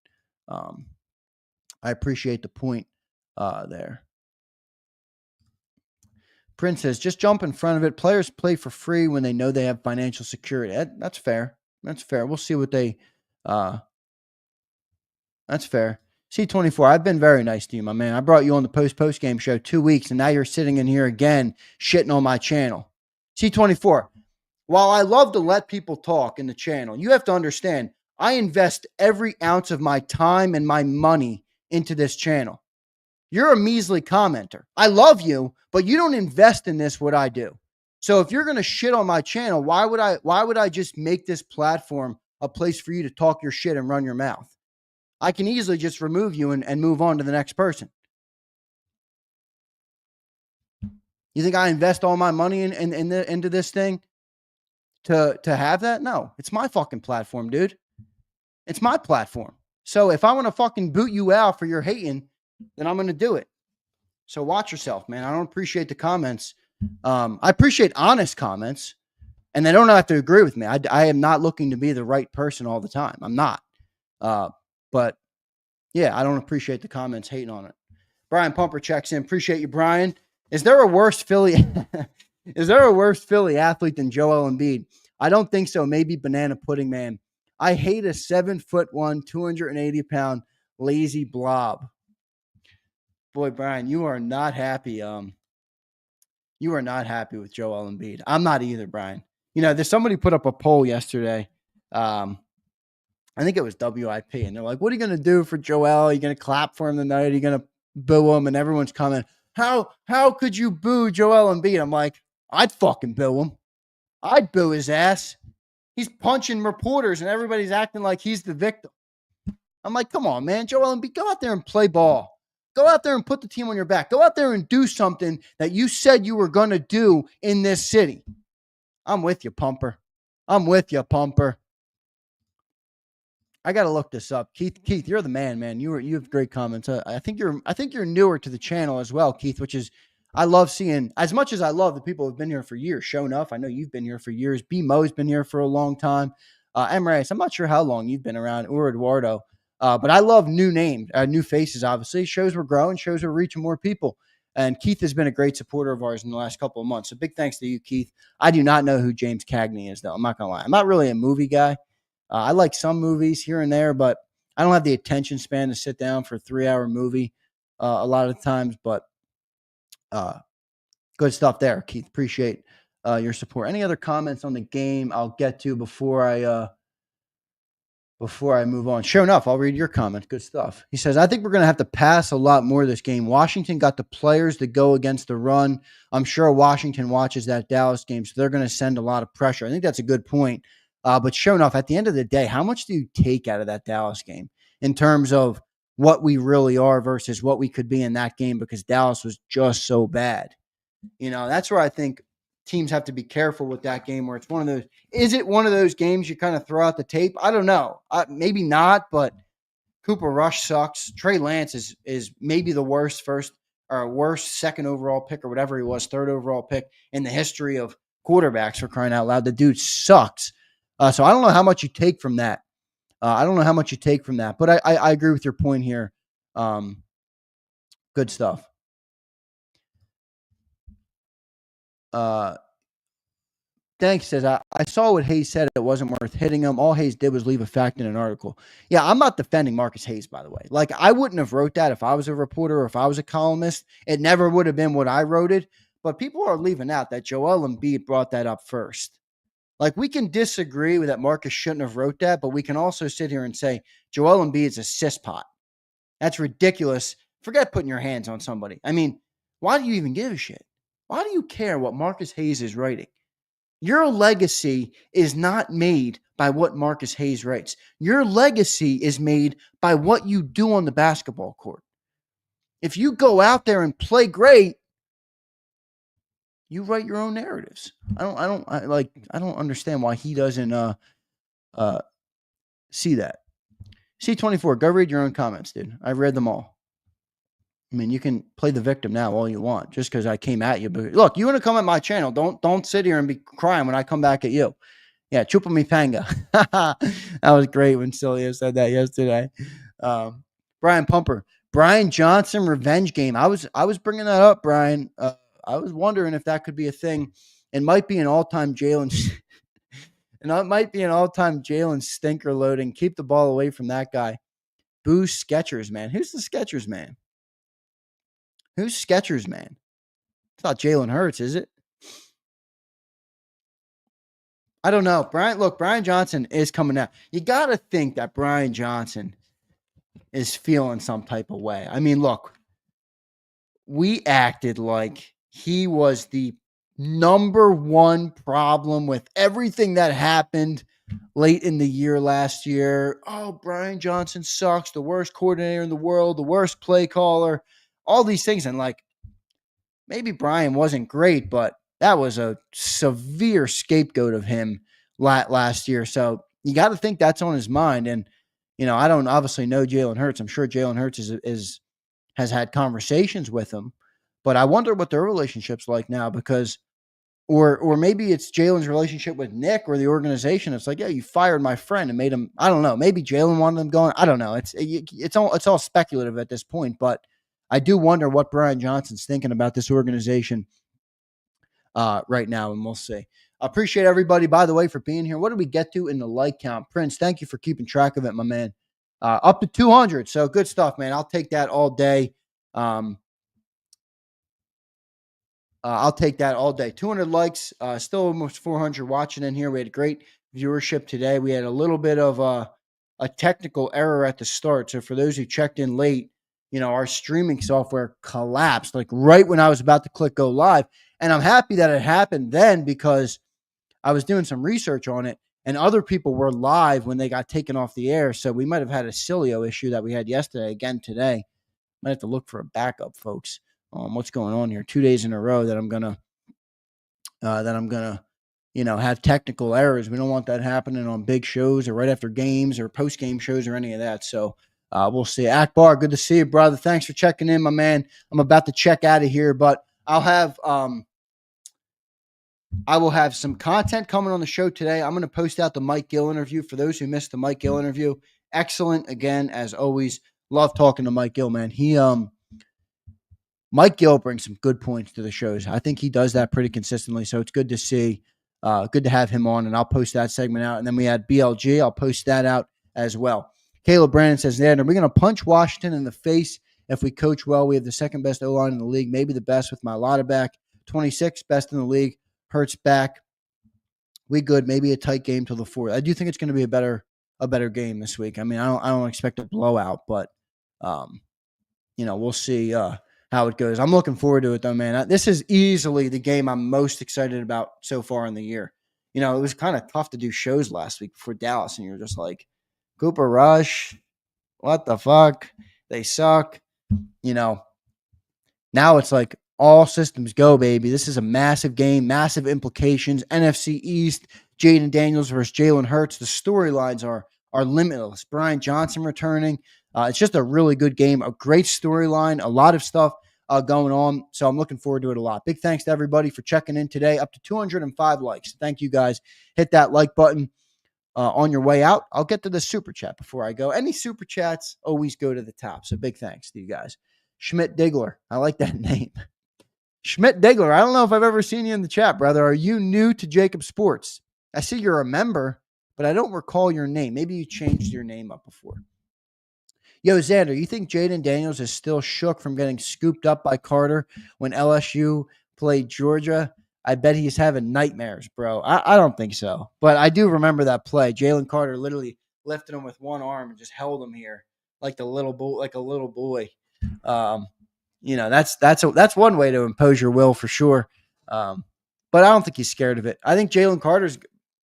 I appreciate the point there. Prince says, just jump in front of it. Players play for free when they know they have financial security. That's fair. That's fair. We'll see what they. That's fair. C24, I've been very nice to you, my man. I brought you on the post game show 2 weeks, and now you're sitting in here again shitting on my channel. C24, while I love to let people talk in the channel, you have to understand, I invest every ounce of my time and my money into this channel. You're a measly commenter. I love you, but you don't invest in this what I do. So if you're going to shit on my channel, why would I just make this platform a place for you to talk your shit and run your mouth? I can easily just remove you and move on to the next person. You think I invest all my money into this thing to have that? No, it's my fucking platform, dude. It's my platform. So if I want to fucking boot you out for your hating, then I'm going to do it. So watch yourself, man. I don't appreciate the comments. I appreciate honest comments, and they don't have to agree with me. I am not looking to be the right person all the time. I'm not. But yeah, I don't appreciate the comments hating on it. Brian Pumper checks in. Appreciate you, Brian. Is there a worse Philly athlete than Joel Embiid? I don't think so. Maybe Banana Pudding Man. I hate a 7'1", 280-pound lazy blob. Boy, Brian, you are not happy. You are not happy with Joel Embiid. I'm not either, Brian. You know, there's somebody put up a poll yesterday. I think it was WIP, and they're like, "What are you going to do for Joel? Are you going to clap for him tonight? Are you going to boo him?" And everyone's coming, How could you boo Joel Embiid? I'm like, I'd fucking boo him. I'd boo his ass. He's punching reporters and everybody's acting like he's the victim. I'm like, come on, man. Joel Embiid, go out there and play ball. Go out there and put the team on your back. Go out there and do something that you said you were going to do in this city. I'm with you, Pumper. I'm with you, Pumper. I got to look this up. Keith, you're the man. You have great comments. I think you're newer to the channel as well, Keith, which is, I love seeing, as much as I love the people who've been here for years. Show enough. I know you've been here for years. B Mo's been here for a long time. Emrace, I'm not sure how long you've been around, or Eduardo. But I love new names, new faces, obviously. Shows we're growing, shows we're reaching more people. And Keith has been a great supporter of ours in the last couple of months. So big thanks to you, Keith. I do not know who James Cagney is, though. I'm not going to lie. I'm not really a movie guy. I like some movies here and there, but I don't have the attention span to sit down for a 3-hour movie a lot of times. But good stuff there, Keith. Appreciate your support. Any other comments on the game I'll get to before I move on? Sure enough, I'll read your comment. Good stuff. He says, I think we're going to have to pass a lot more this game. Washington got the players to go against the run. I'm sure Washington watches that Dallas game, so they're going to send a lot of pressure. I think that's a good point. But sure enough, at the end of the day, how much do you take out of that Dallas game in terms of what we really are versus what we could be in that game, because Dallas was just so bad? You know, that's where I think teams have to be careful with that game, where it's one of those. Is it one of those games you kind of throw out the tape? I don't know. Maybe not, but Cooper Rush sucks. Trey Lance is maybe the worst second overall pick, or whatever he was, third overall pick in the history of quarterbacks, for crying out loud. The dude sucks. So I don't know how much you take from that. But I agree with your point here. Good stuff. Thanks says, I saw what Hayes said. It wasn't worth hitting him. All Hayes did was leave a fact in an article. Yeah, I'm not defending Marcus Hayes, by the way. Like, I wouldn't have wrote that if I was a reporter or if I was a columnist. It never would have been what I wrote it. But people are leaving out that Joel Embiid brought that up first. Like, we can disagree with that Marcus shouldn't have wrote that, but we can also sit here and say Joel Embiid is a cesspot. That's ridiculous. Forget putting your hands on somebody. I mean, why do you even give a shit? Why do you care what Marcus Hayes is writing? Your legacy is not made by what Marcus Hayes writes. Your legacy is made by what you do on the basketball court. If you go out there and play great, you write your own narratives. I don't understand why he doesn't see that. C24, go read your own comments, dude. I've read them all. I mean, you can play the victim now all you want, just because I came at you. But look, you want to come at my channel, don't sit here and be crying when I come back at you. Yeah, chupa mi panga. That was great when Celia said that yesterday. Brian Pumper, Brian Johnson revenge game. I was bringing that up, Brian. I was wondering if that could be a thing. It might be an all-time Jalen. And it might be an all-time Jalen stinker loading. Keep the ball away from that guy. Boo Skechers, man. Who's the Skechers, man? Who's Skechers, man? It's not Jalen Hurts, is it? I don't know. Brian Johnson is coming out. You got to think that Brian Johnson is feeling some type of way. I mean, look, we acted like he was the number one problem with everything that happened late in the year last year. Oh, Brian Johnson sucks, the worst coordinator in the world, the worst play caller, all these things. And like, maybe Brian wasn't great, but that was a severe scapegoat of him last year. So you got to think that's on his mind. And, I don't obviously know Jalen Hurts. I'm sure Jalen Hurts has had conversations with him, but I wonder what their relationship's like now, because or maybe it's Jalen's relationship with Nick or the organization. It's like, yeah, you fired my friend and made him. I don't know. Maybe Jalen wanted him going. I don't know. It's all speculative at this point. But I do wonder what Brian Johnson's thinking about this organization right now, and we'll see. I appreciate everybody, by the way, for being here. What did we get to in the like count? Prince, thank you for keeping track of it, my man. Up to 200. So good stuff, man. I'll take that all day. I'll take that all day. 200 likes, still almost 400 watching in here. We had a great viewership today. We had a little bit of a technical error at the start. So for those who checked in late, our streaming software collapsed like right when I was about to click go live. And I'm happy that it happened then, because I was doing some research on it and other people were live when they got taken off the air. So we might have had a Cilio issue that we had yesterday again today. Might have to look for a backup, folks. What's going on here? 2 days in a row that I'm gonna have technical errors. We don't want that happening on big shows or right after games or post game shows or any of that. So we'll see. Akbar, good to see you, brother. Thanks for checking in, my man. I'm about to check out of here, but I will have some content coming on the show today. I'm going to post out the Mike Gill interview for those who missed the Mike Gill interview. Excellent, again, as always. Love talking to Mike Gill, man. Mike Gill brings some good points to the shows. I think he does that pretty consistently, so it's good to see. Good to have him on, and I'll post that segment out. And then we had BLG. I'll post that out as well. Caleb Brandon says, Zander, we're going to punch Washington in the face if we coach well. We have the second best O-line in the league, maybe the best with Mailata back. 26th best in the league. Hurts back. We good. Maybe a tight game till the fourth. I do think it's going to be a better game this week. I mean, I don't expect a blowout, but we'll see how it goes. I'm looking forward to it though, man. This is easily the game I'm most excited about so far in the year. It was kind of tough to do shows last week before Dallas, and you're just like, Cooper Rush, what the fuck? They suck. Now it's like all systems go, baby. This is a massive game, massive implications. NFC East, Jaden Daniels versus Jalen Hurts. The storylines are limitless. Brian Johnson returning. It's just a really good game, a great storyline, a lot of stuff going on. So I'm looking forward to it a lot. Big thanks to everybody for checking in today. Up to 205 likes. Thank you, guys. Hit that like button on your way out. I'll get to the super chat before I go. Any super chats always go to the top. So big thanks to you guys. Schmidt Digler. I like that name. Schmidt Digler. I don't know if I've ever seen you in the chat, brother. Are you new to JAKIB Sports? I see you're a member, but I don't recall your name. Maybe you changed your name up before. Yo, Zander, you think Jaden Daniels is still shook from getting scooped up by Carter when LSU played Georgia? I bet he's having nightmares, bro. I don't think so. But I do remember that play. Jalen Carter literally lifted him with one arm and just held him here like a little boy. That's one way to impose your will for sure. But I don't think he's scared of it. I think Jalen Carter's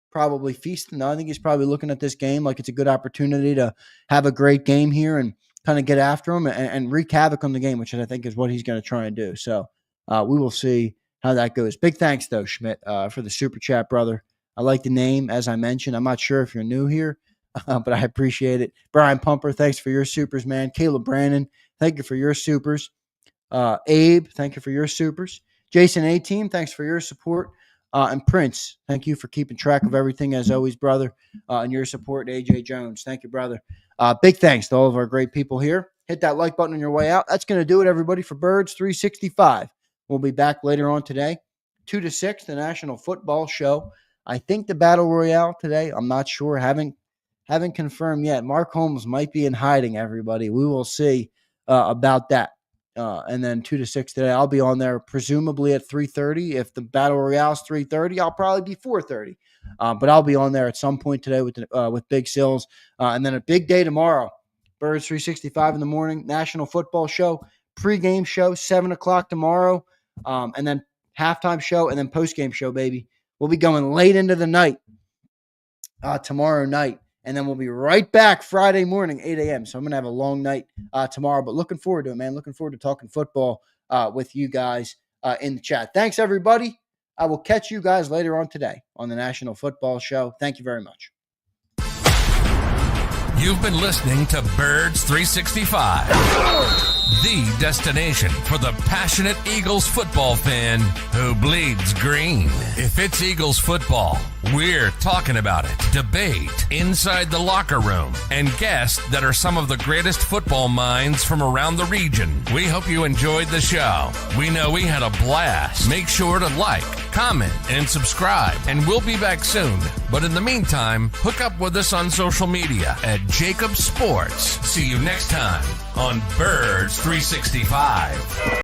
probably feasting. I think he's probably looking at this game like it's a good opportunity to have a great game here and kind of get after him and wreak havoc on the game, which I think is what he's going to try and do. So we will see how that goes. Big thanks, though, Schmidt, for the super chat, brother. I like the name, as I mentioned. I'm not sure if you're new here, but I appreciate it. Brian Pumper, thanks for your supers, man. Caleb Brandon, thank you for your supers. Abe, thank you for your supers. Jason A-Team, thanks for your support. And Prince, thank you for keeping track of everything as always, brother, and your support. AJ Jones, thank you, brother. Big thanks to all of our great people here. Hit that like button on your way out. That's going to do it, everybody, for Birds 365. We'll be back later on today, 2 to 6, the National Football Show. I think the Battle Royale today, I'm not sure. Haven't confirmed yet. Mark Holmes might be in hiding, everybody. We will see about that. And then 2 to 6 today, I'll be on there presumably at 3:30. If the Battle Royale is 3:30, I'll probably be 4:30. But I'll be on there at some point today with Big Sills. And then a big day tomorrow. Birds 365 in the morning, National Football Show. pregame show, 7 o'clock tomorrow, and then halftime show, and then postgame show, baby. We'll be going late into the night tomorrow night, and then we'll be right back Friday morning, 8 a.m. So I'm going to have a long night tomorrow, but looking forward to it, man. Looking forward to talking football with you guys in the chat. Thanks, everybody. I will catch you guys later on today on the National Football Show. Thank you very much.
You've been listening to Birds 365, the destination for the passionate Eagles football fan who bleeds green. If it's Eagles football, we're talking about it. Debate inside the locker room and guests that are some of the greatest football minds from around the region. We hope you enjoyed the show. We know we had a blast. Make sure to like, comment, and subscribe, and we'll be back soon. But in the meantime, hook up with us on social media at JAKIB Sports. See you next time on Birds 365.